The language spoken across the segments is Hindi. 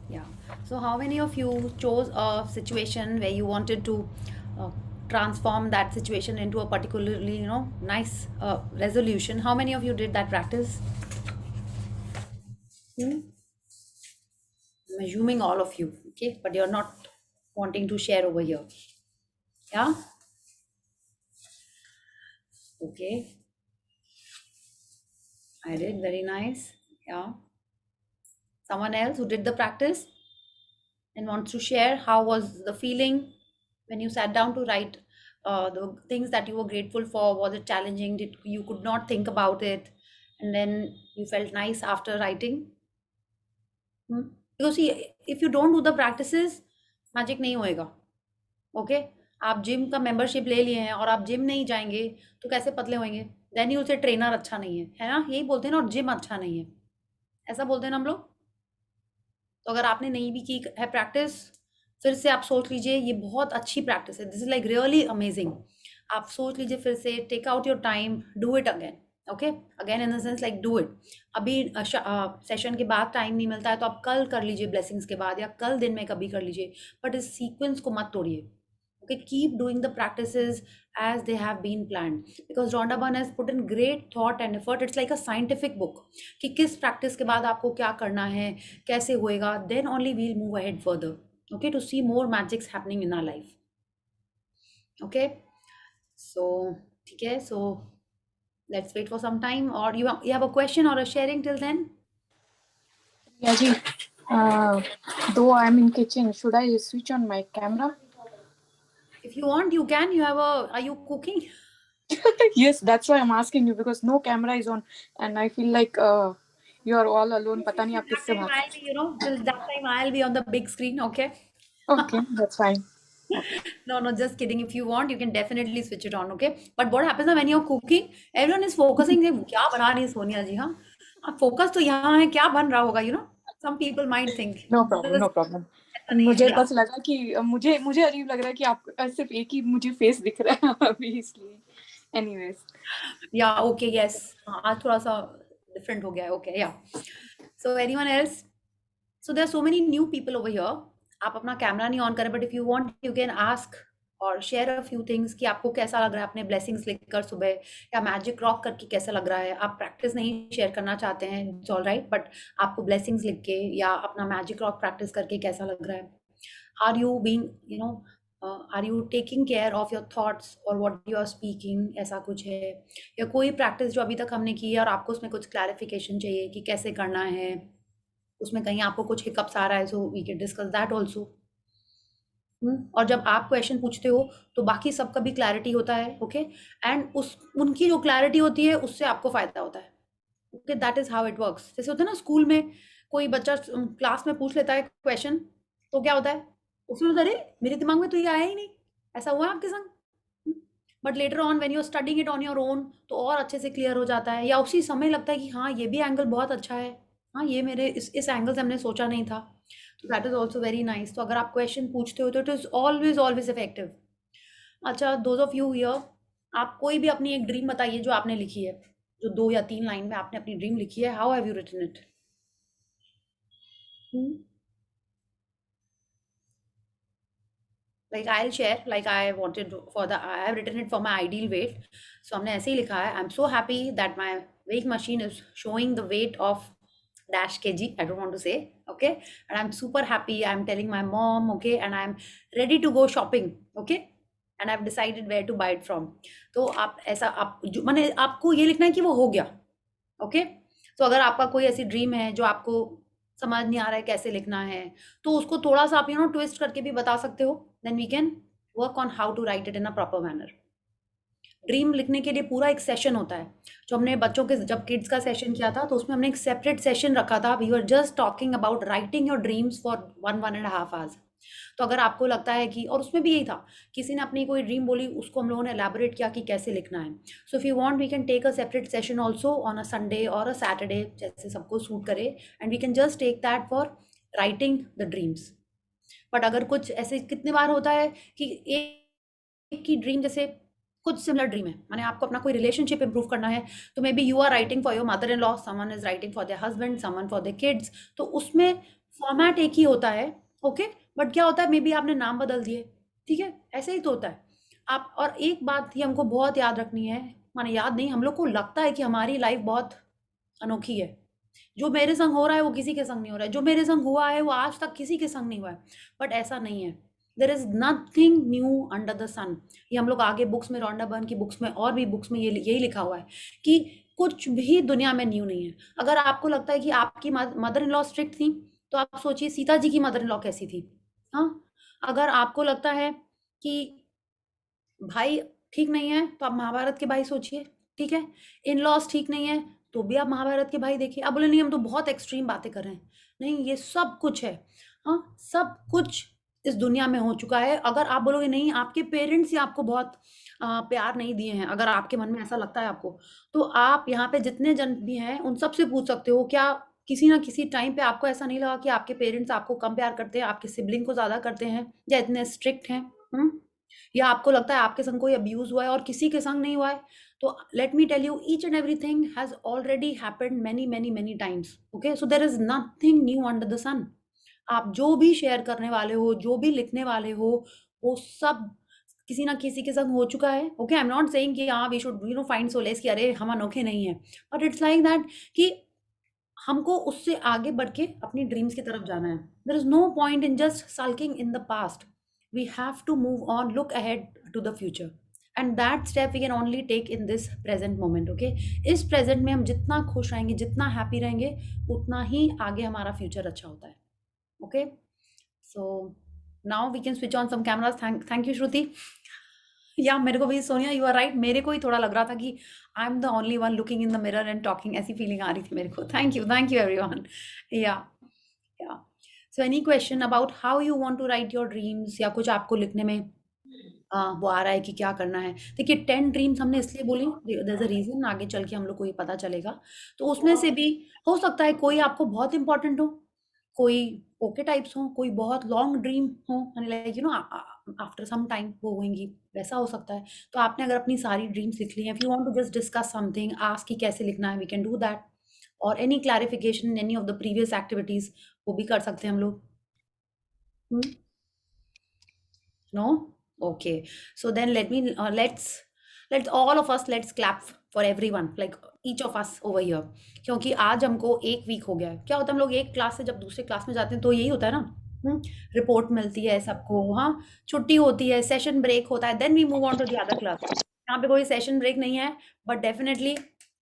Yeah. So, how many of you chose a situation where you wanted to uh, transform that situation into a particularly, nice resolution? How many of you did that practice? Hmm? I'm assuming all of you, okay? But you're not wanting to share over here. Yeah? Okay. I did. Very nice. Yeah. Someone else who did the practice and wants to share how was the feeling when you sat down to write the things that you were grateful for? Was it challenging? Did you could not think about it, and then you felt nice after writing? Hmm? Because see, if you don't do the practices, magic नहीं होएगा. ओके. आप जिम का मेंबरशिप ले लिए हैं और आप जिम नहीं जाएंगे तो कैसे पतले होंगे? देन यू से ट्रेनर अच्छा नहीं है ना? यही बोलते हैं ना, और जिम अच्छा नहीं है, ऐसा बोलते हैं ना हम लोग. तो अगर आपने नहीं भी की है प्रैक्टिस, फिर से आप सोच लीजिए, ये बहुत अच्छी प्रैक्टिस है. This is like really amazing. आप सोच लीजिए फिर से, take out your time, do it again. Okay. Again in the sense like do it. अभी सेशन के बाद टाइम नहीं मिलता है तो आप कल कर लीजिए, ब्लेसिंग्स के बाद, या कल दिन में कभी कर लीजिए, बट इस सीक्वेंस को मत तोड़िए. Okay, keep doing the practices as they have been planned, because Rhonda Byrne has put in great thought and effort. It's like a scientific book कि किस practice के बाद आपको क्या करना है, कैसे होएगा. Then only we'll move ahead further, okay, to see more magics happening in our life. Okay. So ठीक है. So let's wait for some time, or you have a question or a sharing till then? Yeah, ji. Though I'm in kitchen, should I switch on my camera? If you want, you can. You have a, are you cooking? Yes, that's why I'm asking you, because no camera is on, and I feel like you are all alone. पता नहीं आप That किससे time बात. I'll be, till that time I'll be on the big screen. Okay. Okay, that's fine. No, no, just kidding. If you want, you can definitely switch it on, okay? But what happens when you're cooking, everyone is focusing, क्या बना रही है सोनिया जी, हाँ? अब focus तो यहाँ है, क्या बन रहा होगा, Some people might think. No problem, no Just problem. ऐसा नहीं है मुझे जी, हाँ. बस लगा कि मुझे मुझे अजीब लग रहा है कि आप सिर्फ एक ही मुझे फेस दिख रहा है अभी, इसलिए. Anyways. Yeah, okay, yes. हाँ, आज थोड़ा सा different हो गया है, okay, yeah. So anyone else? So there are so many new people over here. आप अपना कैमरा नहीं ऑन करें, but if you want you can ask और शेयर अ फ्यू थिंग्स कि आपको कैसा लग रहा है अपने ब्लेसिंग्स लिखकर सुबह, या मैजिक रॉक करके कैसा लग रहा है. आप प्रैक्टिस नहीं शेयर करना चाहते हैं, इट्स ऑल राइट, बट आपको ब्लेसिंग्स लिख के या अपना मैजिक रॉक प्रैक्टिस करके कैसा लग रहा है. Are you being, are you taking care of your thoughts और व्हाट यू आर स्पीकिंग, ऐसा कुछ है. या कोई प्रैक्टिस जो अभी तक हमने की है और आपको उसमें कुछ क्लैरिफिकेशन चाहिए कि कैसे करना है, उसमें कहीं आपको कुछ हिकअप्स आ रहा है, so we can discuss that also. और जब आप क्वेश्चन पूछते हो तो बाकी सबका भी क्लैरिटी होता है, ओके. एंड उस उनकी जो क्लैरिटी होती है उससे आपको फायदा होता है, okay. That is how it works. जैसे होता है ना स्कूल में, कोई बच्चा क्लास में पूछ लेता है क्वेश्चन, तो क्या होता है, उसमें होता है, अरे मेरे दिमाग में तो ये आया ही नहीं. ऐसा हुआ है आपके संग? But later on when you are studying it on your own, तो और अच्छे से क्लियर हो जाता है, या उसी समय लगता है कि हाँ ये भी एंगल बहुत अच्छा है, हाँ ये मेरे इस एंगल से हमने सोचा नहीं था. तो that is also very nice. तो अगर आप क्वेश्चन पूछते हो तो it is always always effective. अच्छा, दोज ऑफ यू हियर, आप कोई भी अपनी एक ड्रीम बताइए जो आपने लिखी है, जो 2 या 3 लाइन में आपने अपनी ड्रीम लिखी है. How have you written it? Like I will share, like I wanted for the, I have written it for my ideal weight. So हमने ऐसे ही लिखा है, I am so happy that my weight machine is showing the weight of dash kg. I don't want to say, okay. And I'm super happy. I'm telling my mom, okay, and I'm ready to go shopping, okay. And I've decided where to buy it from. तो आप ऐसा, आप जो माने आपको ये लिखना है कि वो हो गया, ओके. तो अगर आपका कोई ऐसी ड्रीम है जो आपको समझ नहीं आ रहा है कैसे लिखना है, तो उसको थोड़ा सा आप ट्विस्ट करके भी बता सकते हो. Then we can work on how to write it in a proper manner. Dream लिखने के लिए पूरा एक सेशन होता है. जो हमने बच्चों के, जब किड्स का सेशन किया था तो उसमें हमने एक सेपरेट सेशन रखा था. We were just talking about writing your dreams for 1-1.5 hours. तो अगर आपको लगता है कि, और उसमें भी यही था, किसी ने अपनी कोई ड्रीम बोली, उसको हम लोगों ने एलैबोरेट किया कि कैसे लिखना है. So if you want we can take a separate session also on a Sunday और अ सैटरडे, जैसे सबको सूट करे, and we can just take that for writing the dreams. But अगर कुछ ऐसे, कितनी बार होता है कि एक की ड्रीम, जैसे कुछ सिमिलर ड्रीम है, माने आपको अपना कोई रिलेशनशिप इंप्रूव करना है, तो maybe you are writing for your mother in law, someone is writing for their husband, someone for their kids. तो उसमें फॉर्मेट एक ही होता है, ओके, बट क्या होता है, मे बी आपने नाम बदल दिए, ठीक है, ऐसे ही तो होता है। आप, और एक बात ही हमको बहुत याद रखनी है, माने याद नहीं, हम लोग को लगता है कि हमारी लाइफ बहुत अनोखी है, जो मेरे संग हो रहा है वो किसी के संग नहीं हो रहा है, जो मेरे संग हुआ है वो आज तक किसी के संग नहीं हुआ है, बट ऐसा नहीं है। There is nothing new under the sun. ये हम लोग आगे बुक्स में, रोंडा बर्न की बुक्स में और भी बुक्स में यही लिखा हुआ है कि कुछ भी दुनिया में न्यू नहीं है। अगर आपको लगता है कि आपकी मदर इन लॉ स्ट्रिक्ट थी, तो आप सोचिए सीता जी की मदर इन लॉ कैसी थी। हाँ, अगर आपको लगता है कि भाई ठीक नहीं है, तो आप महाभारत के भाई सोचिए, ठीक है। इन लॉज ठीक नहीं है, तो भी आप महाभारत के भाई देखिए। अब बोले नहीं हम तो बहुत एक्सट्रीम बातें कर रहे हैं, नहीं, ये सब कुछ है। हाँ, सब कुछ इस दुनिया में हो चुका है। अगर आप बोलोगे नहीं, आपके पेरेंट्स ही आपको बहुत प्यार नहीं दिए हैं, अगर आपके मन में ऐसा लगता है आपको, तो आप यहाँ पे जितने जन भी हैं उन सब से पूछ सकते हो, क्या किसी ना किसी टाइम पे आपको ऐसा नहीं लगा कि आपके पेरेंट्स आपको कम प्यार करते हैं, आपके सिबलिंग को ज्यादा करते हैं, या इतने स्ट्रिक्ट हैं? या आपको लगता है आपके संग कोई अब्यूज हुआ है और किसी के संग नहीं हुआ है? तो let me tell you, each and everything has already happened many many many times, okay. So there is nothing new under the sun. आप जो भी शेयर करने वाले हो, जो भी लिखने वाले हो, वो सब किसी ना किसी के संग हो चुका है, okay. I am not saying कि हाँ वी शुड फाइंड सोलेस कि अरे हम अनोखे नहीं है, बट इट्स लाइक दैट कि हमको उससे आगे बढ़ के अपनी ड्रीम्स की तरफ जाना है। There is no point in just sulking in the past. We have to move on, look ahead to the future, and that step we can only take in this present moment, okay. इस प्रेजेंट में हम जितना खुश रहेंगे, जितना हैप्पी रहेंगे, उतना ही आगे हमारा फ्यूचर अच्छा होता है, okay. So now we can switch on some cameras. Thank you Shruti. या मेरे को भी सोनिया, यू आर राइट, मेरे को ही थोड़ा लग रहा था कि I am the only one looking in the mirror and talking, ऐसी फीलिंग आ रही थी मेरे को। Thank you everyone. Yeah yeah so any question about how you want to write your dreams, या कुछ आपको लिखने में वो आ रहा है कि क्या करना है? देखिए 10 ड्रीम्स हमने इसलिए बोली, देयर इज अ रीजन, आगे चल के हम लोग को ये पता चलेगा। तो उसमें से भी हो सकता है कोई आपको बहुत इंपॉर्टेंट हो, कोई ओके टाइप्स हो, कोई बहुत लॉन्ग ड्रीम हो, लाइक आफ्टर सम टाइम वो होंगी, वैसा हो सकता है। तो आपने अगर अपनी सारी ड्रीम्स लिख ली हैं, if you want to just discuss something, ask कि कैसे लिखना है, वी कैन डू दैट। और any clarification in any of the previous activities, वो भी कर सकते हैं हम लोग। No? Okay. So then let's all of us, let's clap for everyone, like each of us over here. क्योंकि आज हमको एक वीक हो गया है। क्या होता है, हम लोग एक क्लास से जब दूसरे क्लास में जाते हैं तो यही होता है ना, रिपोर्ट मिलती है सबको, हाँ, छुट्टी होती है, सेशन ब्रेक होता है, then we move on to the other class. यहाँ पे कोई सेशन ब्रेक नहीं है, but definitely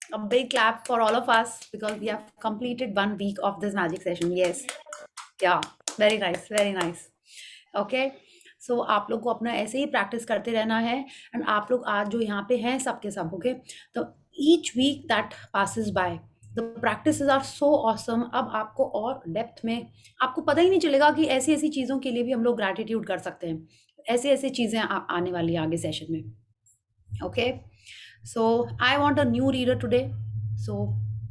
a big clap for all of us because we have completed 1 week of this magic session. Yes. Yeah, very nice, very nice. Okay. सो आप लोग को अपना ऐसे ही प्रैक्टिस करते रहना है, एंड आप लोग आज जो यहाँ पे हैं सबके सब, ओके। तो each week that passes by, the practices are so awesome. अब आपको और डेप्थ में आपको पता ही नहीं चलेगा कि ऐसी ऐसी चीज़ों के लिए भी हम लोग ग्रैटिट्यूड कर सकते हैं, ऐसी ऐसी चीज़ें आने वाली है आगे सेशन में, okay. So I want a new reader today, so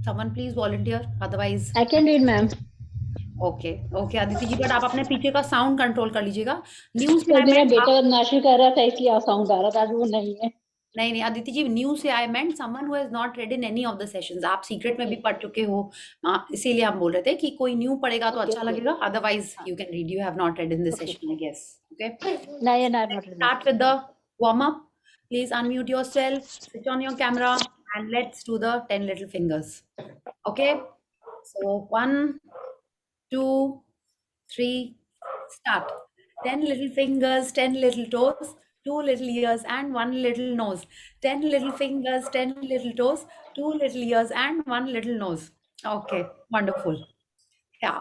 someone please volunteer, otherwise I can read, ma'am. Okay okay Aditya ji, but आप अपने पीछे का साउंड कंट्रोल कर लीजिएगा। न्यू से तो मेरा आई बेटा बदमाशी कर रहा था इसलिए साउंड आ रहा था, आज वो नहीं है। नहीं आदित्य जी, न्यू से I meant someone who has not read in any of the sessions. आप सीक्रेट में भी पढ़ चुके हो, इसीलिए हम बोल रहे थे कि कोई न्यू पढ़ेगा तो अच्छा लगेगा, otherwise you can read, you have not read in this session, I guess, okay. नहीं, not read. Start with the warm up. Please unmute yourself, switch on your camera, and let's do the 10 little fingers, okay. So 1 2 3 start. 10 little fingers, 10 little toes, 2 little ears and 1 little nose. 10 little fingers, 10 little toes, 2 little ears and 1 little nose. Okay, wonderful. Yeah.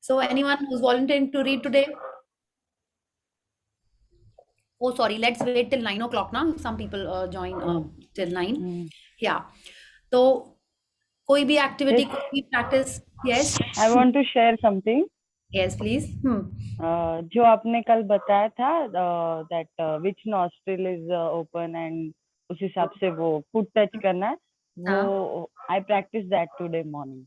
So anyone who's volunteering to read today? Oh, sorry, let's wait till 9 o'clock now. Some people join till 9. Yeah. So कोई भी एक्टिविटी, Yes. कोई भी practice? Yes. I want to share something. Yes, please. जो आपने कल बताया था that which nostril is open and उस हिसाब से वो foot touch करना है, वो I practiced that today morning.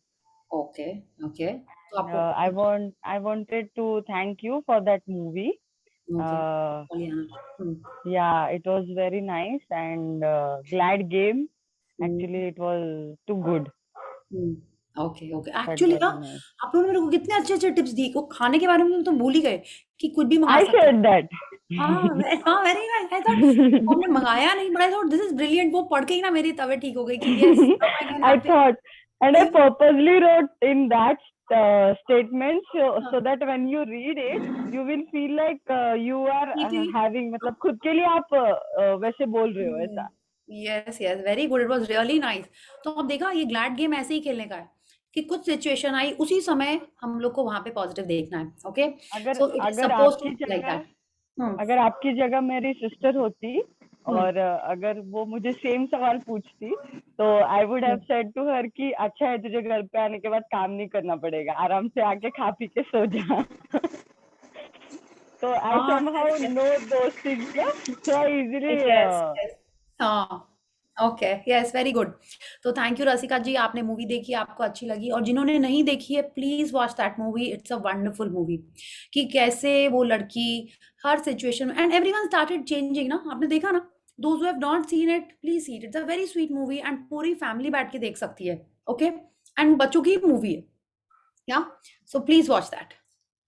Okay, okay. तो आपको I wanted to thank you for that movie. Yeah, it was very nice and glad game. Actually, it was too good. Okay okay That actually was ना nice. आप लोगों ने मेरे को कितने अच्छे अच्छे टिप्स दी, वो खाने के बारे में तो भूल ही गए कि कुछ भी मंगा I सकते हैं। said that. हाँ वेरी नाइस। आई थॉट हमने मंगाया नहीं, but I thought this is brilliant. वो पढ़ के ही ना मेरी तबीयत ठीक हो गई कि yes now I can I have thought, and I thing. purposely wrote in that statement so हाँ that when you read it, you will feel like you are eating। having, मतलब खुद के लिए आप वैसे बोल रहे हो ऐसा. Yes yes very good, it was really nice. तो अब देखा, ये ग्लैड गेम ऐसे ही खेलने का है कि कुछ सिचुएशन आई उसी समय हम लोग को वहां पे पॉजिटिव देखना है। ओके अगर सो इट इज अगर सपोज टू आपकी बी लाइक जगह दैट। हम्म अगर आपकी जगह मेरी सिस्टर होती हम्म और अगर वो मुझे सेम सवाल पूछती, तो I would have said to her कि अच्छा है तुझे घर पे आने के बाद काम नहीं करना पड़ेगा, आराम से आके खा पी के सो जा. तो आई हाँ somehow know those things ना, so I easily yes yes हाँ ओके यस वेरी गुड। तो थैंक यू रसिका जी, आपने मूवी देखी, आपको अच्छी लगी, और जिन्होंने नहीं देखी है please watch that movie, it's a wonderful movie. कि कैसे वो लड़की हर सिचुएशन में एंड एवरीवन स्टार्टेड चेंजिंग ना, आपने देखा ना। Those who have not seen it please see it, it's a very sweet movie and पूरी फैमिली बैठ के देख सकती है। ओके एंड बच्चों की मूवी है या, so please watch that.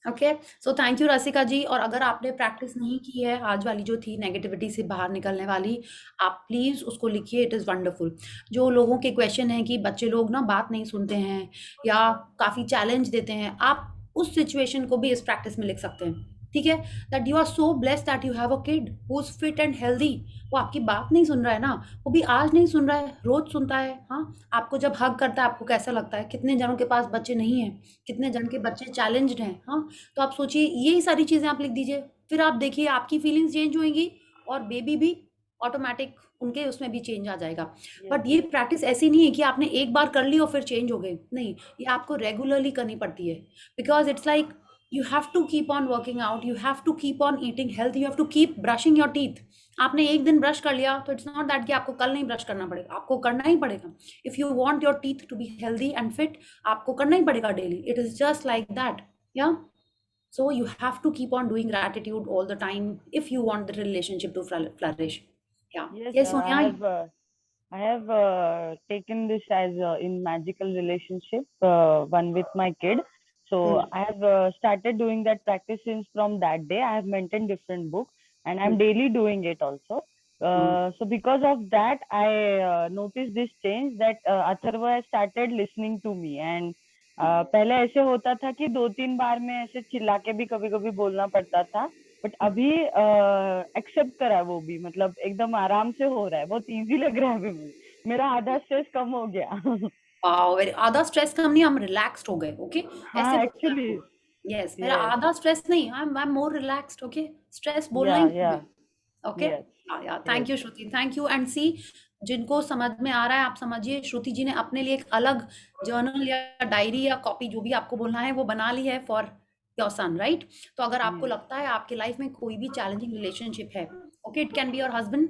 Okay so thank you Rasika ji. और अगर आपने प्रैक्टिस नहीं की है आज वाली जो थी नेगेटिविटी से बाहर निकलने वाली, आप प्लीज़ उसको लिखिए, इट इज़ वंडरफुल। जो लोगों के क्वेश्चन हैं कि बच्चे लोग ना बात नहीं सुनते हैं या काफ़ी चैलेंज देते हैं, आप उस सिचुएशन को भी इस प्रैक्टिस में लिख सकते हैं। ठीक है, that you are so blessed that you have a kid who is fit and healthy. वो आपकी बात नहीं सुन रहा है ना, वो भी आज नहीं सुन रहा है, रोज सुनता है। हाँ, आपको जब हग करता है आपको कैसा लगता है? कितने जनों के पास बच्चे नहीं हैं, कितने जन के बच्चे चैलेंज्ड हैं। हाँ, तो आप सोचिए यही सारी चीज़ें आप लिख दीजिए, फिर आप देखिए आपकी फीलिंग्स चेंज होंगी और बेबी भी ऑटोमेटिक उनके उसमें भी चेंज आ जाएगा। बट ये प्रैक्टिस ऐसी नहीं है कि आपने एक बार कर ली और फिर चेंज हो गए, नहीं, ये आपको रेगुलरली करनी पड़ती है। Because it's like you have to keep on working out, you have to keep on eating health, you have to keep brushing your teeth. आपने एक दिन ब्रश कर लिया तो इट्स नॉट दैट कि आपको कल नहीं ब्रश करना पड़ेगा, आपको करना ही पड़ेगा। If you want your teeth to be healthy and fit, आपको करना ही पड़ेगा daily, it is just like that yeah. So you have to keep on doing gratitude all the time if you want the relationship to flourish. Yeah. yes, Yes, Sonia. I have taken this as in magical relationship, one with my kid. So Hmm. I have started doing that practice since from that day. I have maintained different books and I'm daily doing it also. So because of that, I noticed this change that Atharva has started listening to me. And पहले ऐसे होता था कि 2-3 बार में ऐसे चिल्ला के भी कभी कभी बोलना पड़ता था, बट अभी एक्सेप्ट करा वो भी, मतलब एकदम आराम से हो रहा है, बहुत इजी लग रहा है अभी मुझे, मेरा आधा स्ट्रेस कम हो गया. Wow, very आधा स्ट्रेस कम नहीं, हम रिलैक्स्ड हो गए। ओके ऐसे हाँ बोलते हैं एक्चुअली. आपको। यस, मेरा यस. आधा स्ट्रेस नहीं, I am more relaxed. Okay stress बोलना या ही या नहीं है। Okay yes yeah yes. Thank you Shruti, thank you. And see, जिनको समझ में आ रहा है आप समझिए, श्रुति जी ने अपने लिए एक अलग जर्नल या डायरी या कॉपी जो भी आपको बोलना है वो बना ली है फॉर योर सन, राइट। तो अगर आपको लगता है आपकी लाइफ में कोई भी चैलेंजिंग रिलेशनशिप है, okay it can be your husband,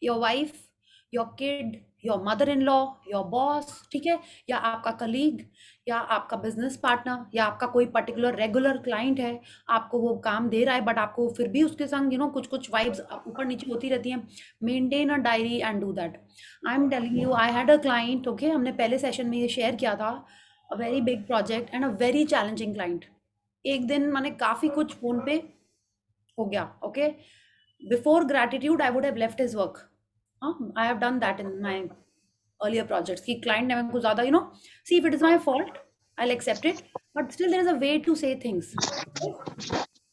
your wife, your kid, your mother in law, your boss, ठीक है, या आपका कलीग, या आपका बिजनेस पार्टनर, या आपका कोई पर्टिकुलर रेगुलर क्लाइंट है, आपको वो काम दे रहा है बट आपको फिर भी उसके संग कुछ कुछ वाइब्स ऊपर नीचे होती रहती हैं। Maintain a diary and do that. I am telling you, I had a client, okay हमने पहले सेशन में ये शेयर किया था, a very big project and a very challenging client. एक दिन मैंने काफ़ी कुछ फ़ोन पे हो गया। Okay before gratitude I would have left his work. I have done that in my earlier projects कि client ने मेरे को ज़्यादा see if it is my fault I'll accept it, but still there is a way to say things.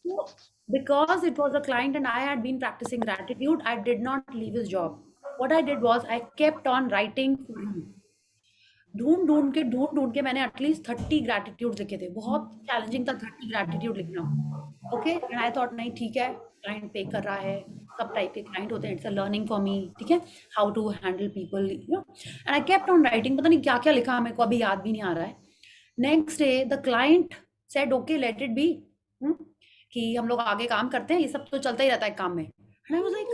So because it was a client and I had been practicing gratitude, I did not leave his job. What I did was I kept on writing for him. ढूंढ ढूंढ के मैंने एटलीस्ट 30 ग्रैटिट्यूड लिखे थे। बहुत चैलेंजिंग था 30 ग्रैटिट्यूड लिखना। ओके एंड आई थॉट नहीं ठीक है, क्लाइंट पे कर रहा है, सब टाइप के क्लाइंट होते हैं, it's a learning for me, ठीक है, how to handle people and I kept on writing. पता नहीं क्या क्या लिखा, मेरे को अभी याद भी नहीं आ रहा है। Next day the client said okay let it be, कि हम लोग आगे काम करते हैं, ये सब तो चलता ही रहता है काम में। And I was like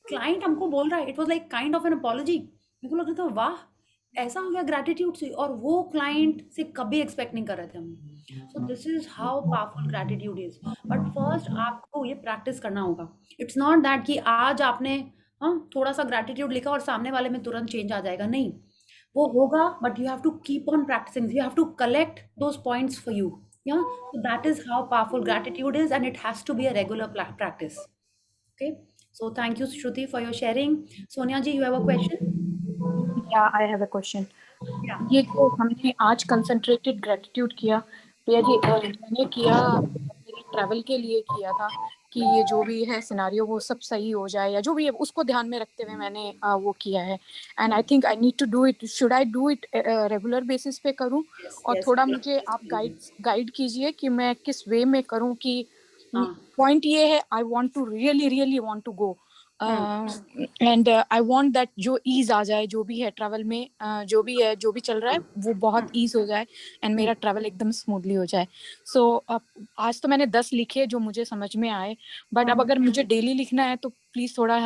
client हमको बोल रहा है, it was like kind of N apology. मेरे को लग रहा था वाह ऐसा हो गया ग्रैटिट्यूड से, और वो क्लाइंट से कभी एक्सपेक्ट नहीं कर रहे थे हम। सो this is how powerful gratitude is. But first आपको ये प्रैक्टिस करना होगा। इट्स नॉट दैट कि आज आपने थोड़ा सा ग्रैटिट्यूड लिखा और सामने वाले में तुरंत चेंज आ जाएगा, नहीं। वो होगा, but you have to keep on practicing. You have to collect those points for you. Yeah, so that is how powerful gratitude is, and it has to be a regular practice. Okay, so thank you, Shruti, for your sharing. Sonia ji, you have a question? या I have a question. Yeah. ये जो हमने आज कंसंट्रेटेड ग्रेटिट्यूड किया, प्रिया जी, मैंने किया मेरी ट्रैवल के लिए किया था कि ये जो भी है सिनारियो वो सब सही हो जाए या जो भी है उसको ध्यान में रखते हुए मैंने वो किया है. And I think I need to do it. Should I do it regular basis पे करूं? Yes, और yes. थोड़ा मुझे आप गाइड कीजिए कि मैं किस वे में करूं कि हाँ. पॉइंट ये है, I want to really want to go and I want that जो ईज आ जाए जो भी है ट्रैवल में, जो भी है जो भी चल रहा है वो बहुत ईज हो जाए एंड मेरा ट्रैवल एकदम स्मूथली हो जाए. सो आज तो मैंने 10 लिखे जो मुझे समझ में आए, बट अब अगर मुझे डेली लिखना है तो प्लीज थोड़ा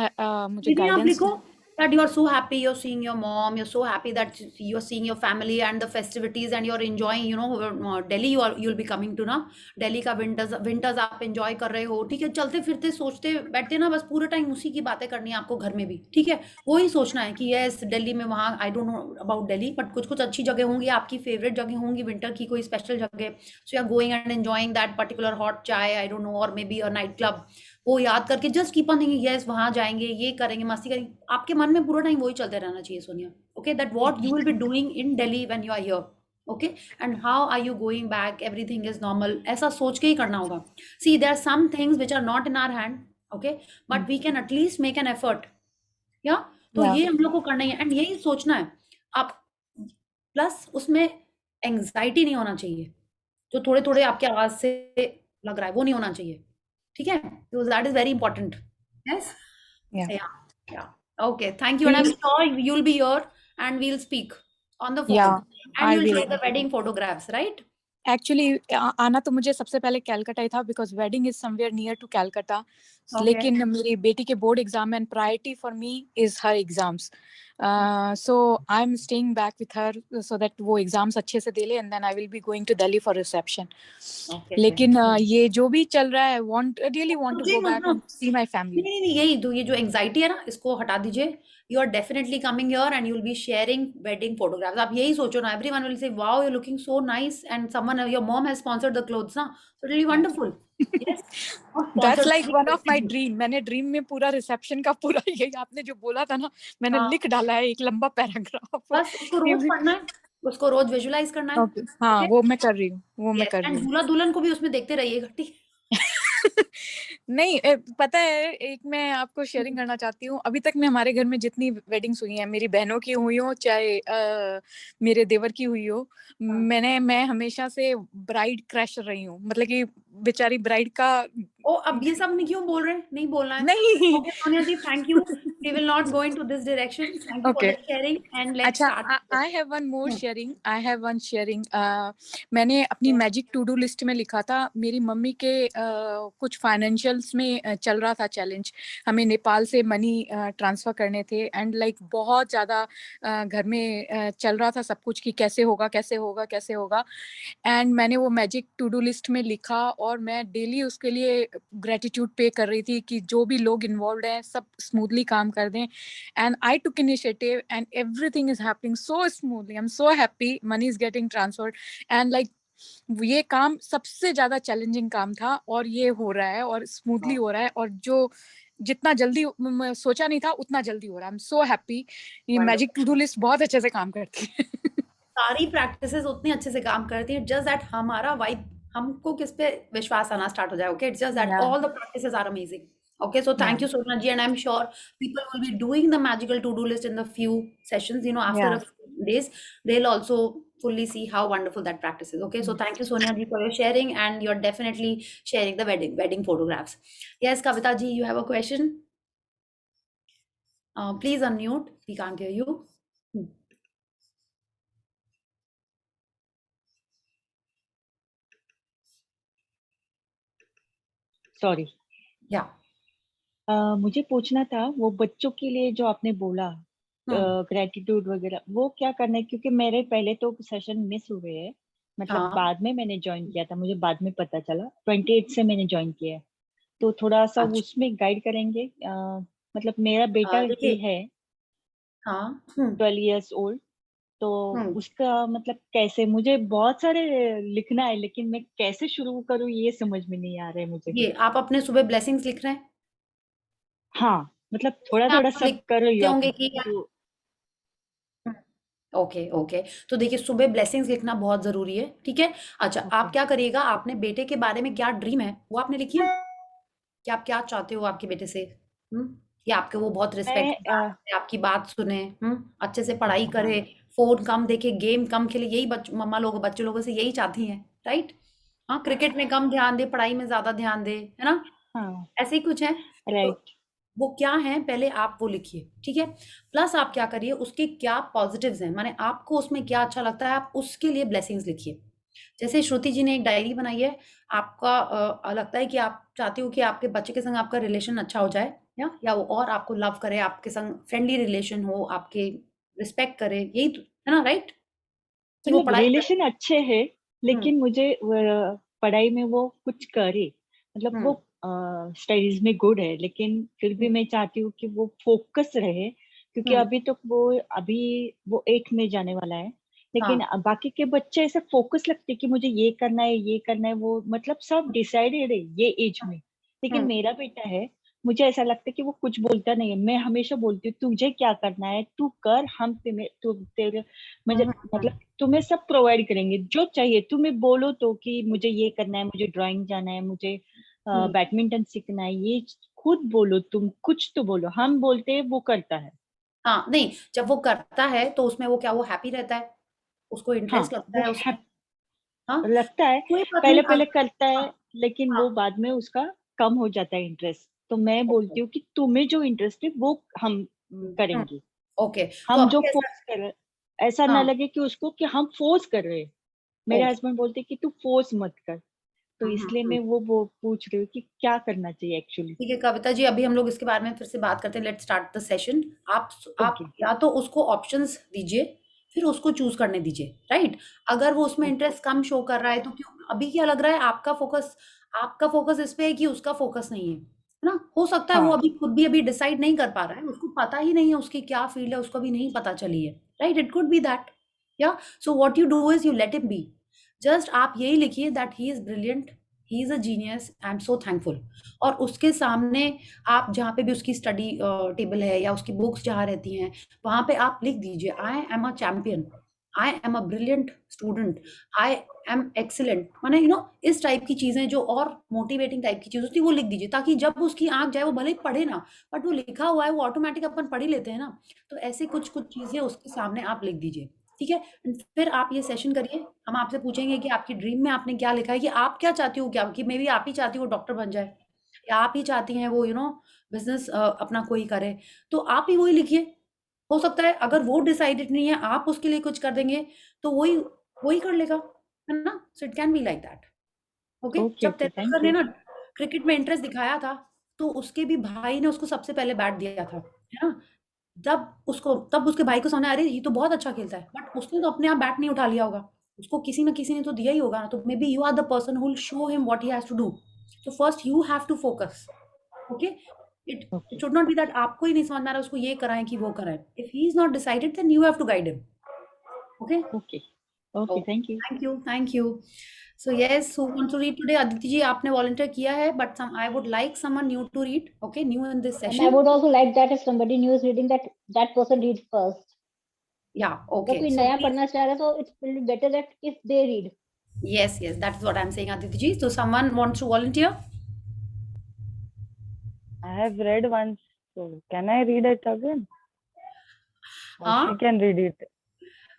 मुझे दीदी आप गाइडेंस. लिखो that you are so happy you're seeing your mom, you're so happy that you're seeing your family and the festivities and you're enjoying, you know, Delhi you'll be coming to ना. दिल्ली का विंटर्स आप एंजॉय कर रहे हो, ठीक है. चलते फिरते सोचते बैठते ना, बस पूरे टाइम उसी की बातें करनी है आपको घर में भी, ठीक है. वही सोचना है कि यस दिल्ली में वहाँ, आई don't know about Delhi, but कुछ कुछ अच्छी जगह होंगी, आपकी फेवरेट जगह होंगी विंटर की, कोई स्पेशल जगह. So you are going and enjoying that particular hot chai, I don't know, और maybe a night club. वो याद करके just keep on thinking, yes वहां जाएंगे, ये करेंगे, मस्ती करेंगे. आपके मन में पूरा टाइम वही चलते रहना चाहिए Sonia. Okay, that what you will be doing in Delhi when you are here. Okay, and how are you going back, everything is normal, ऐसा सोच के ही करना होगा. See there are some things which are not in our hand. Okay, but we can at least make an effort. या तो Yeah. ये हम लोग को करना ही है एंड यही सोचना है. आप प्लस उसमें एंग्जाइटी नहीं होना चाहिए, जो थोड़े थोड़े आपके आवाज से लग रहा है वो नहीं होना चाहिए, ठीक है. Because that is very important. Yes. Yeah. Yeah okay, thank you, and I am sure you will be here and we will speak on the phone Yeah, and I you will will. Share the wedding photographs, right? Actually आना तो मुझे सबसे पहले कैलकाटा ही था because wedding is somewhere near to Calcutta. लेकिन मेरी बेटी के board exam and priority for me is her exams. So I am staying back with her so that वो एग्जाम्स अच्छे से दे ले and then I will be going to Delhi for reception. लेकिन ये जो भी चल रहा है, really want to go back and see my family. नहीं, यही तो, ये जो एंग्जाइटी है ना, इसको हटा दीजिए. You are definitely coming here and you will be sharing wedding photographs. आप यही सोचो ना, everyone will say wow you looking so nice and someone your mom has sponsored the clothes ना, so really wonderful. Yes, that's like one of my dream. मैंने ड्रीम में पूरा रिसेप्शन का पूरा यही आपने जो बोला था ना, मैंने लिख डाला है एक लंबा पैराग्राफ. बस उसको रोज पढ़ना है, उसको रोज विजुलाइज करना है. ओके, हाँ वो मैं कर रही हूँ, वो मैं कर रही एंड हूँ. दूल्हा दुल्हन को भी उसमें देखते रहिएगा, ठीक है. नहीं, पता है एक मैं आपको शेयरिंग करना चाहती हूँ. अभी तक में हमारे घर में जितनी वेडिंग्स हुई हैं, मेरी बहनों की हुई हो चाहे मेरे देवर की हुई हो, मैं हमेशा से ब्राइड क्रैशर रही हूँ. मतलब कि बेचारी ब्राइड का. ओ, अब ये सब नहीं क्यों बोल रहे हैं, नहीं बोलना है. नहीं. Okay Sonia ji, thank you. We will not go into this direction. Thank you for Okay. the sharing and let's अच्छा, start. I have one more sharing. I have one sharing. मैंने अपनी मैजिक टू डू लिस्ट में लिखा था, मेरी मम्मी के कुछ फाइनेंशियल्स में चल रहा था चैलेंज. हमें नेपाल से मनी ट्रांसफर करने थे एंड लाइक बहुत ज़्यादा घर में चल रहा था सब कुछ कि कैसे होगा कैसे होगा कैसे होगा. एंड मैंने वो मैजिक टू डू लिस्ट में लिखा और मैं डेली उसके लिए ग्रेटिट्यूड पे कर रही थी कि जो भी लोग इन्वॉल्व हैं सब स्मूथली काम कर दें. And I took initiative and everything is happening so smoothly. I'm so happy. Money is getting transferred and like ये काम सबसे ज्यादा चैलेंजिंग काम था और ये हो रहा है और स्मूथली हो रहा है और जो जितना जल्दी सोचा नहीं था उतना जल्दी हो रहा है. I'm so happy. ये मैजिक टू डू लिस्ट बहुत अच्छे से काम करती है. सारी प्रैक्टिसेस उतनी अच्छे से काम करती हैं, जस्ट दैट हमारा वाइब, हमको किस पे विश्वास आना स्टार्ट हो जाए. Okay, it's just that all the practices are amazing. Okay, so thank you Sonia ji, and I'm sure people will be doing the magical to-do list in the few sessions, you know, after a few days they'll also fully see how wonderful that practice is. Okay, so thank you Sonia ji for your sharing, and you're definitely sharing the wedding photographs. Yes, Kavita ji, you have a question? Please unmute, we can't hear you. Sorry. Yeah. मुझे पूछना था वो बच्चों के लिए जो आपने बोला ग्रेटिट्यूड वगैरह, वो क्या करना है? क्योंकि मेरे पहले तो सेशन मिस हुए हैं, मतलब हाँ. बाद में मैंने ज्वाइन किया था, मुझे बाद में पता चला 28 से मैंने ज्वाइन किया है. तो थोड़ा सा अच्छा. उसमें गाइड करेंगे. मतलब मेरा बेटा भी देखिए, है हाँ. 12 years old. तो हम्म उसका मतलब कैसे, मुझे बहुत सारे लिखना है लेकिन मैं कैसे शुरू करूँ ये समझ में नहीं आ रहा है मुझे। ये आप अपने सुबह ब्लेसिंग्स लिख रहे हैं? हाँ, मतलब थोड़ा थोड़ा आप सब कर रही लिखते हूँ होंगे अब कि तो। ओके ओके, तो देखिए सुबह ब्लेसिंग्स लिखना बहुत जरूरी है, ठीक है। अच्छा, ओके, आप क्या करिएगा, आपने बेटे के बारे में क्या ड्रीम है वो आपने लिखी है कि आप क्या चाहते हो आपके बेटे से? कि आपके वो बहुत मैं रिस्पेक्ट आपकी बात सुने, अच्छे से पढ़ाई हाँ करे, फोन कम देखे, गेम कम खेले, यही मम्मा लोग बच्चे लोगों से यही चाहती हैं, राइट? हाँ, क्रिकेट में कम ध्यान दे, पढ़ाई में ज्यादा ध्यान दे, है ना? हाँ, ऐसे ही कुछ है। तो राइट। वो क्या है पहले आप वो लिखिए, ठीक है। प्लस आप क्या करिए, उसके क्या पॉजिटिव्स हैं, माने आपको उसमें क्या अच्छा लगता है, आप उसके लिए ब्लेसिंग्स लिखिए। जैसे श्रुति जी ने एक डायरी बनाई है, आपका लगता है कि आप चाहती हो कि आपके बच्चे के संग आपका रिलेशन अच्छा हो जाए, या वो और आपको लव करे, आपके संग फ्रेंडली रिलेशन हो, आपके रिस्पेक्ट करे, यही तो है ना, राइट? कि वो मतलब पढ़ाई रिलेशन अच्छे है हम्म लेकिन मुझे पढ़ाई में वो कुछ करे, मतलब वो हम्म स्टडीज में गुड है लेकिन फिर भी मैं चाहती हूँ कि वो फोकस रहे, क्योंकि हम्म, अभी वो 8 में जाने वाला है। लेकिन हाँ बाकी के बच्चे ऐसे फोकस लगते हैं कि मुझे ये करना है ये करना है, वो मतलब सब डिसाइडेड है ये एज में। लेकिन हम्म मेरा बेटा है, मुझे ऐसा लगता है कि वो कुछ बोलता नहीं है। मैं हमेशा बोलती हूँ तुझे क्या करना है तू कर, हम तेरे हम्म मतलब हम्म तुम्हें सब प्रोवाइड करेंगे जो चाहिए। तुम्हें बोलो तो कि मुझे ये करना है, मुझे ड्राइंग जाना है, मुझे हम्म। बैडमिंटन सीखना है, ये खुद बोलो, तुम कुछ तो बोलो, हम बोलते हैं वो करता है। हाँ नहीं, जब वो करता है तो उसमें वो क्या, वो हैप्पी रहता है, उसको हाँ, इंटरेस्ट लगता वो है उसमें? हाँ, लगता है, कोई बात पहले नहीं पहले करता है हाँ लेकिन वो हाँ बाद में उसका कम हो जाता है इंटरेस्ट। तो मैं ओके बोलती हूँ कि तुम्हें जो इंटरेस्ट है वो हम करेंगे। ओके, तो हम जो अभी ऐसा फोर्स कर रहे हैं, ऐसा ना हाँ लगे कि उसको कि हम फोर्स कर रहे हैं। मेरे ओके हस्बैंड बोलते हैं कि तू फोर्स मत कर। तो इसलिए मैं वो पूछ रही हूँ कि क्या करना चाहिए एक्चुअली। ठीक है कविता जी, अभी हम लोग इसके बारे में फिर से बात करते हैं। Let's start the session. आप ओके, या तो उसको ऑप्शंस दीजिए, फिर उसको चूज करने दीजिए, राइट? अगर वो उसमें इंटरेस्ट कम शो कर रहा है तो क्यों, अभी क्या लग रहा है आपका फोकस इस पे है कि उसका फोकस नहीं है ना? हो सकता है वो हाँ अभी खुद भी अभी डिसाइड नहीं कर पा रहा है, उसको पता ही नहीं है उसकी क्या फील्ड है, उसको भी नहीं पता चली है, right? It could be that, yeah so what you do is you let him be. Just आप यही लिखिए that he is brilliant, he is a genius, I am so thankful. और उसके सामने आप जहाँ पे भी उसकी स्टडी टेबल है या उसकी बुक्स जहाँ रहती हैं, वहां पे आप लिख दीजिए, I am a champion, I am a brilliant student, I am excellent, माने इस टाइप की चीजें जो और मोटिवेटिंग टाइप की चीज होती है वो लिख दीजिए, ताकि जब उसकी आंख जाए, वो भले ही पढ़े ना, बट वो लिखा हुआ है वो ऑटोमेटिक अपन पढ़ ही लेते हैं ना। तो ऐसे कुछ कुछ चीजें उसके सामने आप लिख दीजिए, ठीक है। फिर आप ये सेशन करिए, हम आपसे पूछेंगे कि आपकी ड्रीम में आपने क्या लिखा है, कि आप क्या चाहती हो, क्या कि मे बी आप ही चाहती हो डॉक्टर बन जाए, या आप ही चाहती हैं वो बिजनेस अपना कोई करे, तो आप ही वही लिखिए। हो सकता है अगर वो डिसाइडेड नहीं है, आप उसके लिए कुछ कर देंगे, तो वही वही कर लेगा, है ना? सो it can be like that. Okay, okay, जब ओके, तेंदुलकर थैंक ने यू। ना क्रिकेट में इंटरेस्ट दिखाया था, तो उसके भी भाई ने उसको सबसे पहले बैट दिया था, है ना? तब उसके भाई को समझ आया, अरे ये तो बहुत अच्छा खेलता है, बट उसने तो अपने आप बैट नहीं उठा लिया होगा, उसको किसी ना किसी ने तो दिया ही होगा ना। तो maybe you are the person who will show him what he has to do. तो first you have to focus, okay. It okay, should not be that आपको ही नहीं समझ में आ रहा उसको ये कराएं कि वो कराएं। If he is not decided then you have to guide him, okay. Okay, okay, okay, thank you. Thank you, thank you. So yes, who wants to read today? Aditi ji, आपने वॉलंटियर किया है, but some I would like someone new to read, okay, new in this And I session. would also like that if somebody new is reading, that person reads first. या अगर ओके, कोई सो नया प्लीज, पढ़ना चाह रहा है तो it will be better that if they read. yes, yes, that is what I'm saying, Aditi ji. So someone wants to volunteer? I have read once, so can I read it again? Or Huh? she can read it.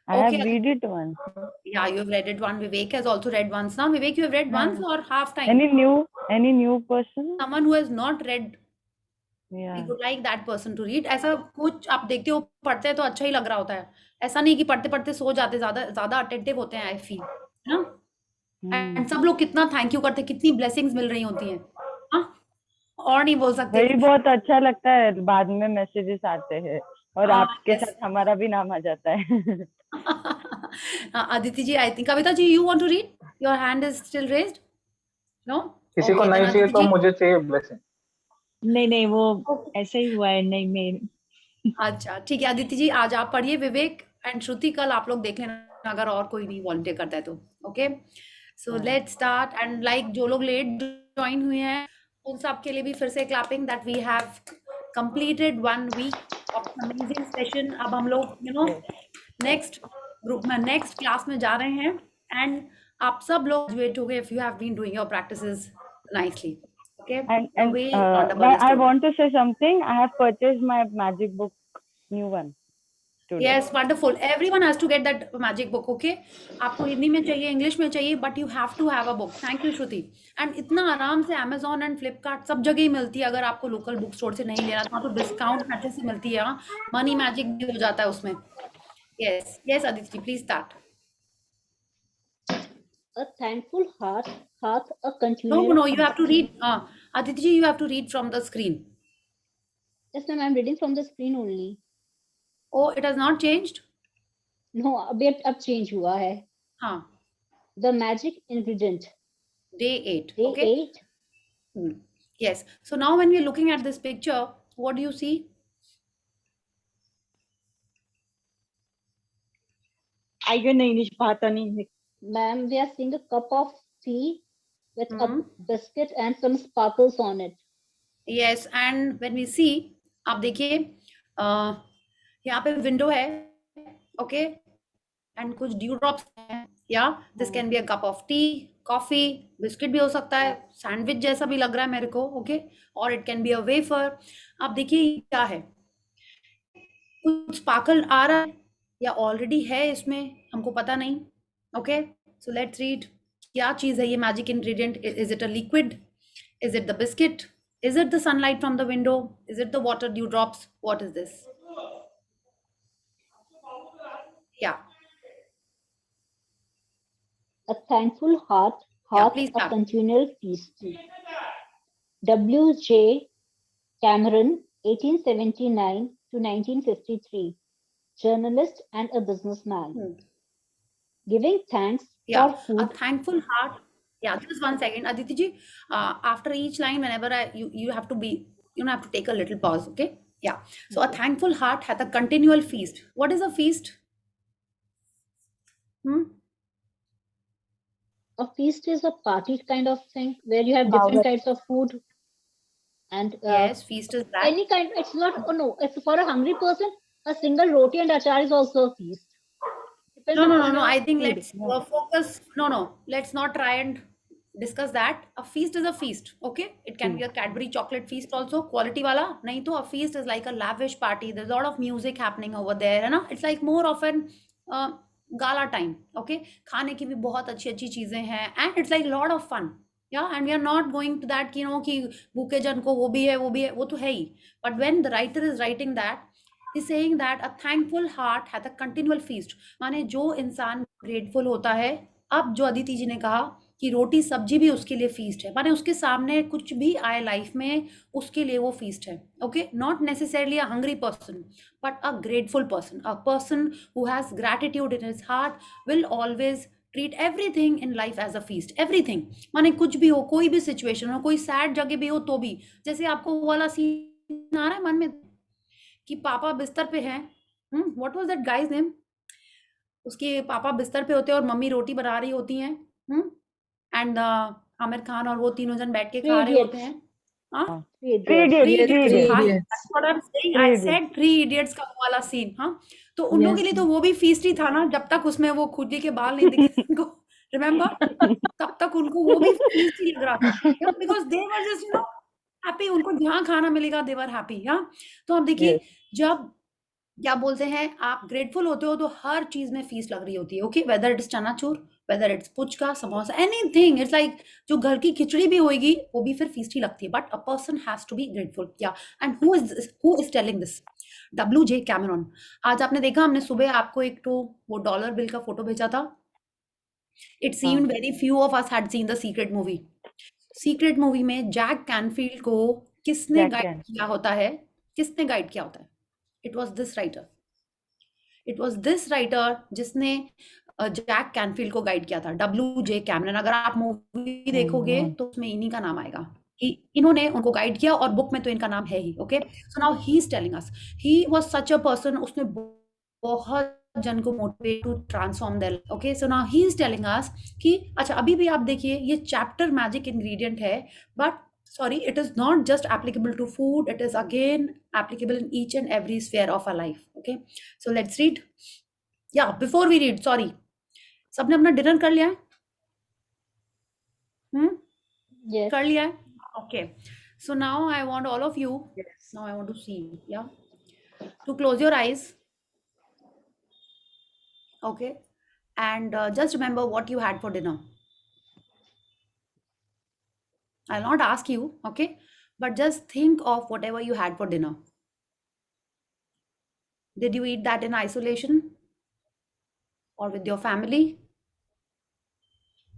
I have Okay, read it once. yeah, you have read it one. Vivek has also read once now. Vivek, you have read once हाँ. or half time? Any new person? Someone who has not read, we Yeah. would like that person to read. ऐसा कुछ आप देखते हो, पढ़ते हैं तो अच्छा ही लग रहा होता है, ऐसा नहीं कि पढ़ते पढ़ते सो जाते, ज्यादा ज्यादा अटेंटिव होते हैं, आई फील, है ना? हम्म. एंड सब लोग कितना थैंक यू करते हैं, कितनी ब्लेसिंग्स मिल रही होती हैं, हाँ, और नहीं बोल सकते। वही बहुत अच्छा लगता है, बाद में मैसेजेस आते हैं और हाँ, आपके यस। साथ हमारा भी नाम आ जाता है. Aditi ji, I think Kavita ji, you want to read? Your hand is still raised? No? किसी को Okay, then नहीं चाहिए Aditi तो ji. मुझे चाहिए ब्लेसिंग। नहीं नहीं, वो Okay. ऐसा ही हुआ है, नहीं मैं अच्छा ठीक है, अदिति जी आज आप पढ़िए। विवेक, एंड श्रुति कल आप लोग देख लेना अगर और कोई नहीं वॉलंटियर करता है तो, okay. So let's start and like जो लोग लेट ज्वाइन हुए हैं उन सब के लिए भी फिर से clapping that we have completed 1 week of amazing session. अब हम लोग नेक्स्ट ग्रुप में नेक्स्ट क्लास में जा रहे हैं एंड आप सब लोग ग्रेजुएट हो गए if you have been doing your practices nicely, okay? And Way on the I story. want to say something. I have purchased my magic book, new one, today. Yes, wonderful. Everyone has to get that magic book, okay? आपको हिंदी में चाहिए, इंग्लिश में चाहिए, but you have to have a book. Thank you, Shruti. And इतना आराम से Amazon and Flipkart सब जगह ही मिलती है। अगर आपको लोकल बुक स्टोर से नहीं लेना था तो डिस्काउंट अच्छे से मिलती है। मनी मैजिक भी हो जाता है उसमें। Yes, yes, Aditi, please start. A thankful heart hath a No, continual. you have to read. Aditi, you have to read from the screen. Yes, ma'am, I'm reading from the screen only. Oh, it has not changed? No, अब change हुआ है. हाँ, The magic ingredient. day 8. Day Okay. 8. Yes. So now when we are looking at this picture, what do you see? I can English pata nahi. Ma'am, we are seeing a cup of tea with a Mhm. biscuit and some sparkles on it. Yes, and when we see, आप देखिए यहाँ पे विंडो है, ओके, एंड कुछ ड्यू ड्रॉप्स हैं, या this can be a cup of T, coffee, biscuit भी हो सकता है, सैंडविच जैसा भी लग रहा है मेरे को, ओके, और it can be a wafer. आप देखिए क्या है, कुछ स्पार्कल आ रहा है या ऑलरेडी है इसमें, हमको पता नहीं, ओके। सो लेट्स रीड, क्या चीज है ये magic ingredient? Is it a liquid? Is it the biscuit? Is it the sunlight from the window? Is it the water dew drops? What is this? Yeah. A thankful heart Yeah, hath please a start. continual feast. W.J. Cameron, 1879 to 1953, journalist and a businessman. Giving thanks Yeah. for food. A thankful heart. Yeah, just 1 second, Aditi ji. After each line, whenever you have to be, have to take a little pause, okay? Yeah. So a thankful heart hath a continual feast. What is a feast? A feast is a party kind of thing where you have different types of food. And Yes, feast is that. any kind, it's not, oh no, it's for a hungry person, a single roti and achar is also a feast. Depends No. upon I your think food. let's focus. No. Let's not try and discuss that. A feast is a feast. Okay, it can be a Cadbury chocolate feast also, quality wala. Nahi to a feast is like a lavish party. There's a lot of music happening over there, है ना? It's like more of an gala time. Okay, खाने की भी बहुत अच्छी चीजें हैं, and it's like a lot of fun. Yeah, and we are not going to that, कि भूखे जन को वो भी है, वो तो है ही. But when the writer is writing that, he's saying that a thankful heart hath a continual feast. माने जो इंसान ग्रेटफुल होता है, अब जो अदिति जी ने कहा कि रोटी सब्जी भी उसके लिए फीस्ट है, माने उसके सामने कुछ भी आए लाइफ में उसके लिए वो फीस्ट है, okay. Not necessarily a hungry person but a grateful person, a person who has gratitude in his heart will always treat everything in life as a feast. Everything माने कुछ भी हो, कोई भी सिचुएशन हो, कोई सैड जगह भी हो तो भी, जैसे आपको वो वाला सीन आ रहा है मन में कि पापा बिस्तर पे हैं, what was that guys name, उसके पापा बिस्तर पे होते हैं और मम्मी रोटी बना रही होती हैं, एंड आमिर खान और वो तीनों जन बैठ के खा रहे होते हैं। Three I said 3 Idiots का वो वाला सीन, तो उन लोगों के लिए तो वो भी फीस्ट ही था ना, जब तक उसमें वो खुदी के बाल नहीं दिखे उनको, रिमेम्बर, तब तक उनको वो भी फीस्ट ही लग रहा था, because they were just happy, उनको जहाँ खाना मिलेगा दे वर हैप्पी। तो आप देखिए, जब क्या बोलते हैं, आप ग्रेटफुल होते हो तो हर चीज में फीस लग रही होती है, okay, whether it's chanachur, whether it's puchka, samosa, anything, it's like जो घर की खिचड़ी भी होगी वो भी फिर फीस्ट ही लगती है, but a person has to be grateful. Yeah and who is telling this? W.J. Cameron. आज आपने देखा, हमने सुबह आपको एक तो वो डॉलर बिल का फोटो भेजा था। It seemed very few of us had seen the secret movie. Secret movie में जैक कैनफील्ड को किसने गाइड किया होता है? किसने गाइड किया होता है? It was this writer. It was this writer जिसने जैक कैनफील्ड को गाइड किया था, W.J. कैमरन। अगर आप मूवी देखोगे तो उसमें इन्हीं का नाम आएगा कि इन्होंने उनको गाइड किया, और बुक में तो इनका नाम है he, okay. So now he is telling us, he was such a person, उसने बहुत जन को motivate to transform there. Okay, so now he is telling us कि अच्छा अभी भी आप देखिए ये चैप्टर मैजिक इंग्रेडिएंट है, but sorry, it is not just applicable to food, it is again applicable in each and every sphere of our life. Okay, so let's read. Yeah, before we read, sorry, सबने अपना डिनर कर लिया है? Yes. कर लिया है? Okay, so now I want all of you, Yes. now I want to see, yeah, to close your eyes. Okay, and just remember what you had for dinner. I'll not ask you, okay, but just think of whatever you had for dinner. Did you eat that in isolation or with your family?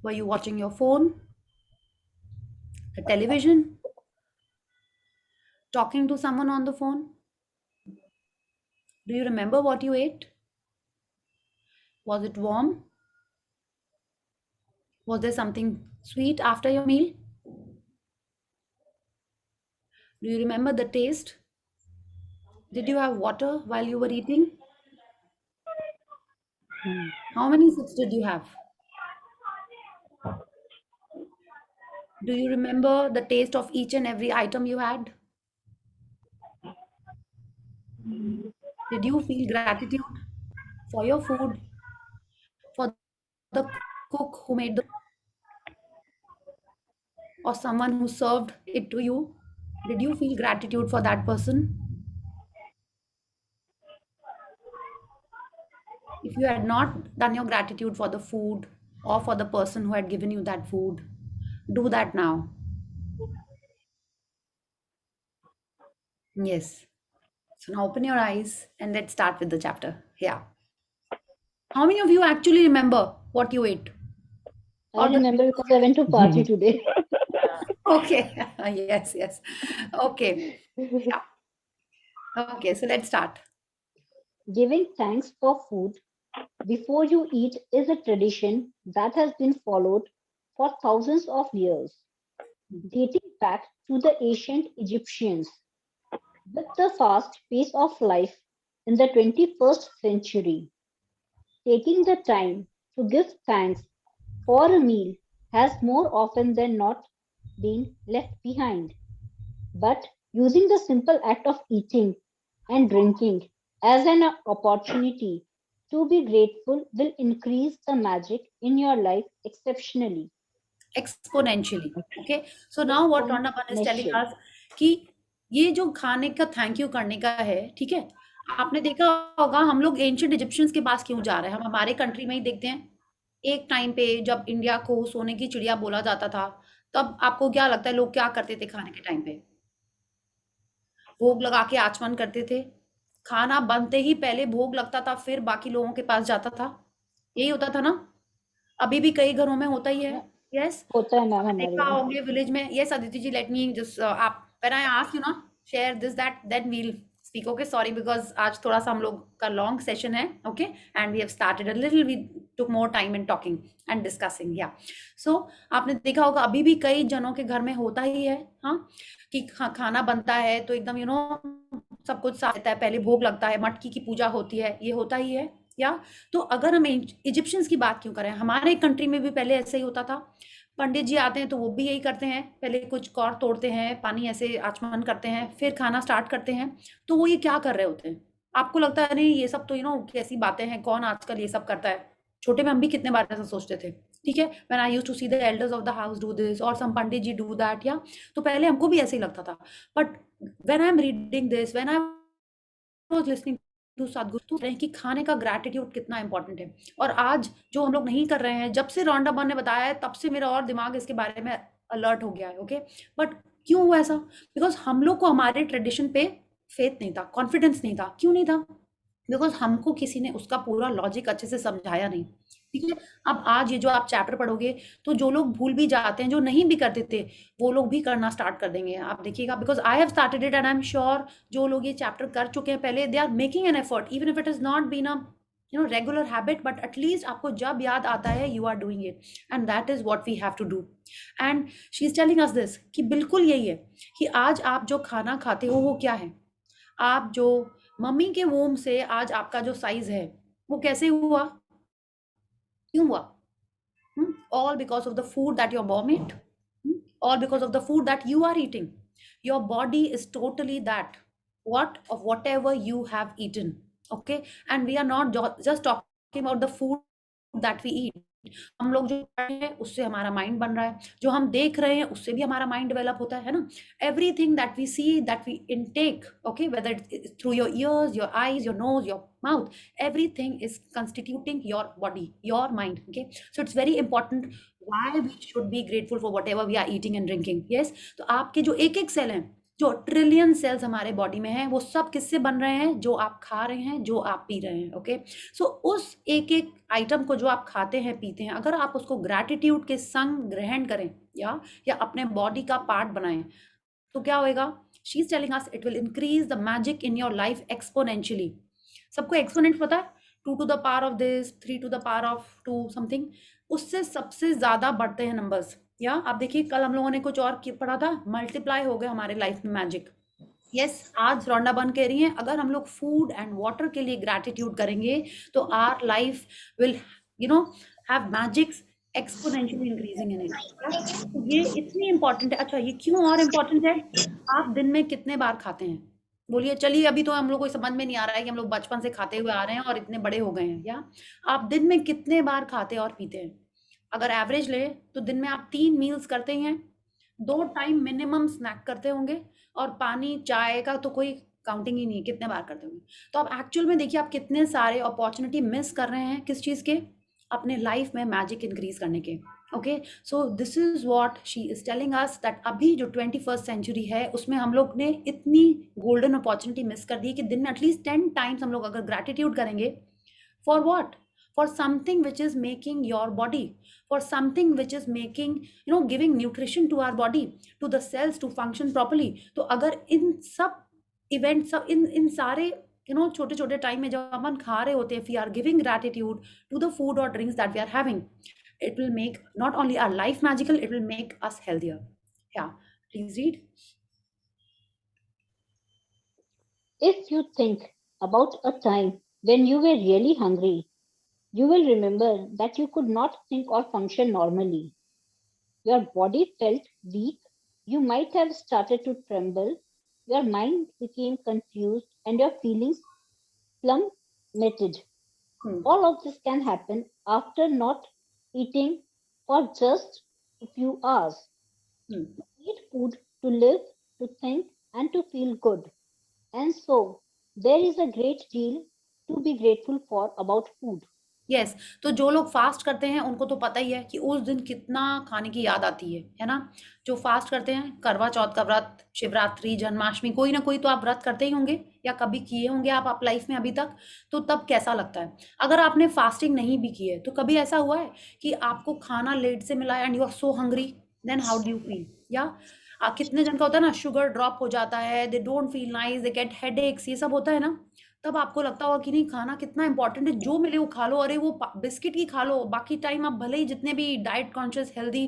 Were you watching your phone, the television, talking to someone on the phone? Do you remember what you ate? Was it warm? Was there something sweet after your meal? Do you remember the taste? Did you have water while you were eating? How many sips did you have? Do you remember the taste of each and every item you had? Did you feel gratitude for your food, for the cook who made the, or someone who served it to you? Did you feel gratitude for that person? If you had not done your gratitude for the food or for the person who had given you that food, do that now. Yes. So now open your eyes and let's start with the chapter. Yeah. How many of you actually remember what you ate? I remember because I went to party today. Okay. Yes, yes. Okay. Yeah. Okay, so let's start. Giving thanks for food before you eat is a tradition that has been followed for thousands of years, dating back to the ancient Egyptians. With the fast pace of life in the 21st century, taking the time to give thanks for a meal has more often than not been left behind. But using the simple act of eating and drinking as an opportunity to be grateful will increase the magic in your life exceptionally. Exponentially. Okay, so now what Rhonda Bhan is telling us कि ये जो खाने का थैंक यू करने का है, ठीक है, आपने देखा होगा हम लोग एंशिएंट इजिप्शियंस के पास क्यों जा रहे हैं, हम हमारे कंट्री में ही देखते हैं। एक टाइम पे जब इंडिया को सोने की चिड़िया बोला जाता था, तब आपको क्या लगता है लोग क्या करते थे खाने के टाइम पे? भोग लगा के आचमन करते थे। खाना बनते ही पहले भोग लगता था, फिर बाकी लोगों के पास जाता था। यही होता था ना? अभी भी कई घरों में होता ही है। यस, होता है मैम हमारे देखा यहाँ। होंगे विलेज में। Yes Aditi ji, let me just आप व्हेन आई आस्क यू ना share this that then we will speak. Okay, sorry because आज थोड़ा सा हम लोग का लॉन्ग सेशन है। Okay, and we have started a little, we took more time in talking and discussing. Yeah so आपने देखा होगा अभी भी कई जनों के घर में होता ही है, हाँ, कि खाना बनता है तो एकदम सब कुछ साफ रहता है, पहले भोग लगता है, मटकी की पूजा होती है, ये होता ही है। या तो अगर हम इजिप्शियंस की बात क्यों करें, हमारे कंट्री में भी पहले ऐसे ही होता था। पंडित जी आते हैं तो वो भी यही करते हैं, पहले कुछ कौर तोड़ते हैं, पानी ऐसे आचमन करते हैं, फिर खाना स्टार्ट करते हैं। तो वो ये क्या कर रहे होते हैं? आपको लगता है नहीं ये सब तो कैसी बातें हैं, कौन आजकल ये सब करता है? छोटे में हम भी कितने बार ऐसा सोचते थे, ठीक है, when I used to see the elders of the house do this और some Pandit ji do that, या तो पहले हमको भी ऐसे ही लगता था। But when I am reading this, when I was listening to Sadhguru, तो रहे कि खाने का ग्रैटिट्यूड कितना इंपॉर्टेंट है। और आज जो हम लोग नहीं कर रहे हैं, जब से रॉन्डा बन ने बताया है तब से मेरा और दिमाग इसके बारे में अलर्ट हो गया है। ओके, बट क्यों हुआ ऐसा? बिकॉज हम लोग को हमारे ट्रेडिशन पे फेथ नहीं था, कॉन्फिडेंस नहीं था। क्यों नहीं था? बिकॉज हमको किसी ने उसका पूरा लॉजिक अच्छे से समझाया नहीं, ठीक है। अब आज ये जो आप चैप्टर पढ़ोगे तो जो लोग भूल भी जाते हैं, जो नहीं भी करते थे, वो लोग भी करना स्टार्ट कर देंगे, आप देखिएगा। Because I have started it and I am sure जो लोग ये चैप्टर कर चुके हैं पहले, they are making an effort even if it is not been a regular habit, but at least आपको जब याद आता है you are doing it, and that is what we have to do. And she is telling us this कि बिल्कुल यही है कि आज आप जो खाना खाते हो वो क्या है। आप जो मम्मी के वोम से आज आपका जो साइज है, वो कैसे हुआ, क्यों हुआ? All because of the food that your mom ate. All because of the food that you are eating. Your body is totally that what of whatever you have eaten. Okay, and we are not just talking about the food that we eat. हम लोग जो खा रहे हैं उससे हमारा माइंड बन रहा है, जो हम देख रहे हैं उससे भी हमारा माइंड डेवलप होता है ना. Everything that we see, that we intake, okay, whether it's through your ears, your eyes, your nose, your mouth, everything is constituting your body, your mind. Okay, so it's very important why we should be grateful for whatever we are eating and drinking. Yes, तो आपके जो एक एक सेल हैं, जो ट्रिलियन सेल्स हमारे बॉडी में हैं, वो सब किससे बन रहे हैं? जो आप खा रहे हैं, जो आप पी रहे हैं. ओके, सो उस एक एक आइटम को जो आप खाते हैं, पीते हैं, अगर आप उसको ग्रैटिट्यूड के संग ग्रहण करें या अपने बॉडी का पार्ट बनाएं, तो क्या होएगा? She is telling us it will increase the magic in your life exponentially. सबको एक्सपोनेंट पता है, 2 to the power of this, 3 to the power of 2 something, उससे सबसे ज्यादा बढ़ते हैं नंबर्स. या आप देखिए, कल हम लोगों ने कुछ और पढ़ा था, मल्टीप्लाई हो गए हमारे लाइफ में मैजिक. यस, आज रौंडा बन कह रही है, अगर हम लोग फूड एंड वाटर के लिए ग्रैटिट्यूड करेंगे तो our life will have magics exponentially increasing in it. तो ये इतनी इंपॉर्टेंट है. अच्छा, ये क्यों और इम्पोर्टेंट है? आप दिन में कितने बार खाते हैं? बोलिए. चलिए, अभी तो हम लोग को समझ में नहीं आ रहा है कि हम लोग बचपन से खाते हुए आ रहे हैं और इतने बड़े हो गए हैं. या आप दिन में कितने बार खाते और पीते हैं? अगर एवरेज ले तो दिन में आप 3 मील्स करते हैं, 2 टाइम मिनिमम स्नैक करते होंगे, और पानी चाय का तो कोई काउंटिंग ही नहीं, कितने बार करते होंगे. तो आप एक्चुअल में देखिए, आप कितने सारे अपॉर्चुनिटी मिस कर रहे हैं. किस चीज़ के? अपने लाइफ में मैजिक इंक्रीज करने के. Okay, so this is what she is telling us, that अभी जो 21st सेंचुरी है उसमें हम लोग ने इतनी गोल्डन अपॉर्चुनिटी मिस कर दी कि दिन में एटलीस्ट 10 टाइम्स हम लोग अगर ग्रैटिट्यूड करेंगे, for what? For something which is making your body, for something which is making, giving nutrition to our body, to the cells to function properly. तो अगर इन सब इवेंट, सब इन सारे छोटे छोटे टाइम में जब अपन खा रहे होते हैं, if we are giving gratitude to the food or drinks that we are having, it will make not only our life magical, it will make us healthier. Yeah, please read. If you think about a time when you were really hungry, you will remember that you could not think or function normally. Your body felt weak, you might have started to tremble, your mind became confused, and your feelings plummeted. All of this can happen after not eating for just a few hours. You need food to live, to think, and to feel good. And so, there is a great deal to be grateful for about food. Yes, तो जो लोग फास्ट करते हैं उनको तो पता ही है कि उस दिन कितना खाने की याद आती है ना. जो फास्ट करते हैं, करवा चौथ का व्रत, शिवरात्रि, जन्माष्टमी, कोई ना कोई तो आप व्रत करते ही होंगे या कभी किए होंगे आप लाइफ में अभी तक. तो तब कैसा लगता है? अगर आपने फास्टिंग नहीं भी की है तो कभी ऐसा हुआ है कि आपको खाना लेट से मिला and you are so hungry, then how do you feel? या कितने जन का होता है ना, शुगर ड्रॉप हो जाता है, they don't feel nice, they get headaches, ये सब होता है ना. तब आपको लगता होगा कि नहीं, खाना कितना इंपॉर्टेंट है, जो मिले वो खा लो. अरे वो बिस्किट ही खा लो, बाकी टाइम आप भले ही जितने भी डाइट कॉन्शियस हेल्दी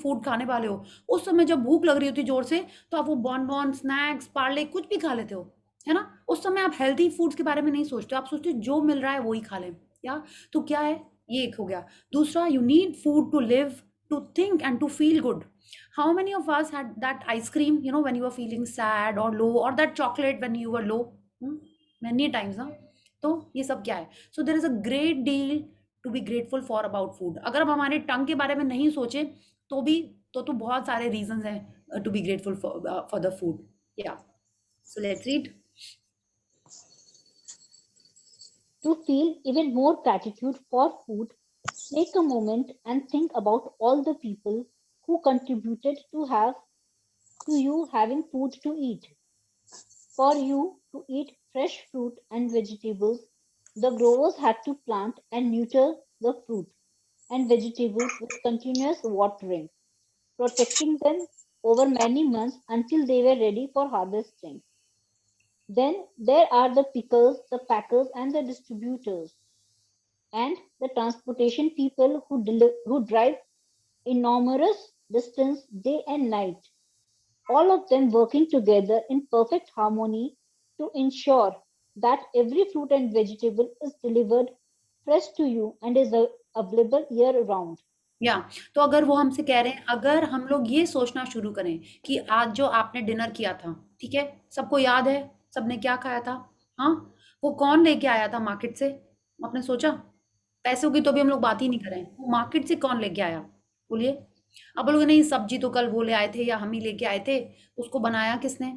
फूड खाने वाले हो, उस समय जब भूख लग रही होती जोर से, तो आप वो बॉन स्नैक्स, पार्ले, कुछ भी खा लेते हो, है ना. उस समय आप हेल्दी फूड्स के बारे में नहीं सोचते, आप सोचते जो मिल रहा है वो ही खा लें. या तो क्या है, ये एक हो गया. दूसरा, you need food to live, to think and to feel good. How many of us had that ice cream, when you were feeling sad or low, or that chocolate when you were low? Many times ना. तो ये सब क्या है? So there is a great deal to be grateful for about food. अगर हम हमारे टंग के बारे में नहीं सोचे तो भी तो बहुत सारे reasons हैं to be grateful for the food. Yeah. So let's read. To feel even more gratitude for food, take a moment and think about all the people who contributed to you having food to eat. For you to eat fresh fruit and vegetables, the growers had to plant and nurture the fruit and vegetables with continuous watering, protecting them over many months until they were ready for harvesting. Then there are the pickers, the packers, and the distributors, and the transportation people who drive enormous distance day and night, all of them working together in perfect harmony to ensure that every fruit and vegetable is delivered fresh to you and is available year round. या तो अगर वो हमसे कह रहे हैं, अगर हम लोग ये सोचना शुरू करें कि आज जो आपने डिनर किया था, ठीक है, सबको याद है सबने क्या खाया था, हाँ, वो कौन लेके आया था मार्केट से, आपने सोचा? पैसों की तो अभी हम लोग बात ही नहीं करें, वो मार्केट से कौन लेके आया, बोलिए। अब लोग नहीं, सब्जी तो कल वो ले आए थे या हम ही लेके आए थे, उसको बनाया किसने?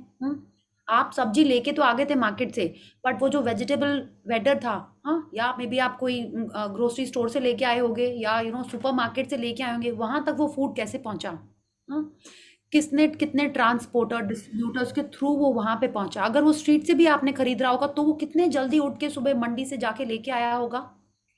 आप सब्जी लेके तो आ गए थे मार्केट से, बट वो जो वेजिटेबल वेडर था, हाँ, या मे बी आप कोई ग्रोसरी स्टोर से लेके आए होंगे या सुपर मार्केट से लेके आए होंगे, वहां तक वो फूड कैसे पहुंचा, हाँ, किसने, कितने ट्रांसपोर्टर डिस्ट्रीब्यूटर्स के थ्रू वो वहां पे पहुंचा। अगर वो स्ट्रीट से भी आपने खरीद रहा होगा तो वो कितने जल्दी उठ के सुबह मंडी से जाके लेके आया होगा।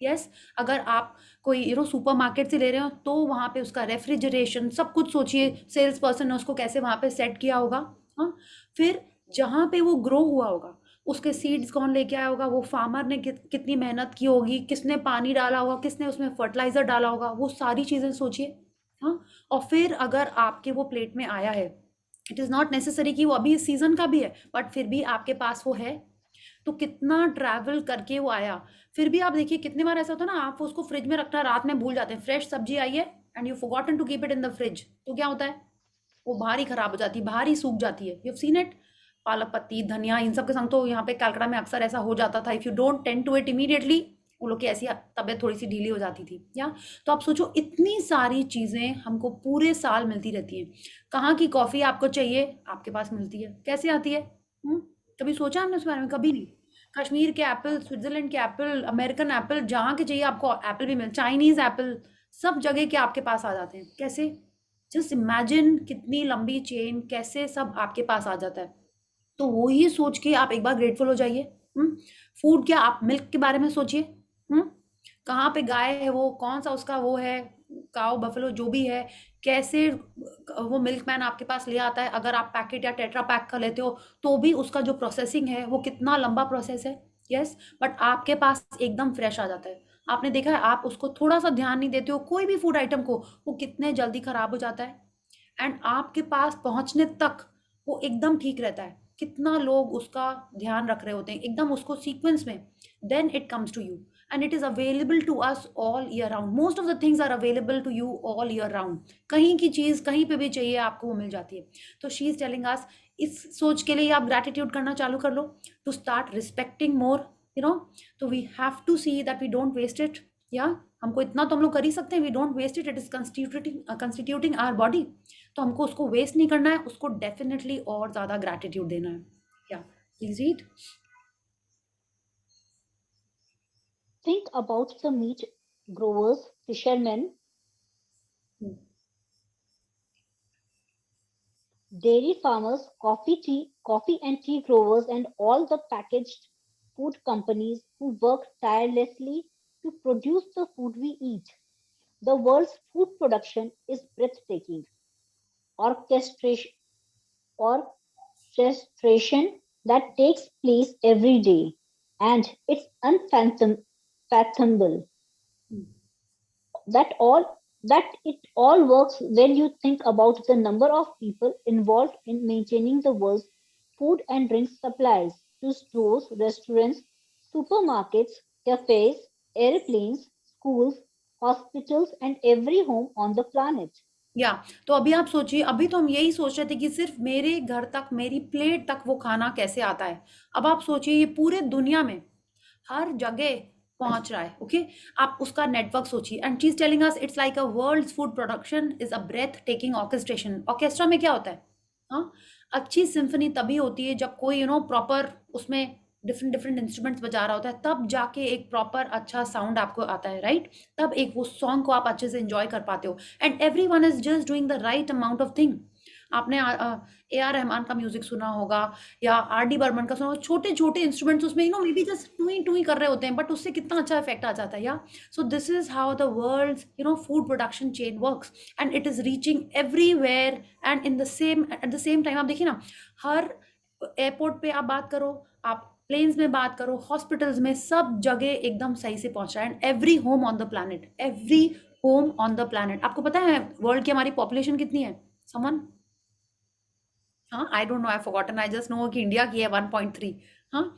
यस, अगर आप कोई सुपर मार्केट से ले रहे हो तो वहां पे उसका रेफ्रिजरेशन सब कुछ सोचिए, सेल्स पर्सन ने उसको कैसे वहां पे सेट किया होगा, हाँ, फिर जहां पे वो ग्रो हुआ होगा उसके सीड्स कौन लेके आया होगा, वो फार्मर ने कितनी मेहनत की होगी, किसने पानी डाला होगा, किसने उसमें फर्टिलाइजर डाला होगा, वो सारी चीजें सोचिए, हाँ। और फिर अगर आपके वो प्लेट में आया है, इट इज नॉट नेसेसरी कि वो अभी इस सीजन का भी है, बट फिर भी आपके पास वो है, तो कितना ट्रैवल करके वो आया। फिर भी आप देखिए कितने बार ऐसा होता है ना, आप उसको फ्रिज में रखना रात में भूल जाते हैं, फ्रेश सब्जी आई है and you forgotten to keep it in the fridge, तो क्या होता है, वो बाहर ही खराब हो जाती है, बाहर ही सूख जाती है। यू सीन इट, पालक पत्ती, धनिया, इन सब के संग तो यहाँ पे कलकत्ता में अक्सर ऐसा हो जाता था, if you don't tend to it immediately, वो लोग की ऐसी तबीयत थोड़ी सी ढीली हो जाती थी, या तो आप सोचो इतनी सारी चीजें हमको पूरे साल मिलती रहती हैं। कहाँ की कॉफी आपको चाहिए, आपके पास मिलती है, कैसे आती है? कभी सोचा हमने उस बारे में? कभी नहीं। कश्मीर के एप्पल, स्विट्जरलैंड के एप्पल, अमेरिकन एप्पल, जहाँ के चाहिए आपको एप्पल भी मिल, चाइनीज एप्पल, सब जगह के आपके पास आ जाते हैं। कैसे? जस्ट इमेजिन कितनी लंबी चेन, कैसे सब आपके पास आ जाता है। तो वो ही सोच के आप एक बार ग्रेटफुल हो जाइए। फूड क्या, आप मिल्क के बारे में सोचिए, कहाँ पे गाय है, वो कौन सा उसका वो है, काओ बफलो जो भी है, कैसे वो मिल्कमैन आपके पास ले आता है। अगर आप पैकेट या टेट्रा पैक का लेते हो तो भी उसका जो प्रोसेसिंग है वो कितना लंबा प्रोसेस है। यस, बट आपके पास एकदम फ्रेश आ जाता है। आपने देखा है, आप उसको थोड़ा सा ध्यान नहीं देते हो कोई भी फूड आइटम को, वो कितने जल्दी खराब हो जाता है, एंड आपके पास पहुंचने तक वो एकदम ठीक रहता है। कितना लोग उसका ध्यान रख रहे होते हैं एकदम उसको सीक्वेंस में, then it comes to you and it is available to us all year round. Most of the things are available to you all year round. कहीं की चीज कहीं पे भी चाहिए आपको वो मिल जाती है। तो शी इज टेलिंग अस, इस सोच के लिए आप ग्रेटिट्यूड करना चालू कर लो, टू स्टार्ट रिस्पेक्टिंग मोर, तो we have to see that we don't waste it. या हमको इतना तो हम लोग कर ही सकते हैं, we don't waste it, it is constituting our body. तो हमको उसको वेस्ट नहीं करना है, उसको डेफिनेटली और ज्यादा ग्रैटिट्यूड देना है। या please read. Think about the meat growers, fishermen, dairy farmers, coffee and tea growers, and all the packaged food companies who work tirelessly to produce the food we eat. The world's food production is breathtaking. Orchestration, orchestration that takes place every day, and it's unfathomable that it all works when you think about the number of people involved in maintaining the world's food and drink supplies to stores, restaurants, supermarkets, cafes, airplanes, schools, hospitals, and every home on the planet. या तो अभी आप सोचिए, अभी तो हम यही सोच रहे थे कि सिर्फ मेरे घर तक, मेरी प्लेट तक वो खाना कैसे आता है। अब आप सोचिए ये पूरे दुनिया में हर जगह पहुंच रहा है। ओके, आप उसका नेटवर्क सोचिए, and she is telling us it's like a world's food production is a breathtaking orchestration. Orchestra में क्या होता है? हाँ, अच्छी सिम्फनी तभी होती है जब कोई प्रॉपर उसमें डिफरेंट डिफरेंट इंस्ट्रूमेंट्स बजा रहा होता है, तब जाके एक प्रॉपर अच्छा साउंड आपको आता है, राइट? तब एक वो सॉन्ग को आप अच्छे से एंजॉय कर पाते हो, and every one is just doing the right amount of thing. आपने AR रहमान का म्यूजिक सुना होगा या RD बर्मन का सुना होगा, छोटे छोटे इंस्ट्रूमेंट्स उसमें मे बी जस्ट टू ही कर रहे होते हैं, बट उससे कितना अच्छा इफेक्ट आ जाता है। या so this is how the world's food production chain works, and it is reaching everywhere and in the same at the same time. आप देखिए ना, हर एयरपोर्ट पे आप बात करो, आप प्लेन्स में बात करो, हॉस्पिटल्स में, सब जगह एकदम सही से पहुंच रहा है, and every home on the planet, every home on the planet. आपको पता है वर्ल्ड की हमारी पॉपुलेशन कितनी है? समन? हाँ, I don't know, I forgotten, I just know कि इंडिया की है 1.3। हाँ,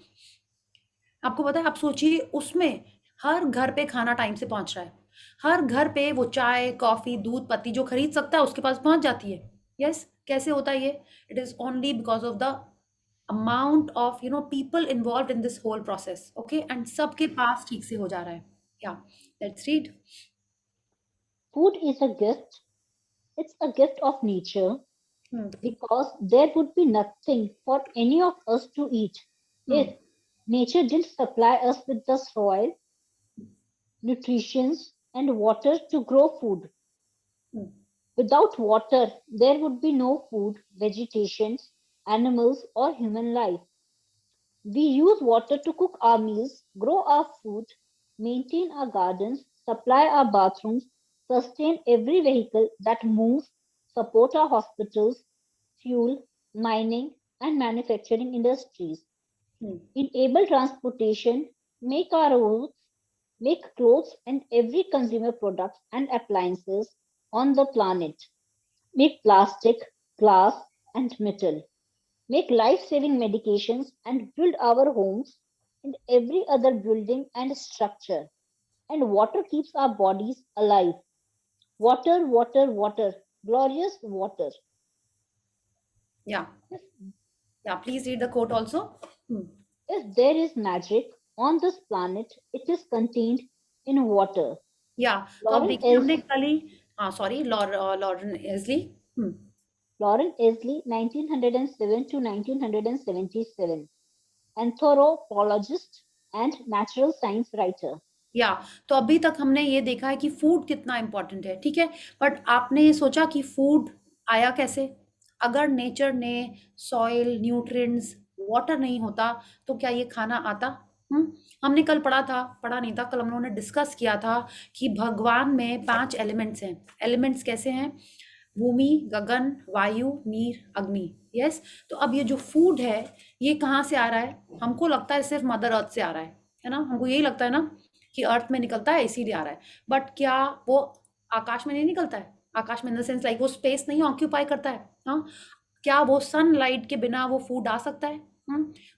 आपको पता है? आप सोचिए उसमें हर घर पे खाना टाइम से पहुंच रहा है, हर घर पे वो चाय कॉफी दूध पत्ती जो खरीद सकता है उसके पास पहुंच जाती है। यस, कैसे होता है ये? It is only because of the amount of people involve in this whole process. Okay, and सबके पास ठीक से हो जा रहा है। Yeah, let's read. Food is a gift. It's a gift of nature hmm because there would be nothing for any of us to eat hmm if nature didn't supply us with the soil, nutrition, and water to grow food. Hmm Without water, there would be no food, vegetation, animals, or human life. We use water to cook our meals, grow our food, maintain our gardens, supply our bathrooms, sustain every vehicle that moves, support our hospitals, fuel, mining, and manufacturing industries, hmm enable transportation, make our roads, make clothes and every consumer products and appliances on the planet, make plastic, glass, and metal, make life-saving medications and build our homes and every other building and structure. And water keeps our bodies alive. Water, water, water, glorious water. Yeah yeah, please read the quote also. If there is magic on this planet, it is contained in water. या, तो अब Lauren देखिए हमने is कल ही, हाँ sorry, Lauren एजली। Lauren Easley, 1907 to 1977, anthropologist and natural science writer. या, तो अभी तक हमने ये देखा है कि फूड कितना इंपॉर्टेंट है, ठीक है। बट आपने ये सोचा कि फूड आया कैसे? अगर नेचर ने सॉइल न्यूट्रिएंट्स वाटर नहीं होता तो क्या ये खाना आता? हमने कल पढ़ा नहीं था, कल हम लोगों ने डिस्कस किया था कि भगवान में 5 एलिमेंट्स हैं। एलिमेंट्स कैसे हैं? भूमि, गगन, वायु, नीर, अग्नि। यस, तो अब ये जो फूड है ये कहाँ से आ रहा है? हमको लगता है सिर्फ मदर अर्थ से आ रहा है ना? हमको यही लगता है ना कि अर्थ में निकलता है इसीलिए आ रहा है। बट क्या वो आकाश में नहीं निकलता है? आकाश में इन द सेंस लाइक वो स्पेस नहीं ऑक्यूपाई करता है? हाँ, क्या वो सनलाइट के बिना वो फूड आ सकता है?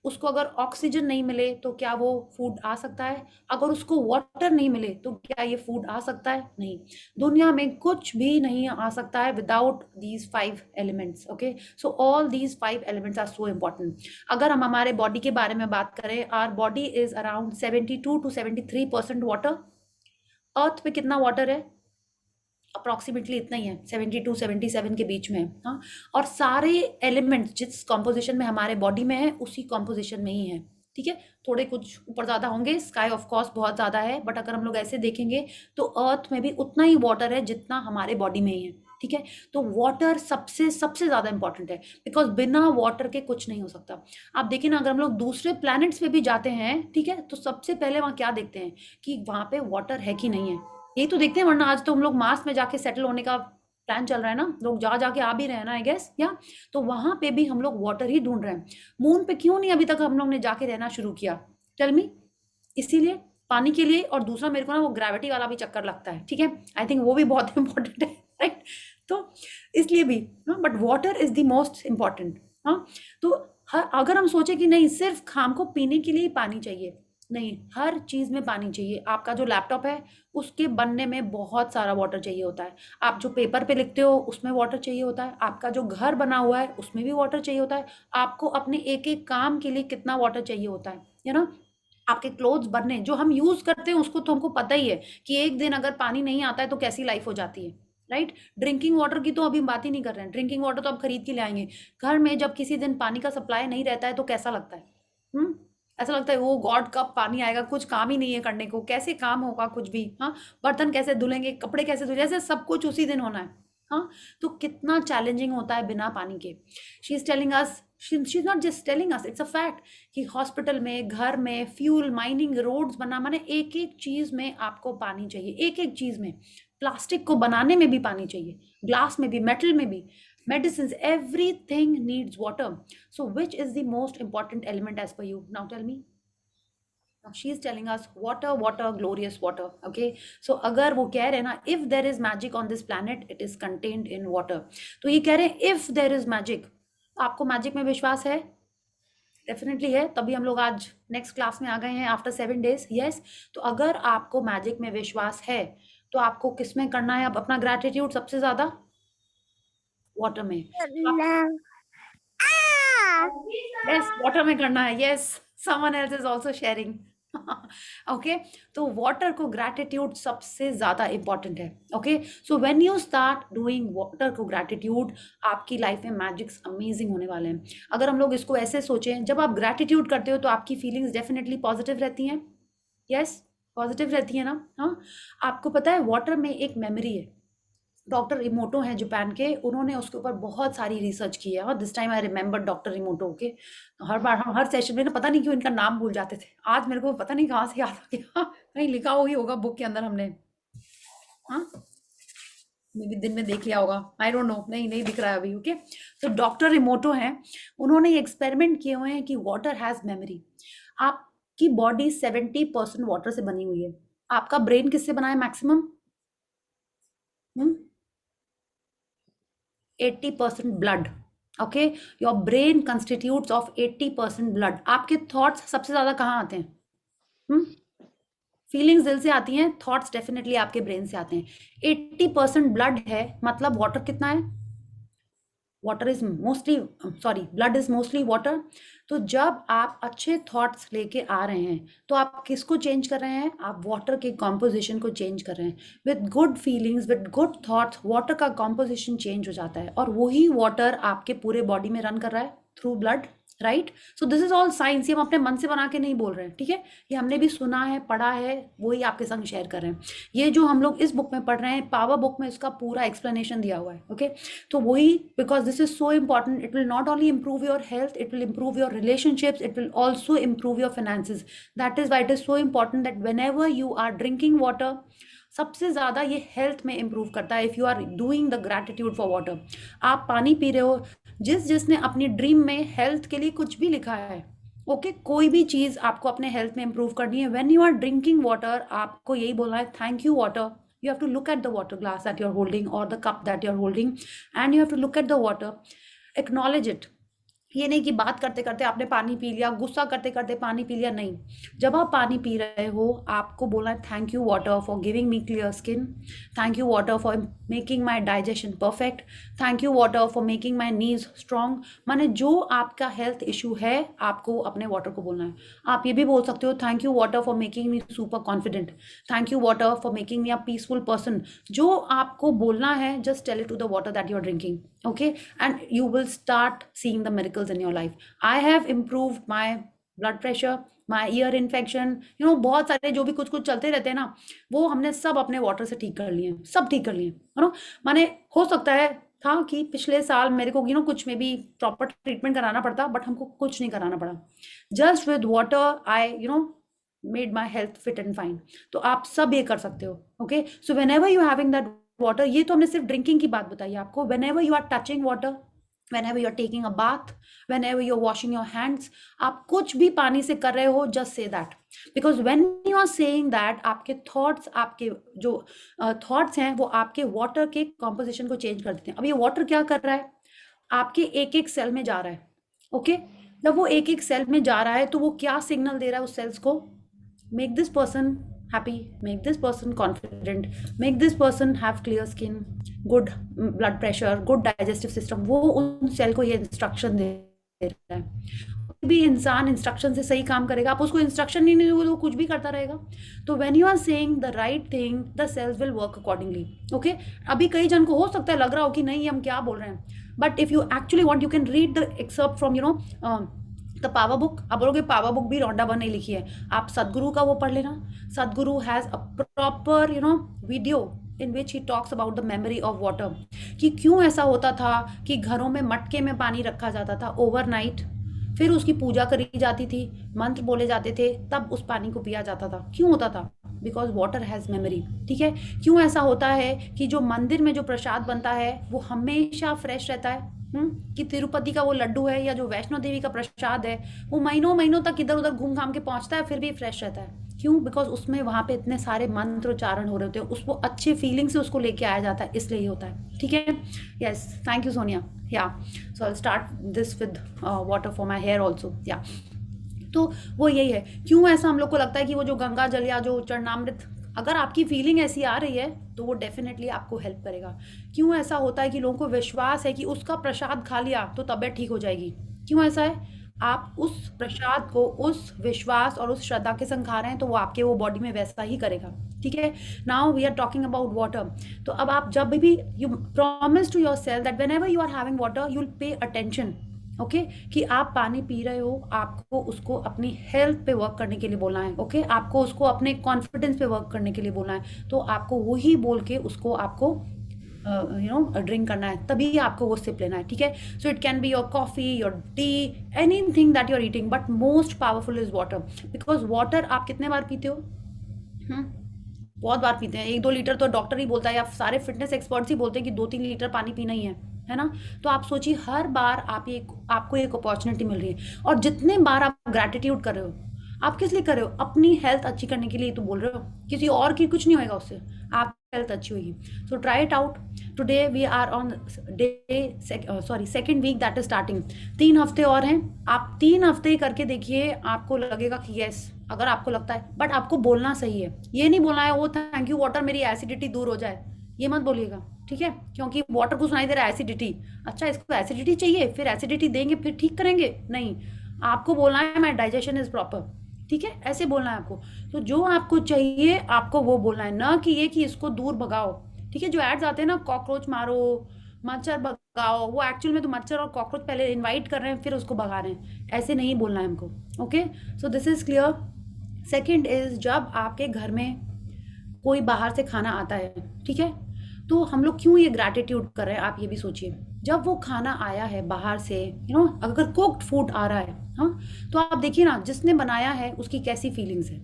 उसको अगर ऑक्सीजन नहीं मिले तो क्या वो फूड आ सकता है? अगर उसको वाटर नहीं मिले तो क्या ये फूड आ सकता है? नहीं। दुनिया में कुछ भी नहीं आ सकता है without these 5 elements. Okay, so all these 5 elements are so important. अगर हम हमारे बॉडी के बारे में बात करें, our body is around 72 to 73% water. Earth पे कितना वाटर है? अप्रॉक्सीमेटली इतना ही है, 72 77 के बीच में है। हाँ, और सारे एलिमेंट्स जिस कॉम्पोजिशन में हमारे बॉडी में है उसी कॉम्पोजिशन में ही है, ठीक है। थोड़े कुछ ऊपर ज़्यादा होंगे, स्काई ऑफ कोर्स बहुत ज़्यादा है, बट अगर हम लोग ऐसे देखेंगे तो अर्थ में भी उतना ही वाटर है जितना हमारे बॉडी में ही है, ठीक है। तो वाटर सबसे सबसे ज़्यादा इंपॉर्टेंट है, बिकॉज बिना वाटर के कुछ नहीं हो सकता। आप देखिए ना, अगर हम लोग दूसरे प्लैनेट्स पे भी जाते हैं, ठीक है, तो सबसे पहले वहाँ क्या देखते हैं कि वहाँ पे वाटर है कि नहीं है, यही तो देखते हैं। वरना आज तो हम लोग मार्स में जाके सेटल होने का प्लान चल रहा है ना, लोग जाके आ भी रहे हैं ना, आई गेस। या तो वहां पे भी हम लोग वाटर ही ढूंढ रहे हैं। मून पे क्यों नहीं अभी तक हम लोग ने जाके रहना शुरू किया? Tell me. इसीलिए पानी के लिए, और दूसरा मेरे को ना वो ग्रेविटी वाला भी चक्कर लगता है, ठीक है। आई थिंक वो भी बहुत इंपॉर्टेंट है, राइट। तो इसलिए भी, but water is the most important. हाँ, तो अगर हम सोचे कि नहीं सिर्फ हमको पीने के लिए पानी चाहिए, नहीं, हर चीज में पानी चाहिए। आपका जो लैपटॉप है उसके बनने में बहुत सारा वाटर चाहिए होता है। आप जो पेपर पे लिखते हो उसमें वाटर चाहिए होता है। आपका जो घर बना हुआ है उसमें भी वाटर चाहिए होता है। आपको अपने एक एक काम के लिए कितना वाटर चाहिए होता है ना। आपके क्लोथ्स बनने जो हम यूज करते हैं उसको तो हमको पता ही है कि एक दिन अगर पानी नहीं आता है तो कैसी लाइफ हो जाती है, राइट। ड्रिंकिंग वाटर की तो अभी हम बात ही नहीं कर रहे हैं, ड्रिंकिंग वाटर तो आप खरीद के ले आएंगे। घर में जब किसी दिन पानी का सप्लाई नहीं रहता है तो कैसा लगता है? ऐसा लगता है वो गॉड कब पानी आएगा, कुछ काम ही नहीं है करने को, कैसे काम होगा कुछ भी। हाँ, बर्तन कैसे धुलेंगे, कपड़े कैसे धुले, ऐसे सब कुछ उसी दिन होना है। हाँ, तो कितना चैलेंजिंग होता है बिना पानी के। She is telling us, she is not just telling us, it's a fact कि हॉस्पिटल में, घर में, फ्यूल, माइनिंग, रोड्स बना, माने एक एक चीज में आपको पानी चाहिए, एक एक चीज में। प्लास्टिक को बनाने में भी पानी चाहिए, ग्लास में भी, मेटल में भी, medicines, everything needs water. So which is the most important element as per you? Now tell me. Now she is telling us water, water, glorious water. Okay, so अगर वो कह रहे हैं ना, if there is magic on this planet, it is contained in water. तो ये कह रहे हैं if there is magic, आपको मैजिक में विश्वास है? डेफिनेटली है, तभी हम लोग आज नेक्स्ट क्लास में आ गए हैं आफ्टर 7 days। यस, तो अगर आपको मैजिक में विश्वास है तो आपको किस में करना है अब अपना ग्रैटिट्यूड सबसे ज्यादा? वाटर में। यस, वाटर में करना है। Yes, someone else is also sharing. Okay, तो वाटर को ग्रैटिट्यूड सबसे ज्यादा इंपॉर्टेंट है। Okay, so when you start doing water को ग्रैटिट्यूड, आपकी लाइफ में मैजिक्स अमेजिंग होने वाले हैं। अगर हम लोग इसको ऐसे सोचें, जब आप ग्रैटिट्यूड करते हो तो आपकी फीलिंग्स डेफिनेटली पॉजिटिव रहती हैं। यस, पॉजिटिव रहती है ना? हाँ, आपको पता है वाटर में एक मेमोरी है। डॉक्टर इमोटो हैं जापान के, उन्होंने उसके ऊपर बहुत सारी रिसर्च की है। और this time I remember doctor इमोटो के। हर बार हम हर सेशन में ना पता नहीं क्यों इनका नाम भूल जाते थे, आज मेरे को पता नहीं कहाँ से याद आ गया। कहीं लिखा ही होगा बुक के अंदर हमने, हाँ मे भी दिन में देख लिया होगा, आई डोंट नो, नहीं दिख रहा है अभी। ओके, तो डॉक्टर इमोटो हैं, उन्होंने एक्सपेरिमेंट किए हुए हैं कि वाटर हैज मेमोरी। आपकी बॉडी 70% वाटर से बनी हुई है। आपका ब्रेन किससे बना है maximum? 80% blood. Okay, your brain constitutes of 80% blood. आपके थॉट्स सबसे ज्यादा कहाँ आते हैं? फीलिंग्स दिल से आती हैं, थॉट्स डेफिनेटली आपके ब्रेन से आते हैं। 80% ब्लड है, मतलब वाटर कितना है? Water is mostly, sorry, blood is mostly water. तो जब आप अच्छे थॉट्स लेके आ रहे हैं तो आप किसको चेंज कर रहे हैं? आप वाटर के कॉम्पोजिशन को चेंज कर रहे हैं। With good feelings, with good thoughts, water का कॉम्पोजिशन चेंज हो जाता है और वही वाटर आपके पूरे बॉडी में रन कर रहा है through blood, right? So this is all science. ये हम अपने मन से बना के नहीं बोल रहे हैं, ठीक है? ये हमने भी सुना है, पढ़ा है, वही आपके संग शेयर कर रहे हैं। ये जो हम लोग इस बुक में पढ़ रहे हैं, पावर बुक में इसका पूरा एक्सप्लेनेशन दिया हुआ है। ओके, तो वही, because this is so important, it will not only improve your health, it will improve your relationships, it will also improve your finances. That is why it is so important that whenever you are drinking water, सबसे ज्यादा ये हेल्थ में इंप्रूव करता है। If you are doing the gratitude for water, आप पानी पी रहे हो, जिसने अपनी ड्रीम में हेल्थ के लिए कुछ भी लिखा है, ओके, कोई भी चीज आपको अपने हेल्थ में इंप्रूव करनी है, when you are drinking water, आपको यही बोलना है, thank you water. You have to look at the water glass that you're holding or the cup that you're holding, and you have to look at the water, acknowledge it. ये नहीं कि बात करते करते आपने पानी पी लिया, गुस्सा करते करते पानी पी लिया, नहीं। जब आप पानी पी रहे हो, आपको बोलना है, thank you water for giving me clear skin, thank you water for making my digestion perfect, thank you water for making my knees strong. माने जो आपका हेल्थ इशू है, आपको अपने वाटर को बोलना है। आप ये भी बोल सकते हो, thank you water for making me super confident, thank you water for making me a peaceful person. जो आपको बोलना है, just tell it to the water that you are drinking, okay, and you will start seeing the miracles in your life. I have improved my blood pressure, my ear infection, बहुत सारे जो भी कुछ कुछ चलते रहते हैं ना, वो हमने सब अपने वाटर से ठीक कर लिए, सब ठीक कर लिए, माने हो सकता है था कि पिछले साल मेरे को कुछ में भी प्रॉपर ट्रीटमेंट कराना पड़ता, बट हमको कुछ नहीं कराना पड़ा। Just with water I made my health fit and fine. तो आप सब ये कर सकते हो। Okay, so when ever you having that water, ये तो हमने सिर्फ ड्रिंकिंग की बात बताई आपको। whenever you are touching water, whenever you are taking a bath, whenever you are washing your hands, आप कुछ भी पानी से कर रहे हो, just say that, because when you are saying that, आपके thoughts, आपके जो thoughts हैं, वो आपके water के composition को change कर देते हैं। अब ये water क्या कर रहा है? आपके एक एक सेल में जा रहा है। ओके, जब वो एक एक सेल में जा रहा है, तो वो क्या सिग्नल दे रहा है उस सेल्स को? make this person happy, make this person confident, make this person have clear skin, good blood pressure, good digestive system। वो उन सेल को ये इंस्ट्रक्शन दे रहा है। कोई भी इंसान इंस्ट्रक्शन से सही काम करेगा, आप उसको इंस्ट्रक्शन नहीं दोगे तो कुछ भी करता रहेगा। तो when you are saying the right thing, the cells will work accordingly. Okay, अभी कई जन को हो सकता है लग रहा हो कि नहीं हम क्या बोल रहे हैं, but if you actually want, you can read the excerpt from the power book. आप बोलोगे पावर बुक भी रॉन्डा बन नहीं लिखी है, आप सदगुरु का वो पढ़ लेना। सदगुरु has a proper video in which he talks about the memory of water, कि क्यों ऐसा होता था कि घरों में मटके में पानी रखा जाता था ओवरनाइट, फिर उसकी पूजा करी जाती थी, मंत्र बोले जाते थे, तब उस पानी को पिया जाता था। क्यों होता था? बिकॉज वाटर हैज़ मेमोरी, ठीक है। क्यों ऐसा होता है कि जो मंदिर में जो प्रसाद बनता है वो हमेशा फ्रेश रहता है, कि तिरुपति का वो लड्डू है या जो वैष्णो देवी का प्रसाद है वो महीनों महीनों तक इधर उधर घूम घाम के पहुंचता है, फिर भी फ्रेश रहता है। क्यों? बिकॉज उसमें वहाँ पे इतने सारे मंत्र उच्चारण हो रहे होते हैं, उसको अच्छे फीलिंग से उसको लेके आया जाता है, इसलिए ही होता है, ठीक है। Yes, thank you Sonia. Yeah so I start this with water for my hair also. या तो वो यही है, क्यों ऐसा हम लोग को लगता है कि वो जो गंगा जल या जो चरणामृत, अगर आपकी फीलिंग ऐसी आ रही है तो वो डेफिनेटली आपको हेल्प करेगा। क्यों ऐसा होता है कि लोगों को विश्वास है कि उसका प्रसाद खा लिया तो तबीयत ठीक हो जाएगी? क्यों ऐसा है? आप उस प्रसाद को उस विश्वास और उस श्रद्धा के संग खा रहे हैं तो वो आपके वो बॉडी में वैसा ही करेगा, ठीक है। Now we are talking about water. तो अब आप जब भी you promise to yourself that whenever you are having water you will pay attention, okay, कि आप पानी पी रहे हो, आपको उसको अपनी हेल्थ पे वर्क करने के लिए बोलना है, ओके, आपको उसको अपने कॉन्फिडेंस पे वर्क करने के लिए बोलना है। तो आपको वही बोल के उसको आपको ड्रिंक करना है, तभी आपको वो सिप लेना है, ठीक है। So it can be your coffee, your tea, anything that you are eating, but most powerful is water. Because water आप कितने बार पीते हो? बहुत बार पीते हैं, 1-2 लीटर तो डॉक्टर ही बोलता है या सारे फिटनेस एक्सपर्ट्स ही बोलते हैं कि 2-3 लीटर पानी पीना ही है ना। तो आप सोचिए हर बार आपको एक अपॉर्चुनिटी मिल रही है, और जितने बार आप ग्रैटिट्यूड कर रहे हो, आप किस लिए कर रहे हो? अपनी हेल्थ अच्छी करने के लिए तो बोल रहे हो, किसी और की कुछ नहीं होएगा उससे, आप हेल्थ अच्छी होगी। So try it out. Today we are on second week that is starting. 3 हफ्ते और हैं, आप 3 हफ्ते करके देखिए, आपको लगेगा कि यस, अगर आपको लगता है, बट आपको बोलना सही है, ये नहीं बोलना है ओ थैंक यू वाटर मेरी एसिडिटी दूर हो जाए, ये मत बोलिएगा, ठीक है। क्योंकि वाटर को सुनाई दे रहा है एसिडिटी, अच्छा इसको एसिडिटी चाहिए, फिर एसिडिटी देंगे फिर ठीक करेंगे, नहीं, आपको बोलना है माई डाइजेशन इज प्रॉपर, ठीक है, ऐसे बोलना है आपको। तो जो आपको चाहिए आपको वो बोलना है, ना कि ये कि इसको दूर भगाओ, ठीक है। जो एड्स आते हैं ना, कॉकरोच मारो, मच्छर भगाओ, वो एक्चुअल में तो मच्छर और कॉकरोच पहले इनवाइट कर रहे हैं फिर उसको भगा रहे हैं, ऐसे नहीं बोलना है हमको, okay. So this is clear. Second is, जब आपके घर में कोई बाहर से खाना आता है, ठीक है, तो हम लोग क्यों ये ग्रैटिट्यूड कर रहे हैं, आप ये भी सोचिए। जब वो खाना आया है बाहर से, अगर कुक्ड फूड आ रहा है, हाँ, तो आप देखिए ना, जिसने बनाया है उसकी कैसी फीलिंग्स है,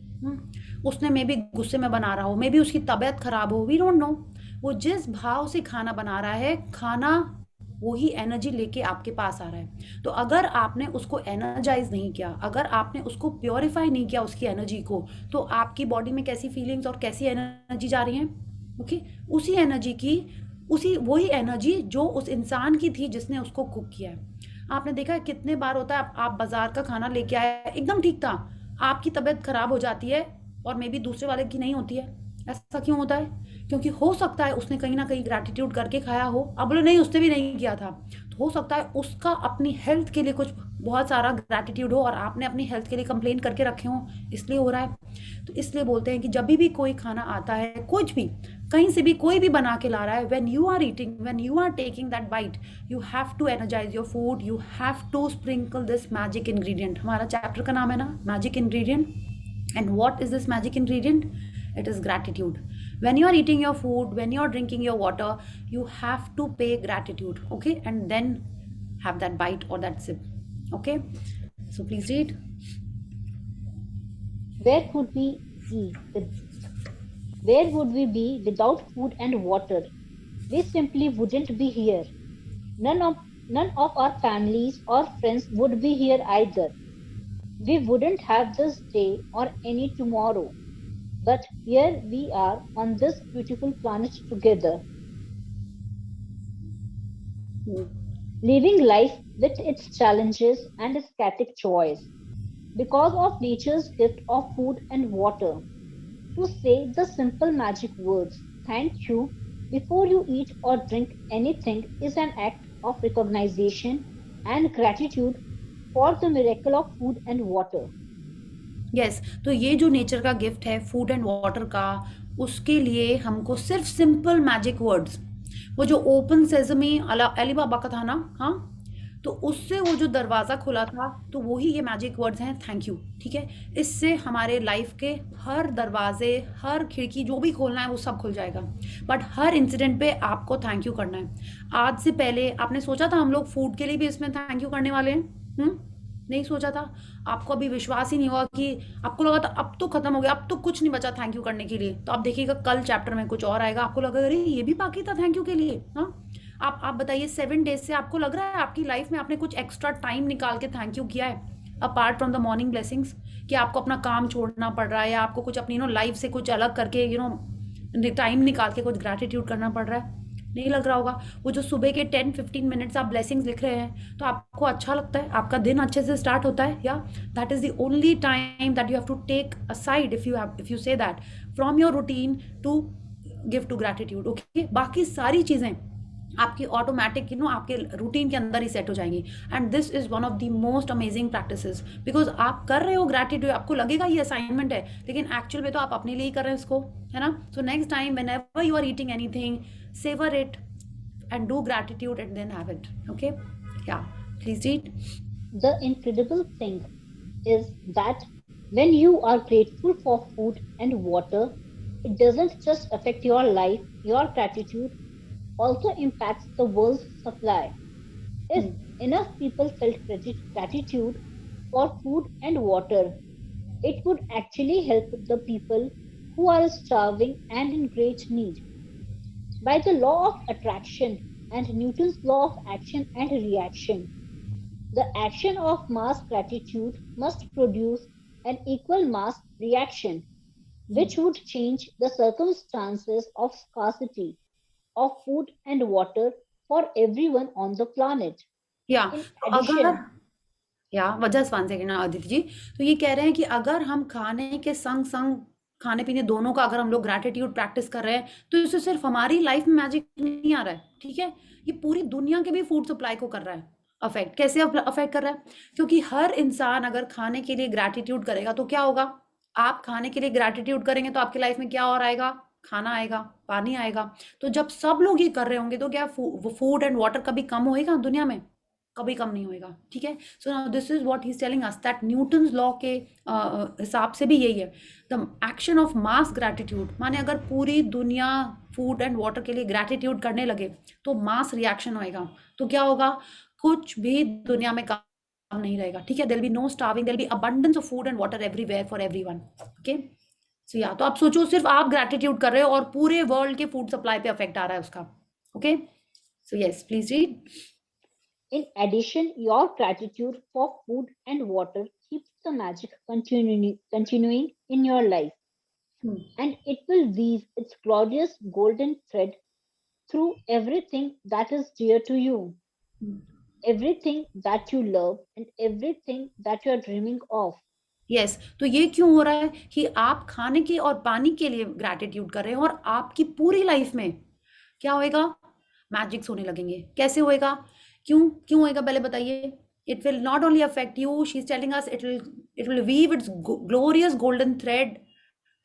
उसने मे बी गुस्से में बना रहा हो, मे बी उसकी तबीयत खराब हो, वी डोंट नो। वो जिस भाव से खाना बना रहा है, खाना वही एनर्जी लेके आपके पास आ रहा है। तो अगर आपने उसको एनर्जाइज नहीं किया, अगर आपने उसको प्योरीफाई नहीं किया उसकी एनर्जी को, तो आपकी बॉडी में कैसी फीलिंग्स और कैसी एनर्जी जा रही हैं, ओके। उसी एनर्जी की, वही एनर्जी जो उस इंसान की थी जिसने उसको कुक किया है। आपने देखा है कितने बार होता है, आप बाजार का खाना लेके आए, एकदम ठीक था, आपकी तबीयत खराब हो जाती है और मे बी दूसरे वाले की नहीं होती है। ऐसा क्यों होता है? क्योंकि हो सकता है उसने कहीं ना कहीं ग्रैटिट्यूड करके खाया हो, अब बोले नहीं उसने भी नहीं किया था, तो हो सकता है उसका अपनी हेल्थ के लिए कुछ बहुत सारा ग्रैटिट्यूड हो और आपने अपनी हेल्थ के लिए कंप्लेन करके रखे हो, इसलिए हो रहा है। तो इसलिए बोलते हैं कि जब भी कोई खाना आता है, कुछ भी कहीं से भी कोई भी बना के ला रहा है, when you are eating, when you are taking that bite, you have to energize your food, you have to sprinkle this magic ingredient. हमारा चैप्टर का नाम है ना magic ingredient, and what is this magic ingredient? It is gratitude. When you are eating your food, when you are drinking your water, you have to pay gratitude, okay, and then have that bite or that sip, okay. So please read. Where would we be? Where would we be without food and water? We simply wouldn't be here. None of our families or friends would be here either. We wouldn't have this day or any tomorrow. But here we are on this beautiful planet together, living life with its challenges and its static joys, because of nature's gift of food and water. To say the simple magic words, thank you, before you eat or drink anything is an act of recognition and gratitude for the miracle of food and water. Yes तो ये जो नेचर का गिफ्ट है फूड एंड वाटर का, उसके लिए हमको सिर्फ सिंपल मैजिक वर्ड्स, वो जो ओपन सेजमी अली बाबा का था ना, हाँ, तो उससे वो जो दरवाज़ा खुला था, तो वही ये मैजिक वर्ड्स हैं, थैंक यू, ठीक है। इससे हमारे लाइफ के हर दरवाजे, हर खिड़की जो भी खोलना है वो सब खुल जाएगा, बट हर इंसिडेंट पे आपको थैंक यू करना है। आज से पहले आपने सोचा था हम लोग फूड के लिए भी इसमें थैंक यू करने वाले हैं? नहीं सोचा था, आपको अभी विश्वास ही नहीं हुआ कि आपको लगा था अब तो खत्म हो गया, अब तो कुछ नहीं बचा थैंक यू करने के लिए, तो आप देखिएगा कल चैप्टर में कुछ और आएगा, आपको लगा अरे ये भी बाकी था थैंक यू के लिए। हाँ, आप बताइए 7 डेज से आपको लग रहा है आपकी लाइफ में आपने कुछ एक्स्ट्रा टाइम निकाल के थैंक यू किया है apart from the morning blessings, कि आपको अपना काम छोड़ना पड़ रहा है या आपको कुछ अपनी लाइफ से कुछ अलग करके टाइम निकाल के कुछ ग्रैटिट्यूड करना पड़ रहा है? नहीं लग रहा होगा। वो जो सुबह के 10-15 मिनट्स आप ब्लेसिंग्स लिख रहे हैं तो आपको अच्छा लगता है, आपका दिन अच्छे से स्टार्ट होता है, yeah that is the only time that you have to take aside if you say that from your routine to give to gratitude. Okay, बाकी सारी चीजें आपकी ऑटोमेटिक आपके रूटीन के अंदर ही सेट हो जाएंगी। And this is one of the most amazing practices, because आप कर रहे हो ग्रैटिट्यूड, आपको लगेगा ये असाइनमेंट है, लेकिन एक्चुअल में तो आप अपने लिए ही कर रहे हैं इसको, है ना। So next time whenever you are eating anything, savor it and do gratitude and then have it. Okay, yeah, please read. The incredible thing is that when you are grateful for food and water, it doesn't just affect your life, your gratitude also impacts the world's supply. If enough people felt gratitude for food and water, it would actually help the people who are starving and in great need. By the law of attraction and Newton's law of action and reaction, the action of mass gratitude must produce an equal mass reaction, which would change the circumstances of scarcity of food and water for everyone on the planet. Yeah, In तो addition, अगर just 1 second आदित्य जी, तो ये कह रहे हैं कि अगर हम खाने के संग संग खाने पीने दोनों का अगर हम लोग ग्रैटिट्यूड प्रैक्टिस कर रहे हैं तो इससे सिर्फ हमारी लाइफ में मैजिक नहीं आ रहा है, ठीक है, ये पूरी दुनिया के भी फूड सप्लाई को कर रहा है अफेक्ट। कैसे अफेक्ट कर रहा है? क्योंकि हर इंसान अगर खाने के लिए ग्रैटिट्यूड करेगा तो क्या होगा, आप खाने के लिए ग्रैटिट्यूड करेंगे तो आपकी लाइफ में क्या और आएगा, खाना आएगा, पानी आएगा। तो जब सब लोग ये कर रहे होंगे तो क्या फूड एंड वाटर कभी कम होएगा दुनिया में? कभी कम नहीं होएगा, ठीक है। So now this is what he is telling us that Newton's law के हिसाब से भी यही है, the action of mass gratitude, माने अगर पूरी दुनिया फूड एंड वाटर के लिए ग्रैटिट्यूड करने लगे तो मास रिएक्शन होएगा, तो क्या होगा, कुछ भी दुनिया में कम नहीं रहेगा, ठीक है। There will be no starving, there will be abundance of food and water everywhere for everyone. Okay, so या तो आप सोचो सिर्फ आप ग्रैटिट्यूड कर रहे हो और पूरे वर्ल्ड के फूड सप्लाई पे इफेक्ट आ रहा है उसका। Okay, so yes, please read. in addition, your gratitude for food and water keeps the magic continuing in your life. And it will weave its glorious golden thread through everything that is dear to you, everything that you love, and everything that you are dreaming of. Yes, तो ये क्यों हो रहा है कि आप खाने के और पानी के लिए ग्रैटिट्यूड कर रहे हैं और आपकी पूरी लाइफ में क्या होएगा, मैजिक्स होने लगेंगे। कैसे होएगा, क्यों होएगा, पहले बताइए। It will not only affect you, she is telling us, it will weave its glorious golden thread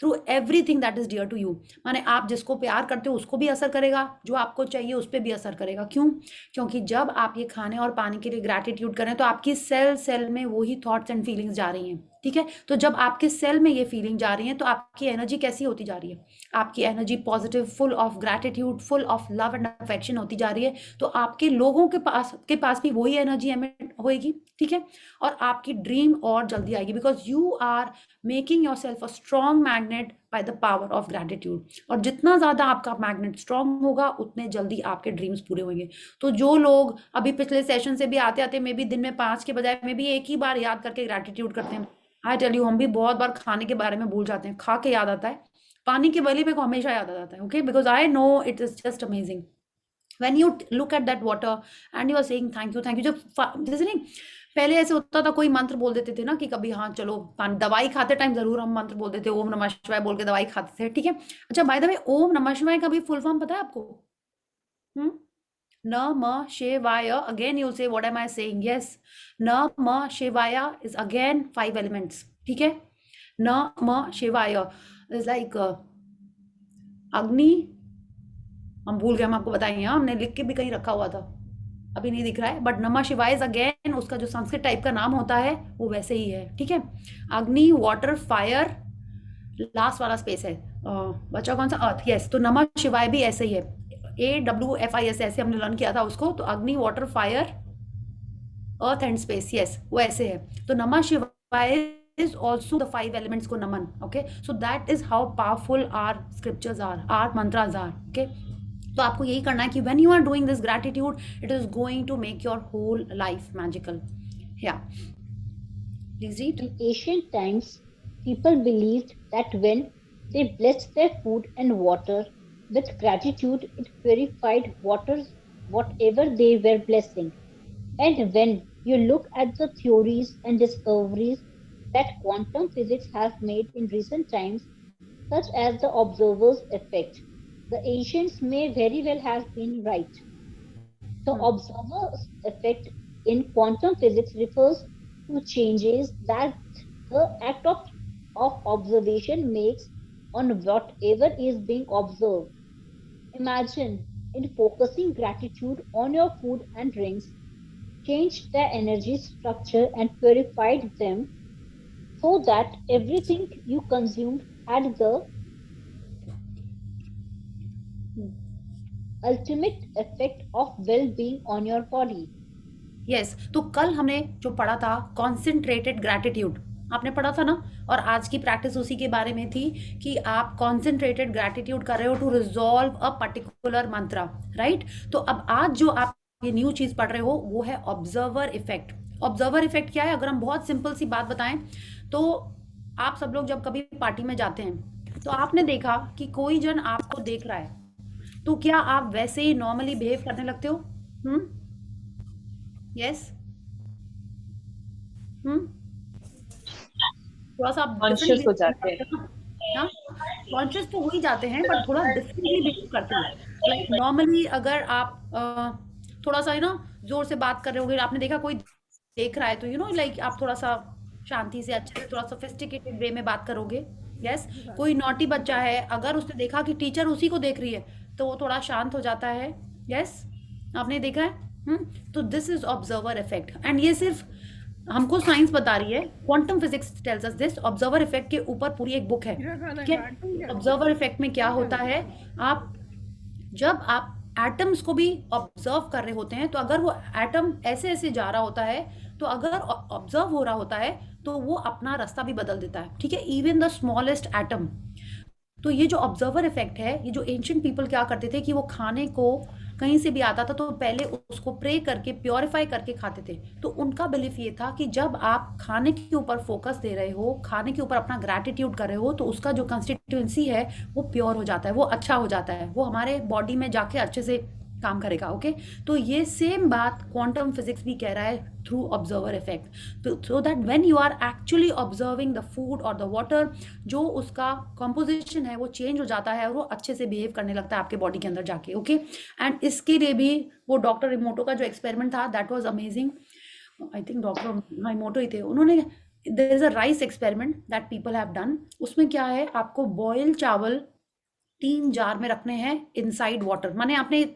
through everything that is dear to you. माने आप जिसको प्यार करते हो उसको भी असर करेगा, जो आपको चाहिए उस पर भी असर करेगा। क्यों? क्योंकि जब आप ये खाने और पानी के लिए ग्रैटिट्यूड करें तो आपकी सेल में वही थॉट्स एंड फीलिंग्स जा रही हैं, ठीक है। तो जब आपके सेल में ये फीलिंग जा रही है तो आपकी एनर्जी कैसी होती जा रही है, आपकी energy positive, full of gratitude, full of love and affection होती जा रही है। तो आपके लोगों के पास भी वही एनर्जी एमिट होएगी, ठीक है। और आपकी ड्रीम और जल्दी आएगी, because you are making yourself a strong magnet by the power of gratitude. और जितना ज्यादा आपका मैग्नेट स्ट्रॉन्ग होगा उतने जल्दी आपके ड्रीम्स पूरे होंगे। तो जो लोग अभी पिछले सेशन से भी आते आते मे बी दिन में 5 के बजाय मे बी एक ही बार याद करके ग्रैटिट्यूड करते हैं, आई टेल यू हम भी बहुत बार खाने के बारे में भूल जाते हैं, खा के याद आता है, पानी के बलि में को हमेशा याद आ जाता है। Okay, because I know it is just amazing when you look at that water and you are saying thank you. जब जैसे नहीं पहले ऐसे होता था, कोई मंत्र बोल देते थे ना कि कभी हाँ चलो दवाई खाते टाइम जरूर हम मंत्र बोल देते, ओम नमः शिवाय बोल के दवाई खाते थे, ठीक है। अच्छा, बाय द वे ओम नमः शिवाय का भी फुल फॉर्म पता है आपको? Namah Shivaya, again you say what am I saying? Yes, Namah Shivaya is again 5 elements, ठीक है। Namah Shivaya is like अग्नि, हम भूल गए, हम आपको बताएंगे, हमने लिख के भी कहीं रखा हुआ था, अभी नहीं दिख रहा है, बट नमः शिवाय इज अगेन उसका जो संस्कृत टाइप का नाम होता है वो वैसे ही है, ठीक है। अग्नि, वाटर, फायर, लास्ट वाला स्पेस है, बचा कौन सा, अर्थ। यस, तो नमः शिवाय भी ऐसे ही है, AWFIS ऐसे हमने लर्न किया था उसको। तो अग्नि, water, fire earth and space, yes वो ऐसे है। तो नमः शिवाय is also the 5 elements को नमन, okay? So that is how powerful our scriptures are, our mantras are, okay? तो आपको यही करना है कि when you are doing this gratitude, it is going to make your whole life magical. Yeah, please read. In ancient times, people believed that when they blessed their food and water with gratitude, it purified whatever they were blessing. And when you look at the theories and discoveries that quantum physics has made in recent times, such as the observer's effect, the ancients may very well have been right. The observer's effect in quantum physics refers to changes that the act of observation makes on whatever is being observed. Imagine in focusing gratitude on your food and drinks, changed their energy structure and purified them so that everything you consumed had the ultimate effect of well-being on your body. Yes तो कल हमने जो पढ़ा था कॉन्सेंट्रेटेड ग्रैटिट्यूड, आपने पढ़ा था ना, और आज की प्रैक्टिस उसी के बारे में थी कि आप कॉन्सेंट्रेटेड ग्रैटिट्यूड कर रहे हो to resolve a particular mantra, right? तो अब आज जो आप ये न्यू चीज पढ़ रहे हो वो है ऑब्जर्वर इफेक्ट। ऑब्जर्वर इफेक्ट क्या है? अगर हम बहुत सिंपल सी बात बताएं तो आप सब लोग जब कभी पार्टी में जाते हैं तो आपने देखा कि कोई जन आपको देख रहा है, तो क्या आप वैसे ही नॉर्मली बिहेव करने लगते हो? यस थोड़ा सा आप कॉन्शियस हो जाते हैं। हाँ कॉन्शियस तो हो ही जाते हैं बट थोड़ा डिफरेंटली बिहेव करते हैं। लाइक नॉर्मली अगर आप थोड़ा सा ना जोर से बात कर रहे होगे, आपने देखा कोई देख रहा है तो लाइक आप थोड़ा सा शांति से अच्छे से थोड़ा सोफिस्टिकेटेड वे में बात करोगे। यस कोई नॉटी बच्चा है, अगर उसने देखा कि टीचर उसी को देख रही है तो वो थोड़ा शांत हो जाता है। यस आपने देखा है। तो this is observer effect and ये सिर्फ हमको साइंस बता रही है, quantum physics tells us this. Observer effect के ऊपर पूरी एक बुक है, ठीक है? ऑब्जर्वर इफेक्ट में क्या होता है, आप जब आप एटम्स को भी ऑब्जर्व कर रहे होते हैं तो अगर वो एटम ऐसे ऐसे जा रहा होता है तो अगर ऑब्जर्व हो रहा होता है तो वो अपना रास्ता भी बदल देता है, ठीक है? Even the smallest atom. तो ये जो ऑब्जर्वर इफेक्ट है, ये जो एंशिएंट पीपल क्या करते थे कि वो खाने को कहीं से भी आता था तो पहले उसको प्रे करके प्योरीफाई करके खाते थे। तो उनका बिलीफ ये था कि जब आप खाने के ऊपर फोकस दे रहे हो, खाने के ऊपर अपना ग्रैटिट्यूड कर रहे हो, तो उसका जो कंस्टिट्यूएंसी है वो प्योर हो जाता है, वो अच्छा हो जाता है, वो हमारे बॉडी में जाके अच्छे से काम करेगा। ओके तो ये सेम बात क्वांटम फिजिक्स भी कह रहा है through observer effect. So that when you are actually observing the food और द वाटर, जो उसका कंपोजिशन है वो चेंज हो जाता है और वो अच्छे से बिहेव करने लगता है आपके बॉडी के अंदर जाके। ओके एंड इसके लिए भी वो डॉक्टर इमोटो का जो एक्सपेरिमेंट था that was amazing. I think doctor Emoto ही थे, उन्होंने there is a rice experiment that people have done. उसमें क्या है, आपको बॉयल चावल 3 जार में रखने हैं इनसाइड वाटर। माने आपने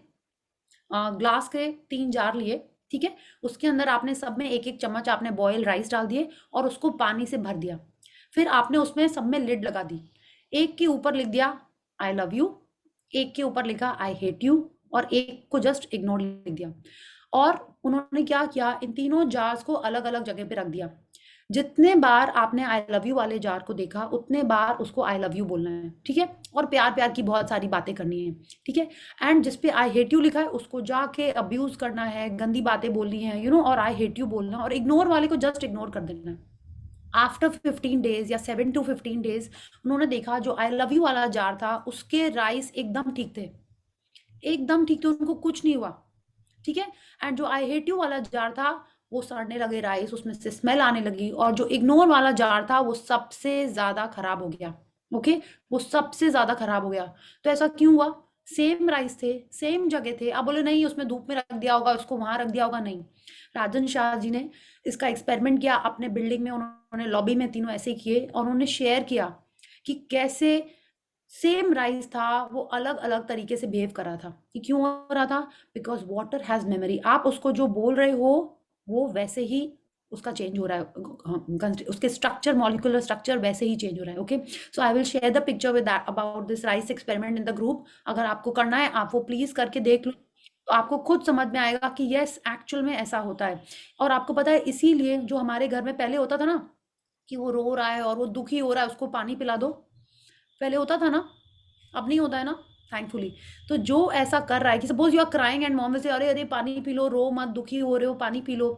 ग्लास के 3 जार लिए, ठीक है? उसके अंदर आपने सब में एक एक चम्मच आपने बॉयल राइस डाल दिए और उसको पानी से भर दिया। फिर आपने उसमें सब में लिड लगा दी। एक के ऊपर लिख दिया आई लव यू, एक के ऊपर लिखा आई हेट यू और एक को जस्ट इग्नोर लिख दिया। और उन्होंने क्या किया, इन तीनों जार्स को अलग अलग जगह पे रख दिया। जितने बार आपने आई लव यू वाले जार को देखा उतने बार उसको आई लव यू बोलना है, ठीक है? और प्यार प्यार की बहुत सारी बातें करनी है, ठीक है? एंड जिसपे आई हेट यू लिखा है उसको जाके अब्यूज करना है, गंदी बातें बोलनी है, और आई हेट यू बोलना, और इग्नोर वाले को जस्ट इग्नोर कर देना है। आफ्टर 15 डेज या 7 to 15 डेज उन्होंने देखा जो आई लव यू वाला जार था उसके राइस एकदम ठीक थे, एकदम ठीक थे, उनको कुछ नहीं हुआ, ठीक है? एंड जो आई हेट यू वाला जार था वो सड़ने लगे राइस, उसमें से स्मेल आने लगी, और जो इग्नोर वाला जार था वो सबसे ज्यादा खराब हो गया। ओके वो सबसे ज्यादा खराब हो गया। तो ऐसा क्यों हुआ? सेम राइस थे, सेम जगह थे। आप बोले नहीं उसमें धूप में रख दिया होगा, उसको वहां रख दिया होगा, नहीं। राजन शाह जी ने इसका एक्सपेरिमेंट किया अपने बिल्डिंग में, उन्होंने लॉबी में तीनों ऐसे किए और उन्होंने शेयर किया कि कैसे सेम राइस था वो अलग अलग तरीके से बिहेव कर रहा था। कि क्यों हो रहा था? Because water has memory. आप उसको जो बोल रहे हो वो वैसे ही उसका चेंज हो रहा है, उसके स्ट्रक्चर, मॉलिक्यूलर स्ट्रक्चर वैसे ही चेंज हो रहा है। Okay so I will share the picture with that about this rice experiment in the group. अगर आपको करना है आप वो प्लीज करके देख लो। तो आपको खुद समझ में आएगा कि यस एक्चुअल में ऐसा होता है। और आपको पता है इसीलिए जो हमारे घर में पहले होता था ना कि वो रो रहा है और वो दुखी हो रहा है, उसको पानी पिला दो, पहले होता था ना, अब नहीं होता है ना, थैंकफुली। तो जो ऐसा कर रहा है कि suppose you are crying and mom से अरे अरे पानी पी लो, रो मत, दुखी हो रहे हो पानी P low,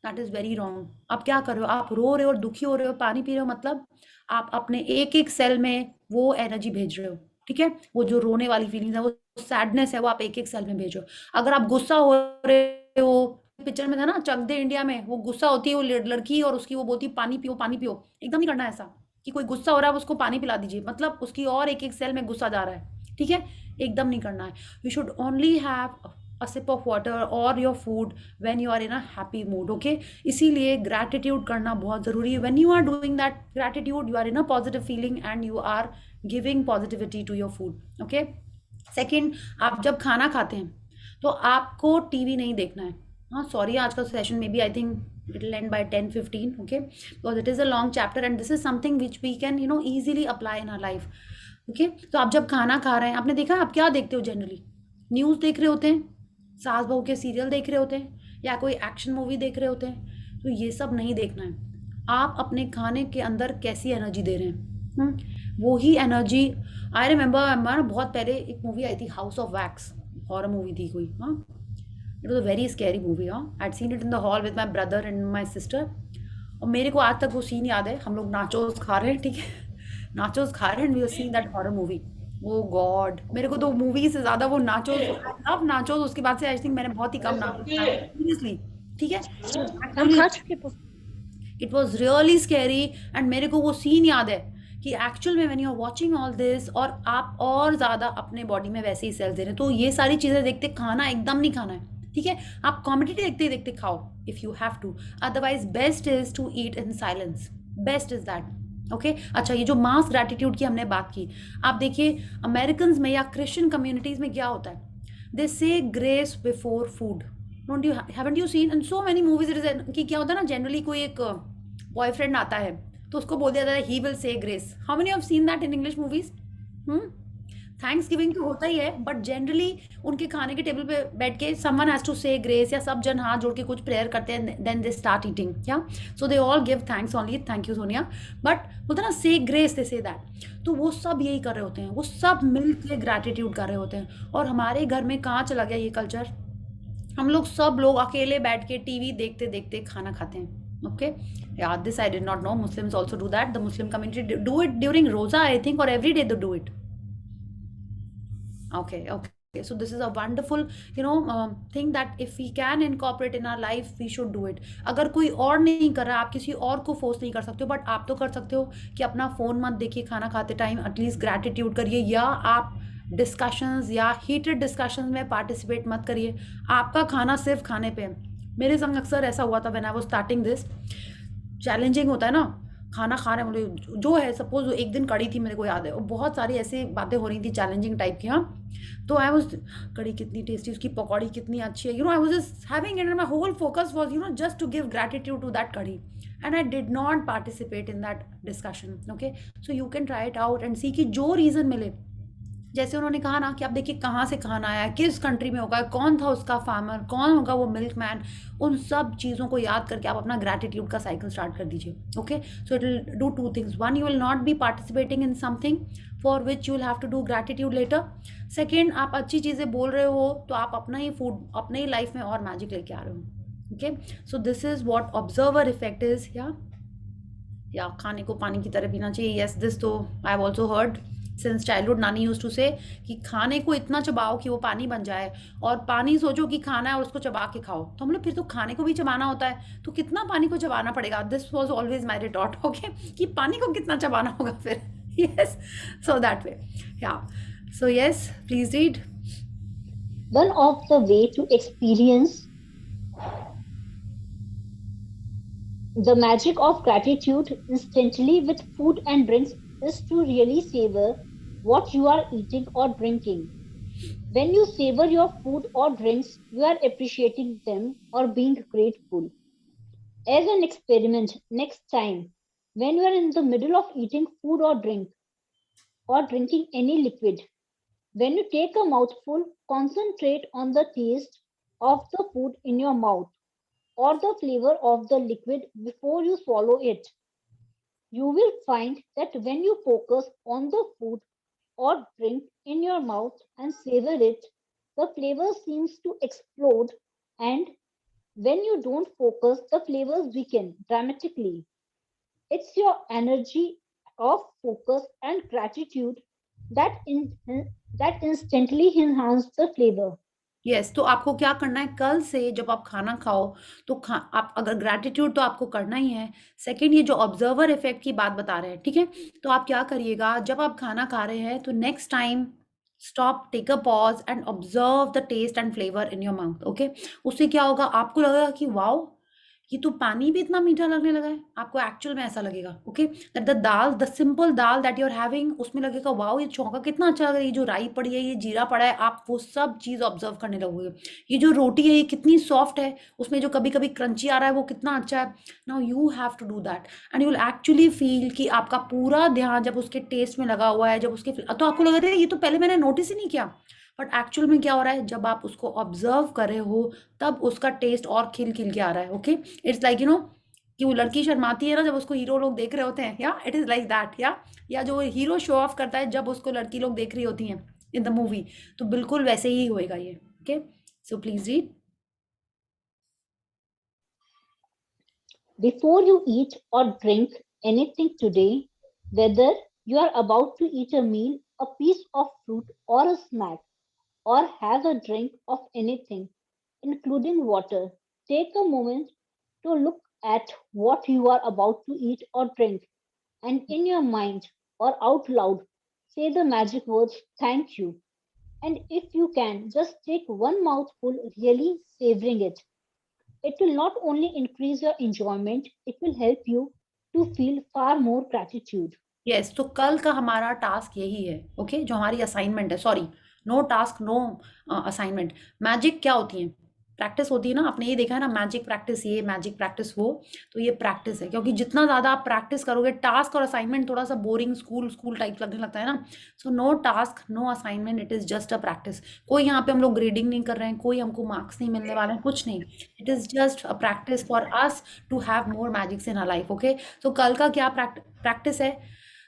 that is very wrong. आप क्या कर रहे हो, आप रो रहे हो और दुखी हो रहे हो, पानी पी रहे हो, मतलब आप अपने एक एक सेल में वो एनर्जी भेज रहे हो, ठीक है। वो जो रोने वाली फीलिंग्स है, वो सैडनेस है, वो आप एक एक सेल में भेज रहे हो। अगर आप गुस्सा हो रहे हो, पिक्चर में था ना चक दे इंडिया में, वो गुस्सा होती है वो लड़की और उसकी वो बोलती पानी पियो पानी पियो, एकदम नहीं करना ऐसा कि कोई गुस्सा हो रहा है उसको पानी पिला दीजिए, मतलब उसकी और एक एक सेल में गुस्सा जा रहा है, ठीक है, एकदम नहीं करना है। You should only have a sip of water और your food when you are in a happy mood, okay. इसीलिए ग्रैटिट्यूड करना बहुत ज़रूरी है। When you are doing that gratitude, you are in a positive feeling and you are giving positivity to your food, okay. Second, आप जब खाना खाते हैं तो आपको टीवी नहीं देखना है। हाँ सॉरी, आज का सेशन में बी I think it will end by 10-15, okay, because it is a long chapter and this is something which we can easily apply in our life, okay। तो आप जब खाना खा रहे हैं, आपने देखा आप क्या देखते हो जनरली, न्यूज़ देख रहे होते हैं, सास बहू के सीरियल देख रहे होते हैं, या कोई एक्शन मूवी देख रहे होते हैं। तो ये सब नहीं देखना है। आप अपने खाने के अंदर कैसी एनर्जी दे रहे हैं, वो ही एनर्जी। आई रिमेंबर बहुत पहले एक मूवी आई थी house of wax, horror movie थी कोई, हाँ, it was a very scary movie, हाँ। I had seen it in the hall with my brother and my sister, और मेरे को आज तक वो सीन याद है। हम लोग नाचोस खा रहे हैं, ठीक है, नाचोस खा रहे हैं and we are seeing that horror movie. Oh God, मेरे को तो मूवी से ज़्यादा वो नाचोस, आई लव नाचोस। उसके बाद से आई थिंक मैंने बहुत ही कम नाचोस खाया सीरियसली, ठीक है। हम खा चुके तो it was really scary and मेरे को वो सीन याद है कि एक्चुअल में when you are watching all this, और आप और ज़्यादा अपने बॉडी में वैसे ही सेल्स दे रहे हैं। तो ये सारी चीज़ें देखते खाना एकदम नहीं खाना है, ठीक है। आप कॉमेडी देखते देखते खाओ if you have to, otherwise best is to eat in silence, best is that, okay. अच्छा, ये जो मास ग्रैटिट्यूड की हमने बात की, आप देखिए अमेरिकन में या क्रिश्चियन कम्युनिटीज़ में क्या होता है, दे से grace before food, don't you, haven't you seen in so many movies it is कि क्या होता है ना, जनरली कोई एक बॉयफ्रेंड आता है तो उसको बोल दिया जाता है he will say grace. How many have seen that in English movies? Thanks giving तो होता ही है, बट जनरली उनके खाने के टेबल पे बैठ के समवन हैज टू से ग्रेस, या सब जन हाथ जोड़ के कुछ प्रेयर करते हैं, then they start eating, yeah so they all give thanks only, thank you Sonia, but बोलते ना से ग्रेस, दे से दैट। तो वो सब यही कर रहे होते हैं, वो सब मिल के ग्रैटिट्यूड कर रहे होते हैं। और हमारे घर में कहाँ चला गया ये कल्चर, हम लोग सब लोग अकेले बैठ के टीवी देखते देखते खाना खाते हैं, okay, yeah, this I did not know, Muslims also do that, the Muslim community do it during roza I think, or every day they do it, okay, so this is a wonderful thing that if we can incorporate in our life we should do it। अगर कोई और नहीं कर रहा, आप किसी और को फोर्स नहीं कर सकते हो, बट आप तो कर सकते हो कि अपना फ़ोन मत देखिए खाना खाते टाइम, एटलीस्ट ग्रैटिट्यूड करिए, या आप डिस्कशंस या हीटेड डिस्कशंस में पार्टिसिपेट मत करिए। आपका खाना सिर्फ खाने पे है। मेरे संग अक्सर ऐसा हुआ था when I was starting this, challenging होता है ना, खाना खा रहे हैं मुझे जो है, सपोज एक दिन कड़ी थी, मेरे को याद है, और बहुत सारी ऐसी बातें हो रही थी चैलेंजिंग टाइप की, हाँ। तो आई वाज, कड़ी कितनी टेस्टी, उसकी पकौड़ी कितनी अच्छी है, I was just having it and my whole focus was just to give gratitude to that kadhi, and I did not participate in that discussion, okay. So you can try it out and see कि जो रीज़न मिले, जैसे उन्होंने कहा ना कि आप देखिए कहाँ से खाना आया, किस कंट्री में होगा, कौन था उसका फार्मर, कौन होगा वो मिल्क मैन, उन सब चीज़ों को याद करके आप अपना ग्रैटिट्यूड का साइकिल स्टार्ट कर दीजिए, okay. So it will do two things, one, you will not be participating in something for which you will have to do gratitude later. Second, आप अच्छी चीज़ें बोल रहे हो तो आप अपना ही फूड, अपने ही लाइफ में और मैजिक लेके आ रहे हो, okay. So this is what observer effect is, या खाने को पानी की तरह पीना चाहिए, येस, दिस तो I have also heard since childhood, नानी यूज टू से कि खाने को इतना चबाओ कि वो पानी बन जाए, और पानी सोचो कि खाना है और उसको चबा के खाओ, तो हम लोग फिर तो खाने को भी चबाना होता है, तो कितना पानी को चबाना पड़ेगा, this was always my retort, okay, कि पानी को कितना चबाना होगा फिर, यस, सो दैट वे, या, so yes, please read. One of the way to experience the magic of gratitude instantly with food and drinks is to really savor what you are eating or drinking. When you savor your food or drinks, you are appreciating them or being grateful. As an experiment, next time, when you are in the middle of eating food or drink or drinking any liquid, when you take a mouthful, concentrate on the taste of the food in your mouth or the flavor of the liquid before you swallow it. You will find that when you focus on the food or drink in your mouth and savor it, the flavor seems to explode, and when you don't focus, the flavors weaken dramatically. It's your energy of focus and gratitude that that instantly enhance the flavor. Yes, तो आपको क्या करना है, कल से जब आप खाना खाओ तो आप अगर ग्रैटिट्यूड तो आपको करना ही है। सेकंड, ये जो ऑब्जर्वर इफेक्ट की बात बता रहे हैं, ठीक है, तो आप क्या करिएगा, जब आप खाना खा रहे हैं तो next time stop, take a pause and observe the taste and flavour in your mouth. Okay, उससे क्या होगा, आपको लगेगा कि वाओ, ये तो पानी भी इतना मीठा लगने लगा है, आपको एक्चुअल में ऐसा लगेगा। Okay, that the dal, the simple dal that you are having, उसमें लगेगा वाओ, ये चौका कितना अच्छा लग रहा है, ये जो राई पड़ी है, ये जीरा पड़ा है, आप वो सब चीज़ ऑब्जर्व करने लगोगे। ये जो रोटी है ये कितनी सॉफ्ट है, उसमें जो कभी कभी क्रंची आ रहा है वो कितना अच्छा है। Now you have to do that and you will actually feel कि आपका पूरा ध्यान जब उसके टेस्ट में लगा हुआ है, जब उसके, तो आपको लग रहा है ये तो पहले मैंने नोटिस ही नहीं किया, बट एक्चुअल में क्या हो रहा है, जब आप उसको ऑब्जर्व कर रहे हो तब उसका टेस्ट और खिल खिल के आ रहा है। ओके, इट्स लाइक कि वो लड़की शर्माती है ना जब उसको हीरो लोग देख रहे होते हैं, या इट इज लाइक दैट, या जो हीरो शो ऑफ करता है जब उसको लड़की लोग देख रही होती हैं इन द मूवी, तो बिल्कुल वैसे ही होएगा ये। Okay, so please read. Before you eat or drink anything today, whether you are about to eat a meal, a piece of fruit, or a snack, or have a drink of anything, including water, take a moment to look at what you are about to eat or drink, and in your mind or out loud, say the magic words thank you. And if you can, just take one mouthful, really savoring it. It will not only increase your enjoyment, it will help you to feel far more gratitude. Yes, तो कल का हमारा टास्क यही है। ओके, जो हमारी असाइनमेंट है, sorry, no task no assignment. Magic क्या होती है, प्रैक्टिस होती है ना, आपने ये देखा है ना, मैजिक प्रैक्टिस ये, मैजिक प्रैक्टिस वो, तो ये प्रैक्टिस है, क्योंकि जितना ज़्यादा आप प्रैक्टिस करोगे, टास्क और असाइनमेंट थोड़ा सा बोरिंग स्कूल स्कूल टाइप लगने लगता है ना। So no task no assignment, it is just a practice. कोई यहाँ पे हम लोग ग्रेडिंग नहीं कर रहे हैं, कोई हमको मार्क्स नहीं मिलने वाले हैं, कुछ नहीं, it is just a practice for us to have more magics in our life. Okay, तो कल का क्या प्रैक्टिस है,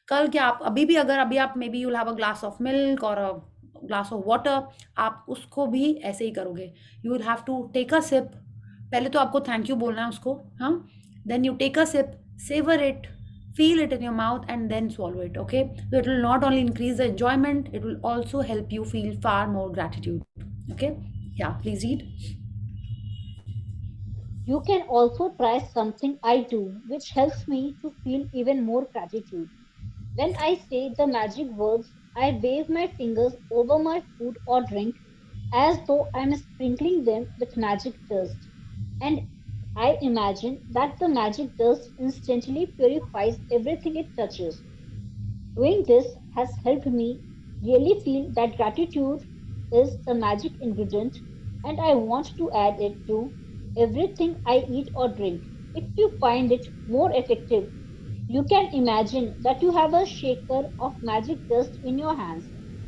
कल क्या आप अभी भी, अगर अभी आप may be you'll have a glass of milk और अ ग्लास ऑफ वाटर, आप उसको भी ऐसे ही करोगे। You will have to take a sip, पहले तो आपको थैंक यू बोलना है उसको, हाँ, then you take a sip, savour it, feel it in your mouth and then swallow it। Okay, so it will not only increase the enjoyment, it will also help you feel far more gratitude। Okay, yeah, please read। You can also try something I do, which helps me to feel even more gratitude. When I say the magic words, I wave my fingers over my food or drink as though I'm sprinkling them with magic dust. And I imagine that the magic dust instantly purifies everything it touches. Doing this has helped me really feel that gratitude is the magic ingredient, and I want to add it to everything I eat or drink. If you find it more effective, you can imagine that you have a shaker of magic dust in your hands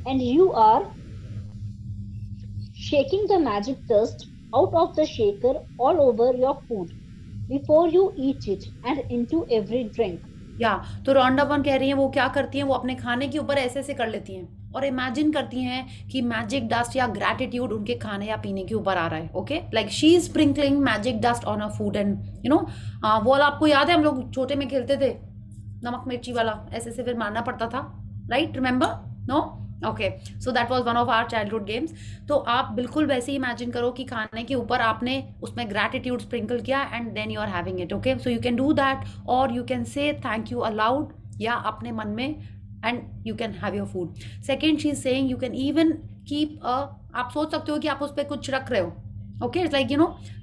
and you are shaking the magic dust out of the shaker all over your food before you eat it and into every drink. या तो रॉन्डा वन कह रही हैं, वो क्या करती हैं, वो अपने खाने के ऊपर ऐसे ऐसे कर लेती हैं और इमेजिन करती हैं कि मैजिक डस्ट या ग्रैटिट्यूड उनके खाने या पीने के ऊपर आ रहा है। Okay, like she is sprinkling magic dust on a food and वो वाला आपको याद है, हम लोग छोटे में खेलते थे, नमक मिर्ची वाला, ऐसे ऐसे फिर मारना पड़ता था, right, remember, no? Okay, so that was one of our childhood games. तो आप बिल्कुल वैसे ही इमेजिन करो कि खाने के ऊपर आपने उसमें ग्रैटिट्यूड स्प्रिंकल किया and then you are having it. Okay, so you can do that और you can say thank you aloud या अपने मन में and you can have your food. Second she is saying you can even keep आप सोच सकते हो कि आप उस पर कुछ रख रहे हो। Okay, it's like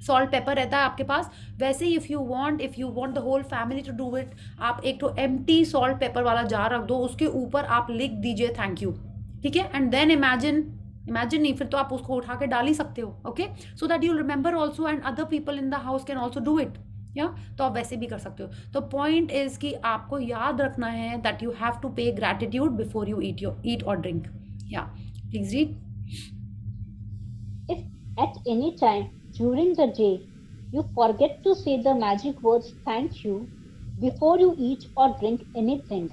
salt pepper रहता है आपके पास, वैसे ही if you want the whole family to do it, आप एक तो एम्प्टी सॉल्ट पेपर वाला जार रख दो, उसके ऊपर आप लिख दीजिए थैंक यू, ठीक है, एंड देन इमेजिन नहीं, फिर तो आप उसको उठा के डाल ही सकते हो। Okay, so that you remember also and other people in the house can also do it, या तो आप वैसे भी कर सकते हो। तो पॉइंट इज कि आपको याद रखना है दैट यू हैव टू पे ग्रैटिट्यूड बिफोर यू ईट और ड्रिंक। या please read. At any time during the day, you forget to say the magic words thank you before you eat or drink anything.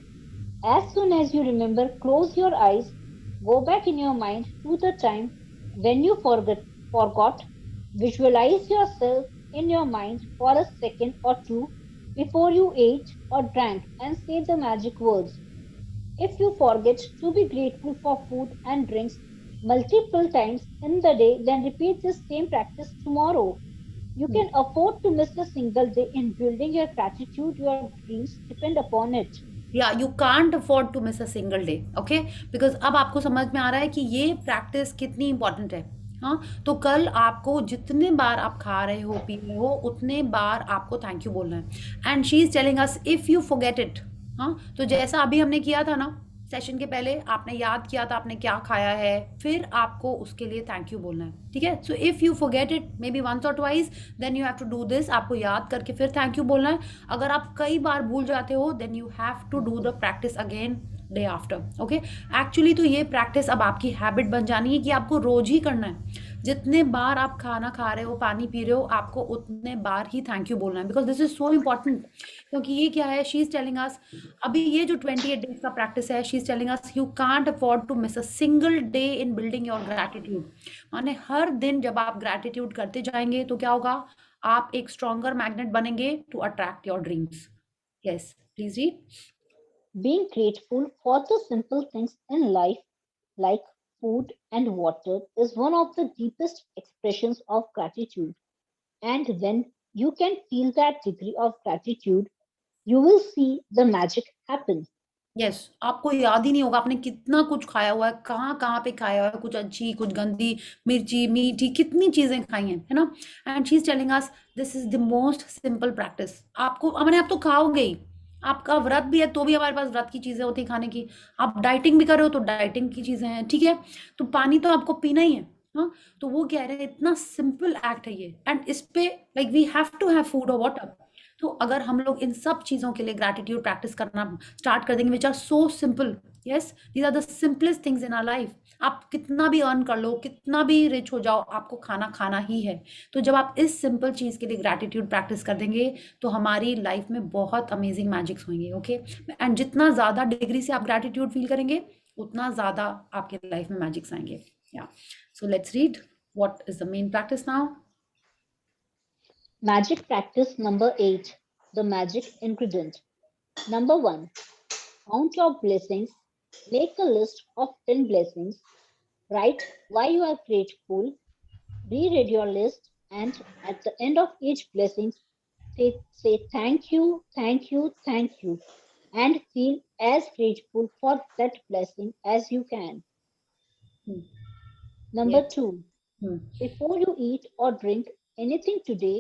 As soon as you remember, close your eyes, go back in your mind to the time when you forgot, visualize yourself in your mind for a second or two before you ate or drank and say the magic words. If you forget to be grateful for food and drinks multiple times in the day, then repeat this same practice tomorrow. You can afford to miss a single day in building your gratitude. Your dreams depend upon it. Yeah you can't afford to miss a single day, okay, because अब आपको समझ में आ रहा है कि ये प्रैक्टिस कितनी इंपॉर्टेंट है। हाँ, तो कल आपको जितने बार आप खा रहे हो पी रहे हो उतने बार आपको थैंक यू बोलना है। And she is telling us if you forget it, हाँ, तो जैसा अभी हमने किया था ना सेशन के पहले, आपने याद किया था आपने क्या खाया है, फिर आपको उसके लिए थैंक यू बोलना है, ठीक है। So if you forget it maybe once और twice, then you have to do this, आपको याद करके फिर थैंक यू बोलना है। अगर आप कई बार भूल जाते हो then you have to do the practice again day after, okay. Actually तो ये प्रैक्टिस अब आपकी हैबिट बन जानी है कि आपको रोज ही करना है। जितने बार आप खाना खा रहे हो पानी पी रहे हो आपको उतने बार ही थैंक यू बोलना है, because this is so important. क्योंकि ये क्या है, शी इज टेलिंग अस, अभी ये जो 28 डेज का प्रैक्टिस है, she is telling us you can't afford to miss a single day in building your gratitude. माने हर दिन जब आप ग्रैटिट्यूड करते जाएंगे तो क्या होगा, आप एक स्ट्रॉन्गर मैग्नेट बनेंगे to attract your dreams. Yes, please read. Being grateful for the simple things in life, like food and water, is one of the deepest expressions of gratitude. And when you can feel that degree of gratitude, you will see the magic happen. Yes, आपको याद ही नहीं होगा आपने कितना कुछ खाया हुआ है, कहाँ कहाँ पे खाया हुआ है, कुछ अच्छी कुछ गंदी, मिर्ची मीठी, कितनी चीजें खाई हैं, है ना। And she is telling us this is the most simple practice. आपको मैंने आप तो खाओगे ही, आपका व्रत भी है तो भी हमारे पास व्रत की चीजें होती है खाने की, आप डाइटिंग भी कर रहे हो तो डाइटिंग की चीजें हैं, ठीक है। तो पानी तो आपको पीना ही है, हाँ। तो वो कह रहे हैं इतना सिंपल एक्ट है ये, एंड इस पे like we have to have food और वाटर। तो अगर हम लोग इन सब चीज़ों के लिए ग्रैटिट्यूड प्रैक्टिस करना स्टार्ट कर देंगे, which are so simple, yes, these are the simplest things in our life. आप कितना भी अर्न कर लो, कितना भी रिच हो जाओ, आपको खाना खाना ही है। तो जब आप इस सिंपल चीज़ के लिए ग्रैटिट्यूड प्रैक्टिस कर देंगे तो हमारी लाइफ में बहुत अमेजिंग मैजिक्स होंगे, ओके। एंड जितना ज़्यादा डिग्री से आप ग्रैटिट्यूड फील करेंगे उतना ज़्यादा आपके लाइफ में मैजिक्स आएंगे। या so let's read what is the main practice now. Magic practice number 8, the magic ingredient. Number 1, count your blessings. Make a list of 10 blessings. Write why you are grateful. Reread your list, and at the end of each blessing, say thank you, thank you, thank you, and feel as grateful for that blessing as you can. Number Yes. 2, Hmm. before you eat or drink anything today,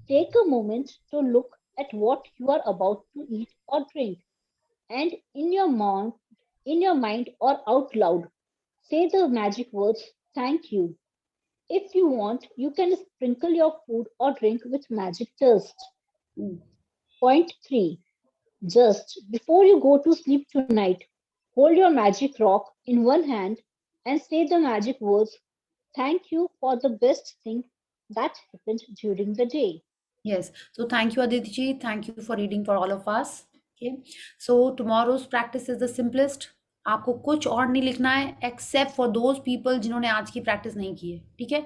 take a moment to look at what you are about to eat or drink, and in your mind or out loud, say the magic words thank you. If you want, you can sprinkle your food or drink with magic dust. Hmm. Point 3, just before you go to sleep tonight, hold your magic rock in one hand and say the magic words thank you for the best thing that happened during the day. Yes. So thank you, Aditi ji. Thank you for reading for all of us. Okay. So tomorrow's practice is the simplest. आपको कुछ और नहीं लिखना है एक्सेप्ट फॉर दोज पीपल जिन्होंने आज की प्रैक्टिस नहीं की है, ठीक है।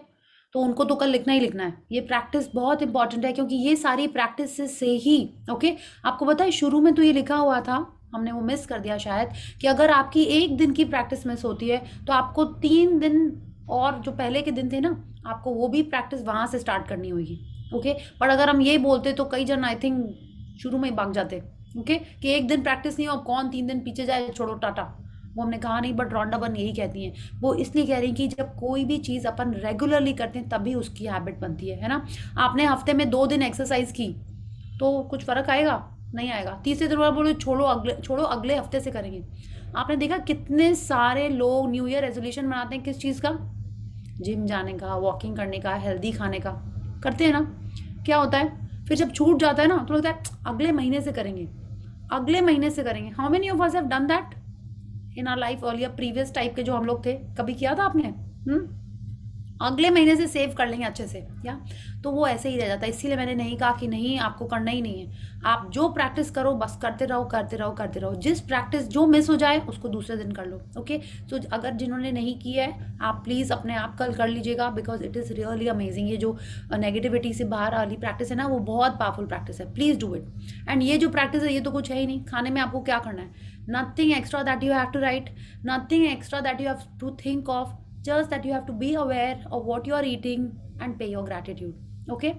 तो उनको तो कल लिखना ही लिखना है। ये प्रैक्टिस बहुत इंपॉर्टेंट है क्योंकि ये सारी प्रैक्टिस से ही, ओके। आपको पता है शुरू में तो ये लिखा हुआ था, हमने वो मिस कर दिया शायद, कि अगर आपकी एक दिन की प्रैक्टिस मिस होती है तो आपको 3 दिन और जो पहले के दिन थे ना, आपको वो भी प्रैक्टिस वहाँ से स्टार्ट करनी होगी, ओके। पर अगर हम ये बोलते तो कई जन आई थिंक शुरू में ही भाग जाते, ओके, कि एक दिन प्रैक्टिस नहीं हो कौन 3 दिन पीछे जाए, छोड़ो टाटा। वो हमने कहा नहीं, बट रॉन्डा बन यही कहती हैं। वो इसलिए कह रही हैं कि जब कोई भी चीज़ अपन रेगुलरली करते हैं तभी उसकी हैबिट बनती है ना। आपने हफ्ते में 2 दिन एक्सरसाइज की तो कुछ फर्क आएगा? नहीं आएगा। तीसरे दिन बाद बोलो छोड़ो अगले हफ्ते से करेंगे। आपने देखा कितने सारे लोग न्यू ईयर रेजोल्यूशन बनाते हैं किस चीज़ का? जिम जाने का, वॉकिंग करने का, हेल्दी खाने का, करते हैं ना। क्या होता है फिर जब छूट जाता है ना तो लगता है अगले महीने से करेंगे, अगले महीने से करेंगे। How many of us have done that in our life earlier previous type के जो हम लोग थे? कभी किया था आपने? अगले महीने से सेव कर लेंगे अच्छे से, या तो वो ऐसे ही रह जाता है। इसीलिए मैंने नहीं कहा कि नहीं आपको करना ही नहीं है, आप जो प्रैक्टिस करो बस करते रहो करते रहो करते रहो। जिस प्रैक्टिस जो मिस हो जाए उसको दूसरे दिन कर लो, ओके। तो अगर जिन्होंने नहीं किया है आप प्लीज़ अपने आप कल कर लीजिएगा, because it is really amazing. ये जो नेगेटिविटी से बाहर वाली प्रैक्टिस है ना, वो बहुत पावरफुल प्रैक्टिस है, प्लीज़ डू इट। एंड ये जो प्रैक्टिस है ये तो कुछ है ही नहीं, खाने में आपको क्या करना है, nothing extra that you have to right, nothing extra that you have to think of, just that you have to be aware of what you are eating and pay your gratitude, okay।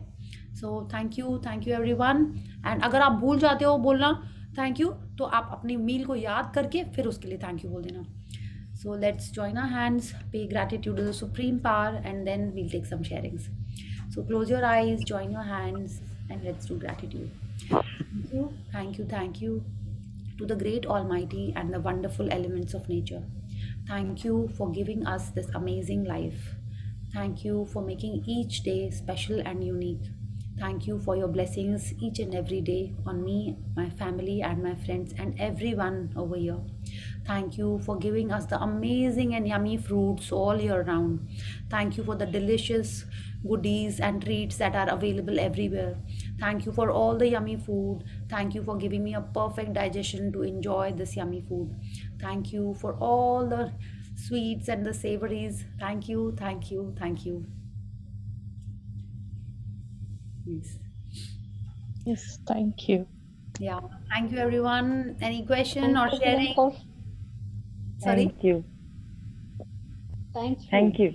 so thank you everyone। and अगर आप भूल जाते हो बोलना थैंक यू, तो आप अपनी मील को याद करके फिर उसके लिए थैंक यू बोल देना। so let's join our hands, pay gratitude to the supreme power, and then we'll take some sharings। so close your eyes, join your hands, and let's do gratitude। thank you to the great almighty and the wonderful elements of nature। Thank you for giving us this amazing life। Thank you for making each day special and unique। Thank you for your blessings each and every day on me, my family, and my friends, and everyone over here। Thank you for giving us the amazing and yummy fruits all year round। Thank you for the delicious goodies and treats that are available everywhere। Thank you for all the yummy food। Thank you for giving me a perfect digestion to enjoy this yummy food। Thank you for all the sweets and the savories। Thank you, thank you, thank you। Yes. Yes, thank you. Yeah, thank you everyone। Any question Thank or you everyone sharing? for Sorry? Thank you. thank you.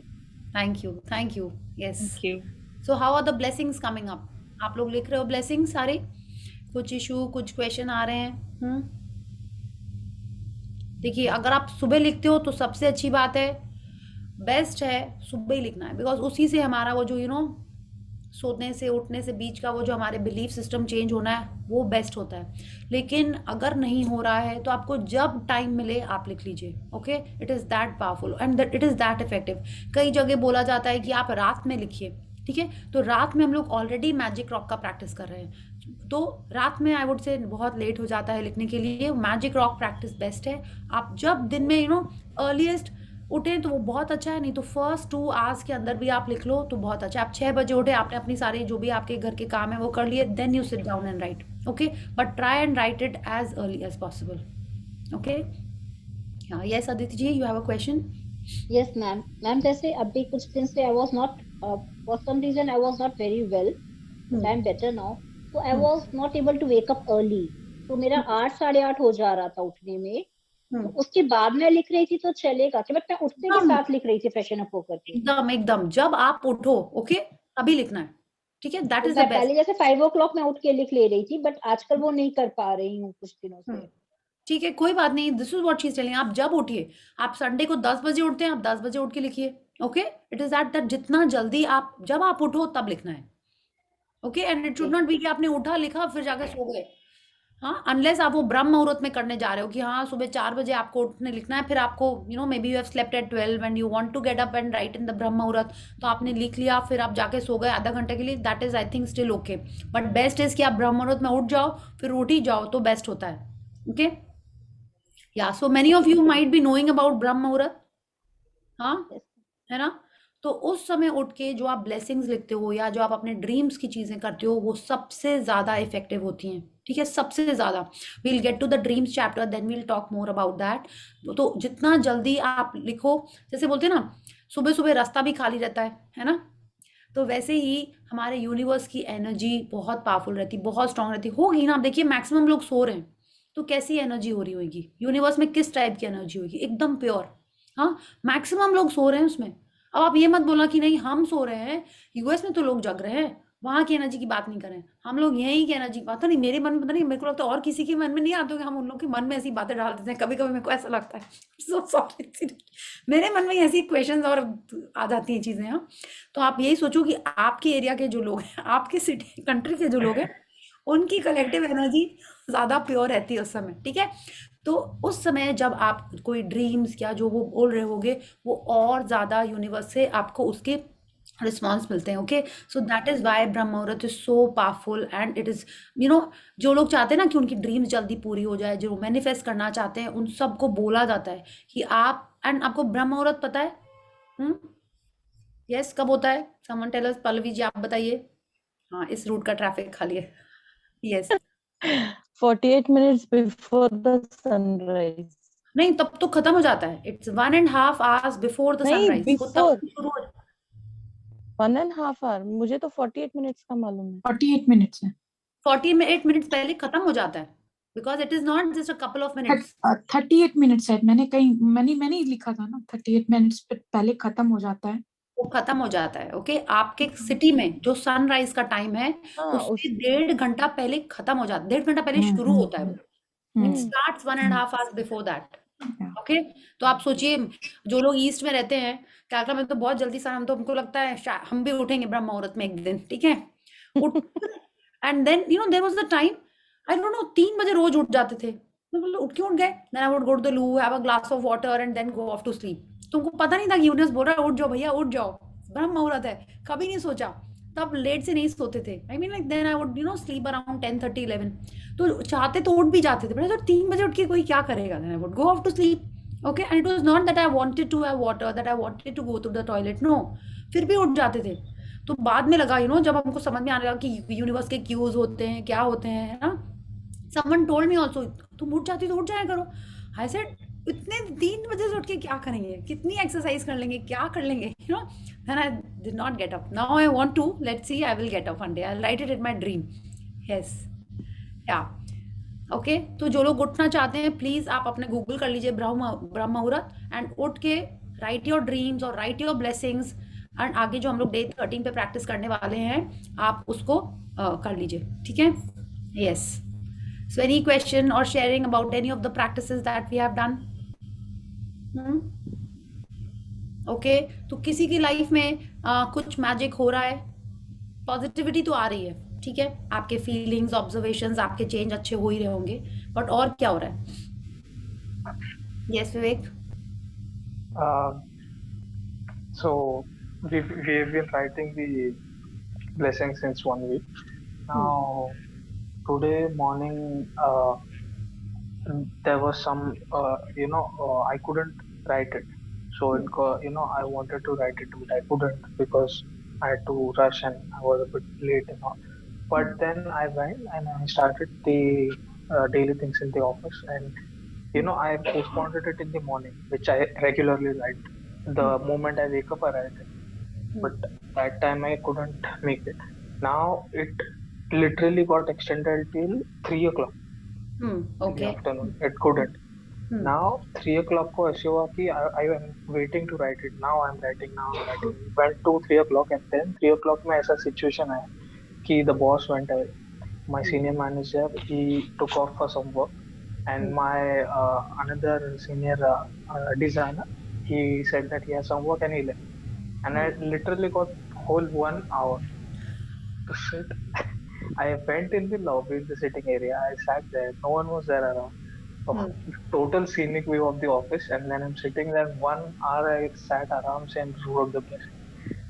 Thank you. Thank you, yes। Thank you. So how are the blessings coming up? आप लोग लिख रहे हो blessings सारे? कुछ इशू कुछ क्वेश्चन आ रहे हैं? देखिए अगर आप सुबह लिखते हो तो सबसे अच्छी बात है, बेस्ट है सुबह ही लिखना है, बिकॉज उसी से हमारा वो जो सोने से उठने से बीच का वो जो हमारे बिलीफ सिस्टम चेंज होना है वो बेस्ट होता है। लेकिन अगर नहीं हो रहा है तो आपको जब टाइम मिले आप लिख लीजिए, okay. It is that powerful and it is that effective. कई जगह बोला जाता है कि आप रात में लिखिए, ठीक है। तो रात में हम लोग ऑलरेडी मैजिक रॉक का प्रैक्टिस कर रहे हैं, तो रात में आई वुड से बहुत लेट हो जाता है लिखने के लिए। मैजिक रॉक प्रैक्टिस बेस्ट है। आप जब दिन में अर्लीस्ट उठें तो वो बहुत अच्छा है, नहीं तो फर्स्ट 2 आवर्स के अंदर भी आप लिख लो तो बहुत अच्छा है। आप 6 बजे उठे, आपने अपनी सारी जो भी आपके घर के काम है वो कर लिए, then you sit down and write, okay. But try and write it as early as possible, okay. Yes Aditi ji, you have a question? Yes, ma'am. Ma'am, जैसे अभी कुछ दिन से I was not, for some reason I was not very well, but I'm better now. So I was not able to wake up early. तो मेरा 8 साढ़े 8 हो जा रहा था उठने में। तो उसके बाद मैं लिख रही थी तो चलेगा, बट मैं उठने के साथ लिख रही थी फ्रेशन अप होकर के। एकदम जब आप उठो, ओके, तभी लिखना है, ठीक है। दैट तो इज द मैं बेस्ट। पहले जैसे 5 o'clock मैं उठ के लिख ले रही थी, बट आजकल वो नहीं कर पा रही हूँ कुछ दिनों से। ठीक है, कोई बात नहीं। This is what she is telling. आप जब उठिए, आप संडे को 10 बजे उठते हैं, आप 10 बजे उठ के लिखिए, ओके। इट इज दैट जितना जल्दी आप जब आप उठो तब लिखना है, okay. And it should not B कि आपने उठा लिखा फिर जाकर सो गए, हाँ। अनलेस आप वो ब्रह्म मुहूर्त में करने जा रहे हो कि हाँ सुबह 4 बजे आपको उठने लिखना है, फिर आपको maybe you have slept at 12 and you want to get up and write in the Brahma Muhurta, तो आपने लिख लिया फिर आप जाके सो गए आधा घंटे के लिए, that is I think still okay. But best is कि आप ब्रह्म मुहूर्त में उठ जाओ फिर उठ ही जाओ तो बेस्ट होता है, ओके। या so many of you might be knowing about ब्रह्म मुहूर्त, हाँ, है ना। तो उस समय उठ के जो आप ब्लेसिंग्स लिखते हो या जो आप अपने ड्रीम्स की चीजें करते हो वो सबसे ज्यादा इफेक्टिव होती हैं, ठीक है, सबसे ज्यादा। We'll get to the dreams chapter, then we'll talk more about that. तो जितना जल्दी आप लिखो, जैसे बोलते हैं ना सुबह सुबह रास्ता भी खाली रहता है ना। तो वैसे ही हमारे यूनिवर्स की एनर्जी बहुत पावरफुल रहती, बहुत स्ट्रांग रहती होगी ना। आप देखिए मैक्सिमम लोग सो रहे हैं तो कैसी एनर्जी हो रही होगी यूनिवर्स में, किस टाइप की एनर्जी होगी, एकदम प्योर, हाँ। मैक्सिमम लोग सो रहे हैं उसमें। अब आप ये मत बोलना कि नहीं हम सो रहे हैं, यूएस में तो लोग जग रहे हैं, वहां की एनर्जी की बात नहीं करें, हम लोग यहीं की एनर्जी। पता नहीं मेरे मन में, पता नहीं मेरे को लगता है और किसी के मन में नहीं आते कि हम उन लोग के मन में ऐसी बातें डाल देते हैं। कभी कभी मेरे को ऐसा लगता है, सो सॉरी, मेरे मन में ऐसी क्वेश्चन और आ जाती हैं चीजें, हाँ। तो आप यही सोचो कि आपके एरिया के जो लोग हैं, आपके सिटी कंट्री के जो लोग हैं, उनकी कलेक्टिव एनर्जी ज्यादा प्योर रहती है उस समय, ठीक है। तो उस समय जब आप कोई ड्रीम्स या जो वो बोल रहे होगे वो और ज्यादा यूनिवर्स से आपको उसके रिस्पॉन्स मिलते हैं, okay. So that is why Brahma Muhurta is so powerful and it is जो लोग चाहते हैं ना कि उनकी ड्रीम्स जल्दी पूरी हो जाए, जो मैनिफेस्ट करना चाहते हैं, उन सबको बोला जाता है कि आप, एंड आपको ब्रह्म मुहूर्त पता है, यस, कब होता है? Someone tell us, Pallavi ji आप बताइए। हाँ, इस रूट का ट्रैफिक खाली है। Yes. 48 minutes before the sunrise. नहीं, तब तो खत्म हो जाता है। इट्स 1.5 आवर्स बिफोर द नहीं, सनराइज, वो तब बिफोर शुरू हो। 1.5 hour, मुझे तो 48 minutes का मालूम है। 48 मिनट्स है। 48 मिनट्स पहले खत्म हो जाता है, because it is not just a couple of minutes. 38 minutes है, मैंने कहीं मैंने ही लिखा था ना, 38 मिनट्स पहले खत्म हो जाता है। वो खत्म हो जाता है। ओके, आपके सिटी में जो सनराइज का टाइम है हाँ, उससे उस 1.5 घंटा पहले खत्म हो जाता है, 1.5 घंटा पहले शुरू होता है वो। It hmm starts 1.5 hours before that. Yeah. Okay, तो आप सोचिए, जो लोग ईस्ट में रहते हैं, कैलकाटा में तो बहुत जल्दी सन, हम तो हमको लगता है हम भी उठेंगे ब्रह्म मुहूर्त में एक दिन, ठीक है। उठ, and then there was the time, I don't know, 3 बजे रोज उठ जाते थे। मैं बोला उठ क्यों उठ गए? Then I would go to the loo, have a glass of water and then go off to sleep. तुमको पता नहीं था कि यूनिवर्स बोल रहा है उठ जाओ भैया, उठ जाओ, ब्रह्म मुहूर्त है। कभी नहीं सोचा, तब लेट से नहीं सोते थे। I mean like then I would sleep around 10:30 11। तो चाहते तो उठ भी जाते थे, तो 3 बजे उठ के कोई क्या करेगा? Then I would go off to sleep. Okay, and it was not that I wanted to have water, that I wanted to go to the toilet, no. फिर भी उठ जाते थे। तो बाद में लगा जब हमको समझ में आने लगा कि यूनिवर्स के क्यूज होते हैं, क्या होते हैं, है ना। समवन टोल्ड मी आल्सो, तुम उठ जाती तो उठ जाया करो। आई सेड इतने 3 बजे से उठ के क्या करेंगे, कितनी एक्सरसाइज कर लेंगे, क्या कर लेंगे, then I did not get up. Now I want to, let's see, I will get up one day, I write it in my dream. Yes, yeah okay. तो जो लोग उठना चाहते हैं, प्लीज आप अपने गूगल कर लीजिए ब्रह्म मुहूर्त, एंड उठ के राइट योर ड्रीम्स और राइट योर ब्लेसिंग्स। एंड आगे जो हम लोग डे 13 पे प्रैक्टिस करने वाले हैं, आप उसको कर लीजिए, ठीक है। यस, सो एनी क्वेश्चन और sharing about any of the practices that we have done? Okay, तो किसी की लाइफ में कुछ मैजिक हो रहा है, पॉजिटिविटी तो आ रही है, ठीक है, आपके फीलिंग्स, ऑब्जर्वेशंस, आपके चेंज अच्छे हो ही रहे होंगे, बट और क्या हो रहा है? Yes Vivek. Uh, so we've been writing the blessings since 1 week. Now today morning there was some I couldn't write it. So I wanted to write it, but I couldn't because I had to rush and I was a bit late and all. But then I went and I started the daily things in the office, and I postponed it in the morning, which I regularly write. The moment I wake up, I write it. But that time I couldn't make it. Now it literally got extended till 3 o'clock in the okay. afternoon. It couldn't. Now 3 o'clock को ऐसे हुआ कि I am waiting to write it. Now I'm writing. Now I'm writing. Went to 3 o'clock, and then 3 o'clock में ऐसा situation आया कि the boss went away. My senior manager, he took off for some work, and my another senior designer, he said that he has some work and he left. And I literally got whole 1 hour to sit. I went in the lobby, in the sitting area. I sat there. No one was there around. Total scenic view of the office, and then I'm sitting there 1 hour. I sat around and wrote the blessing.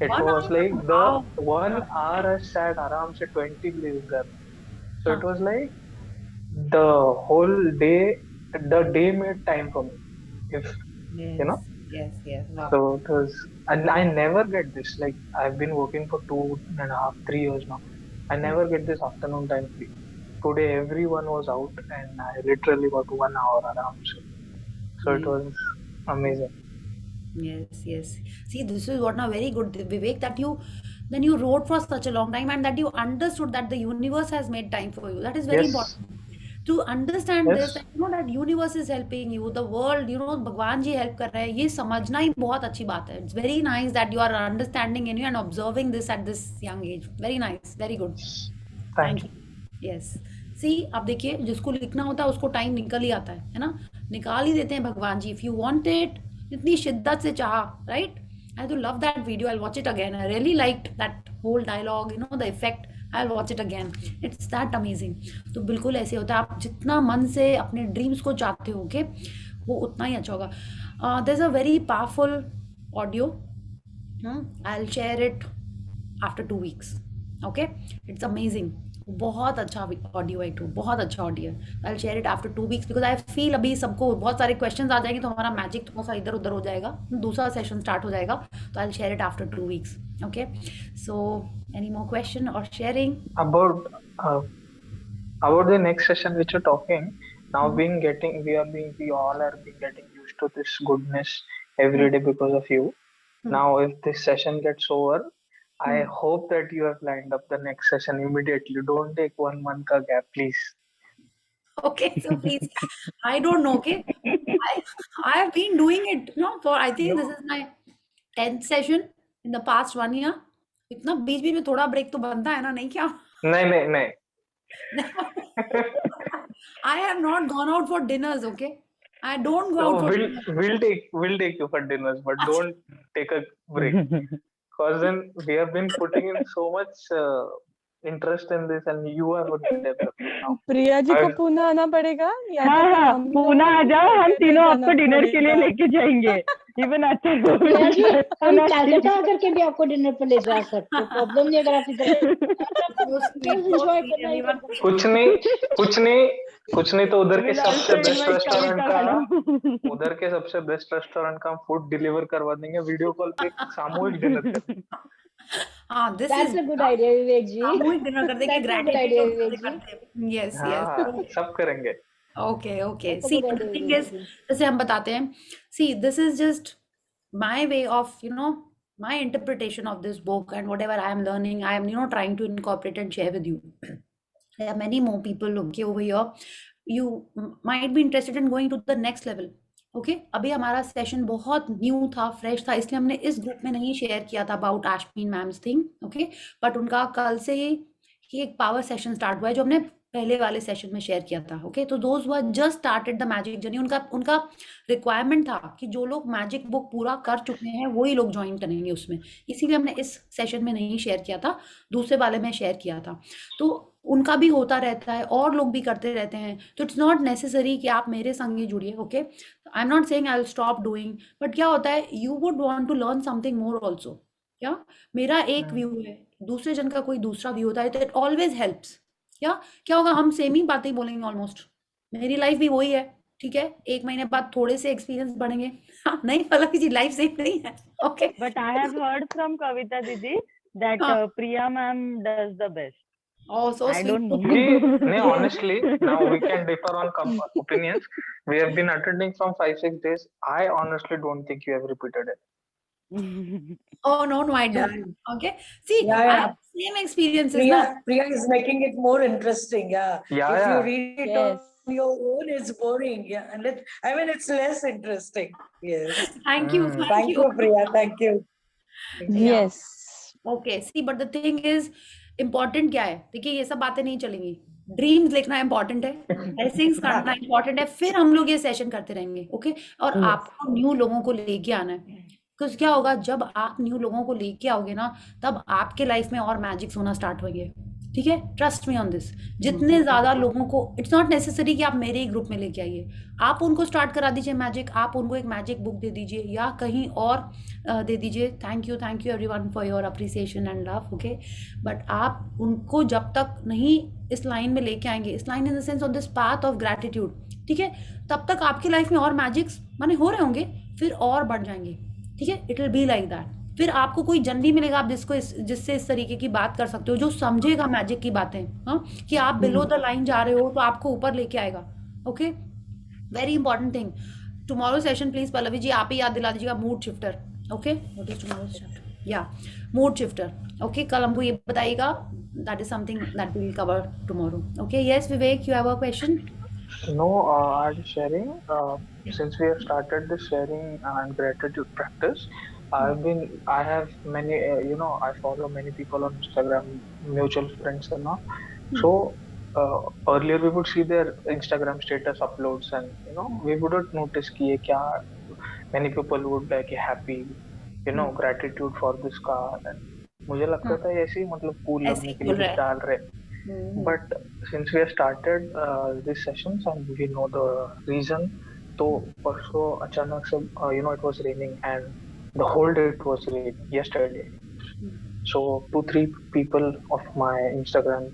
It 1 was hour? like the Wow. 1 hour I sat around से 20 leaves there. So it Huh. was like the whole day, the day made time for me. If you know, yes, wow. so it was, and I never get this. Like I've been working for 2.5, 3 years now. I never get this afternoon time free. Today everyone was out, and I literally got 1 hour around. So it was amazing. Yes. See, this is what now very good, Vivek, that you wrote for such a long time, and that you understood that the universe has made time for you. That is very Yes. important. To understand Yes. this, that that universe is helping you, the world, भगवान जी help कर रहे हैं, ये समझना ही बहुत अच्छी बात है. It's very nice that you are understanding and observing this at this young age. Very nice, very good. Thank you. Yes, see आप देखिए, जिसको लिखना होता है उसको टाइम निकल ही आता है ना, निकाल ही देते हैं भगवान जी। इफ यू वांट इट, इतनी शिद्दत से चाहा, right. I do love that video, I watch it again, I really liked that whole dialogue, the effect, I watch it again, it's that amazing. तो बिल्कुल ऐसे होता है, आप जितना मन से अपने ड्रीम्स को चाहते हो वो उतना ही अच्छा होगा। There is a very powerful audio, I will share it after 2 weeks. Okay, it's amazing. बहुत अच्छा ऑडियो है टू, बहुत अच्छा ऑडियो है। आई will share it after 2 weeks because I feel अभी सबको बहुत सारे क्वेश्चंस आ जाएंगे तो हमारा मैजिक थोड़ा सा इधर उधर हो जाएगा, दूसरा सेशन स्टार्ट हो जाएगा, तो आई will share it after 2 weeks. Okay, so any more question और sharing About about the next session which you're talking now, we all are being getting used to this goodness every day because of you. Now if this session gets over, I hope that you have lined up the next session immediately. Don't take 1 month ka gap, please. Okay, so please, I don't know, okay, I have been doing it, you know, for I think this is my 10th session in the past 1 year. इतना बीच बीच में थोड़ा ब्रेक तो बनता है ना, नहीं क्या? नहीं नहीं नहीं. I have not gone out for dinners, okay? I don't go So out for dinners. we'll take you for dinners, but don't take a break. Because then we have been putting in so much interest in this, and you are only developing now. Priya ji को I- पुणे आना पड़ेगा या हाँ तो फिर हाँ हम लोग पुणे आ जाओ, हम को तीनों जाना आपको डिनर के लिए पड़ेगा। लेके जाएंगे। इवन अच्छा प्रिया जी, हम कैलकाटा आकर के भी आपको डिनर पर ले जा सकते हैं, प्रॉब्लम नहीं। अगर आप इधर So sweet, so enjoy sweet, करना ही everyone. करना। कुछ नहीं तो उधर के We'll सबसे also बेस्ट invite रेस्टोरेंट कविता का madam. उधर के सबसे बेस्ट रेस्टोरेंट का फूड डिलीवर करवा देंगे वीडियो कॉल पे, सामूहिक डिनर करेंगे। हाँ, this is that's a good idea Vivek ji. सामूहिक डिनर करते कि That's a good gratitude idea, और विवेक जी। करते। यस हाँ यस, सब करेंगे। Okay okay. That's a see good the idea, thing Vivek इज, जी। जैसे हम बताते हैं, see this is just my way of, you know, my interpretation of this book and whatever I am learning, I am, you know, trying to incorporate and share with you. There are many more people, okay, over here. You might be interested in going to the next level. Okay, अभी हमारा सेशन बहुत न्यू था, फ्रेश था, इसलिए हमने इस ग्रुप में नहीं शेयर किया था about Aashmeen ma'am's thing, okay, but उनका कल से ही एक पावर सेशन स्टार्ट हुआ है जो हमने पहले वाले सेशन में शेयर किया था। ओके, तो those who just started the magic journey, उनका रिक्वायरमेंट था कि जो लोग मैजिक बुक पूरा कर चुके हैं वही लोग ज्वाइन करेंगे उसमें, इसीलिए हमने इस सेशन में नहीं शेयर किया था, दूसरे वाले में शेयर किया था। तो उनका भी होता रहता है और लोग भी करते रहते हैं, तो इट्स नॉट नेसेसरी कि आप मेरे संग ही जुड़िए। Okay, I am not saying I will stop doing, but क्या होता है, you would want to learn something more also. क्या, मेरा एक व्यू है, दूसरे जन का कोई दूसरा व्यू होता है, तो इट ऑलवेज हेल्प्स। क्या होगा, हम सेम ही बातें ही बोलेंगे ऑलमोस्ट, मेरी लाइफ भी वही है, ठीक है, 1 महीने बाद थोड़े से एक्सपीरियंस बढ़ेंगे। हाँ, नहीं, मतलब किसी लाइफ सेम नहीं है। Okay, But I have heard from Kavita Didi that हाँ। Priya ma'am does the best. Oh, so I sweet. don't know. नहीं, honestly, now we can differ on opinions. We have been attending from 5-6 days. I honestly don't think you have repeated it. Oh, no, I Yeah, don't. Okay. See, yeah, I yeah. have same experiences. Na? Priya is making it more interesting. Yeah. Yeah, If yeah. you read it Yes. on your own, it's boring. Yeah. And it's less interesting. Yes. Thank you. Mm. Thank you, Priya. Thank you. Yeah. Yes. Okay. See, but the thing is, important क्या है? देखिए, ये सब बातें नहीं चलेंगी। ड्रीम्स लिखना इम्पोर्टेंट है, ब्लेसिंग्स करना इम्पोर्टेंट है, फिर हम लोग ये सेशन करते रहेंगे। ओके, और Yes. आपको न्यू लोगों को लेके आना है, कुछ क्या होगा, जब आप न्यू लोगों को लेके आओगे ना, तब आपके लाइफ में और मैजिक्स होना स्टार्ट होंगे। ठीक है, ट्रस्ट मी ऑन दिस। जितने ज्यादा लोगों को, इट्स नॉट नेसेसरी कि आप मेरे ही ग्रुप में लेके आइए, आप उनको स्टार्ट करा दीजिए मैजिक, आप उनको एक मैजिक बुक दे दीजिए या कहीं और दे दीजिए। Thank you everyone for your appreciation and love. Okay, but आप उनको जब तक नहीं इस लाइन में लेके आएंगे, इस line in the sense on this path of gratitude, ठीक है, तब तक आपकी लाइफ में और मैजिक्स माने हो रहे होंगे, फिर और बढ़ जाएंगे। ठीक है, it will be like that. फिर आपको कोई जन नहीं मिलेगा आप जिससे इस तरीके की बात कर सकते हो, जो समझेगा मैजिक की बातें, हाँ, कि आप बिलो द लाइन जा रहे हो तो आपको ऊपर लेके आएगा। Okay, very important thing, tomorrow session please Pallavi ji आप ही याद दिला दीजिएगा, mood shifter. Okay, what is tomorrow shifter? Yeah mood shifter. Okay, कल हमको ये बताइएगा, that is something that we will cover tomorrow. Okay, yes Vivek, you have a question? No, I'm sharing. Since we have started this sharing and gratitude practice, I have many, I follow many people on Instagram, mutual friends and all. So earlier we would see their Instagram status uploads, and we wouldn't notice कि ये क्या. Many people would like happy, gratitude for this car, and मुझे लगता था ऐसे ही मतलब cool ऐसे लगने ही के लिए बोल रहा है। डाल रहे. But since we have started these sessions and we know the reason, तो परसों अचानक से it was raining and the whole day it was raining yesterday. So 2-3 people of my Instagram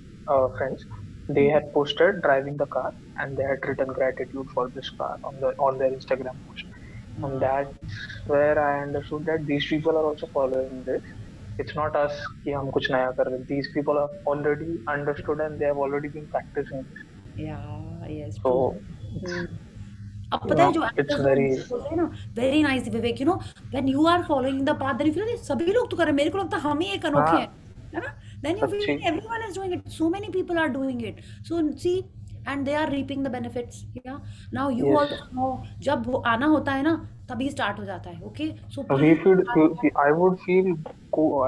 friends. They had posted driving the car, and they had written gratitude for this car on their Instagram post. And that's where I understood that these people are also following this. It's not us कि हम कुछ नया कर रहे हैं. These people have already understood and they have already been practicing this. Yeah, yes, So true. अब पता है जो it's actors very होते हैं ना, very nice Vivek, you know, when you are following the path, then you feel like सभी लोग तो कर रहे हैं, मेरे को लगता है हम ही एक अनोखे हैं, है ना? Then you feel सच्ची like everyone is doing it, so many people are doing it, so see, and they are reaping the benefits. Yeah, now you yes. also know जब वो आना होता है ना, तभी start हो जाता है. Okay, so We please feel, I would feel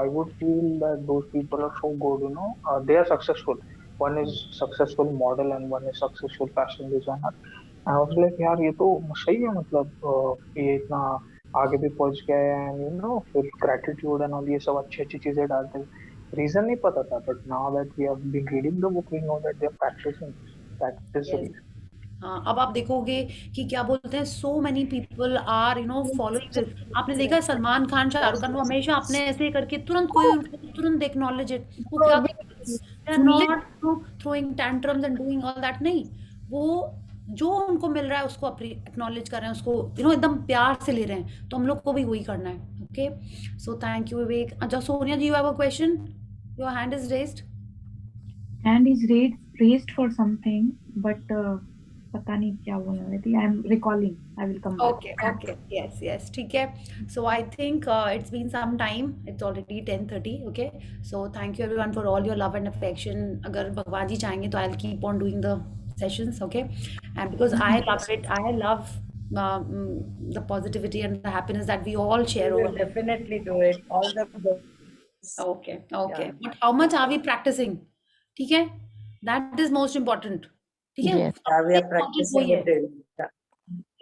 I would feel that those people are so good, you know. They are successful. One is successful model and one is successful fashion designer. And I was like, यार ये तो सही है, मतलब ये इतना आगे भी पहुंच गया है, and you know, फिर gratitude and all ये सब अच्छी अच्छी चीजें डालते हैं. Reason नहीं पता था, but now that we have been reading the book, we know that they are practicing. That is the yes. reason. हाँ, अब आप देखोगे कि क्या बोलते हैं, so many people are you know following this. आपने देखा है सलमान खान, शाहरुख खान, वो हमेशा अपने ऐसे करके तुरंत कोई उनको तुरंत एक्नॉलेज इट. वो क्या they are not throwing tantrums and doing all that. नहीं, वो जो उनको मिल रहा है उसको एक्नॉलेज कर रहे हैं, उसको यू नो एकदम प्यार से ले रहे हैं. तो हम लोग को भी वही करना है. Okay, so thank you Vivek. अच्छा Sonia ji, you have a question, your hand is raised. Hand is raised for something, but पता नहीं क्या बोलने वाली थी. I'm recalling. I will come back. Okay, yes, ठीक है. So I think it's been some time. It's already 10:30. Okay, so thank you everyone for all your love and affection. अगर भगवान जी चाहेंगे तो I'll keep on doing the sessions. Okay, and because I love it, I love the positivity and the happiness that we all share We over will there. definitely do it. All the best. Okay. Yeah. But how much are we practicing? ठीक है, that is most important. ठीक है, Yes. Yeah, we are सबसे important practicing वही है. it daily. Yeah.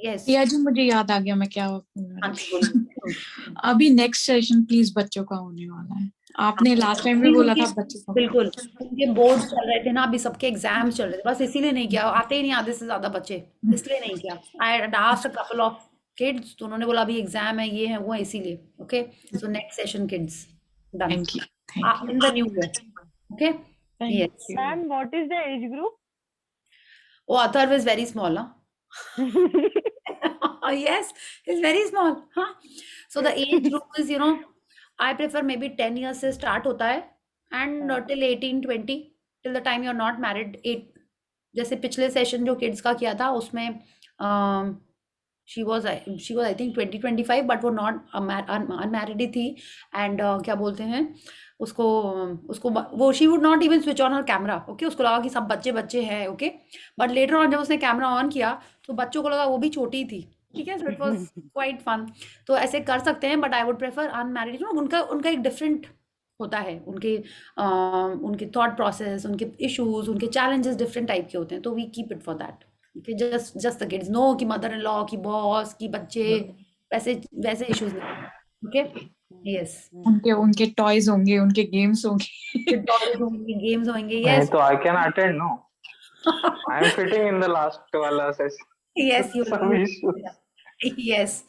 Yes. Priya ji, मुझे याद आ गया मैं क्या हाँ जी, बोलिए. अभी नेक्स्ट सेशन प्लीज बच्चों का होने वाला है. आपने लास्ट टाइम भी बोला था बच्चों का. बिल्कुल, उनके बोर्ड चल रहे थे ना, अभी सबके एग्जाम्स चल रहे थे, बस इसीलिए नहीं किया. आते ही नहीं आधे से ज्यादा बच्चे, इसलिए नहीं किया. I asked a couple of kids, तो उन्होंने बोला अभी एग्जाम है, ये है वो है, इसीलिए. Okay, so next session kids done thank you. In the new year. Okay, yes. Ma'am, what is the age group? Oh, Atharv is very small, yes, it's very small. Huh? So the age group is, you know, I prefer maybe 10 years से start होता है, and till 18-20, till the time you're not married. 8, जैसे पिछले सेशन जो किड्स का किया था उसमें she was I think 20-25, but वो not unmarried ही थी. And क्या बोलते हैं उसको वो she would not even switch on her camera. Okay, उसको लगा कि सब बच्चे हैं. Okay, but later on जब उसने कैमरा ऑन किया तो बच्चों को लगा वो भी छोटी थी. ठीक है, so it was quite fun. तो ऐसे कर सकते हैं, but I would prefer unmarried. You know, उनका एक different होता है, उनके थॉट प्रोसेस, उनके इश्यूज, उनके चैलेंजेस डिफरेंट टाइप के होते हैं. तो we keep it for that. Okay, just the kids. No कि मदर इन लॉ, की बॉस, की बच्चे, वैसे इश्यूज नहीं. ओके, यस, उनके टॉयज होंगे, उनके गेम्स होंगे. गेम्स होंगे. नहीं यस, तो I can attend, no. I am fitting in the last वाला session. yes, you Some issues. yes,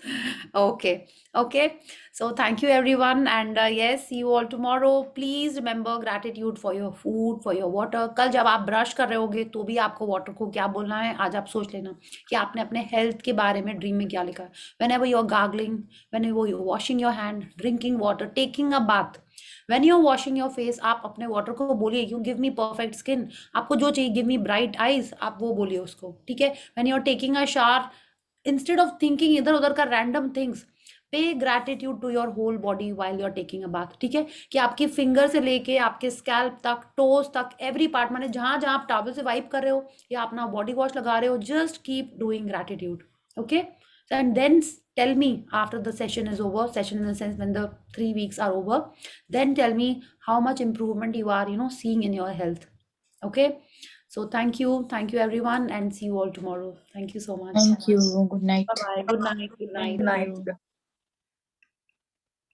okay, so thank you everyone, and yes, see you all tomorrow. Please remember gratitude for your food, for your water. कल जब आप ब्रश कर रहे होगे तो भी आपको वाटर को क्या बोलना है, आज आप सोच लेना कि आपने अपने हेल्थ के बारे में ड्रीम में क्या लिखा है. whenever you're gargling, whenever you're washing your hand, drinking water, taking a bath, when you're washing your face, आप अपने वाटर को बोलिए you give me perfect skin. आपको जो चाहिए, give me bright eyes, आप वो बोलिए उसको. ठीक है, when you're taking a shower, instead of thinking इधर उधर का random things, पे gratitude to your whole body while you're taking a bath. ठीक है, कि आपकी फिंगर से लेके आपके स्कैल्प तक, टोज तक, एवरी पार्ट, माने जहां जहां आप टॉवल से वाइप कर रहे हो या अपना बॉडी वॉश लगा रहे हो, just keep doing gratitude. Okay, and then tell me after the session is over, session in the sense when the 3 weeks are over, then tell me how much improvement you are, you know, seeing in your health. Okay, so thank you everyone, and see you all tomorrow. Thank you so much. Thank you. Good night. Bye bye. Good night. Good night.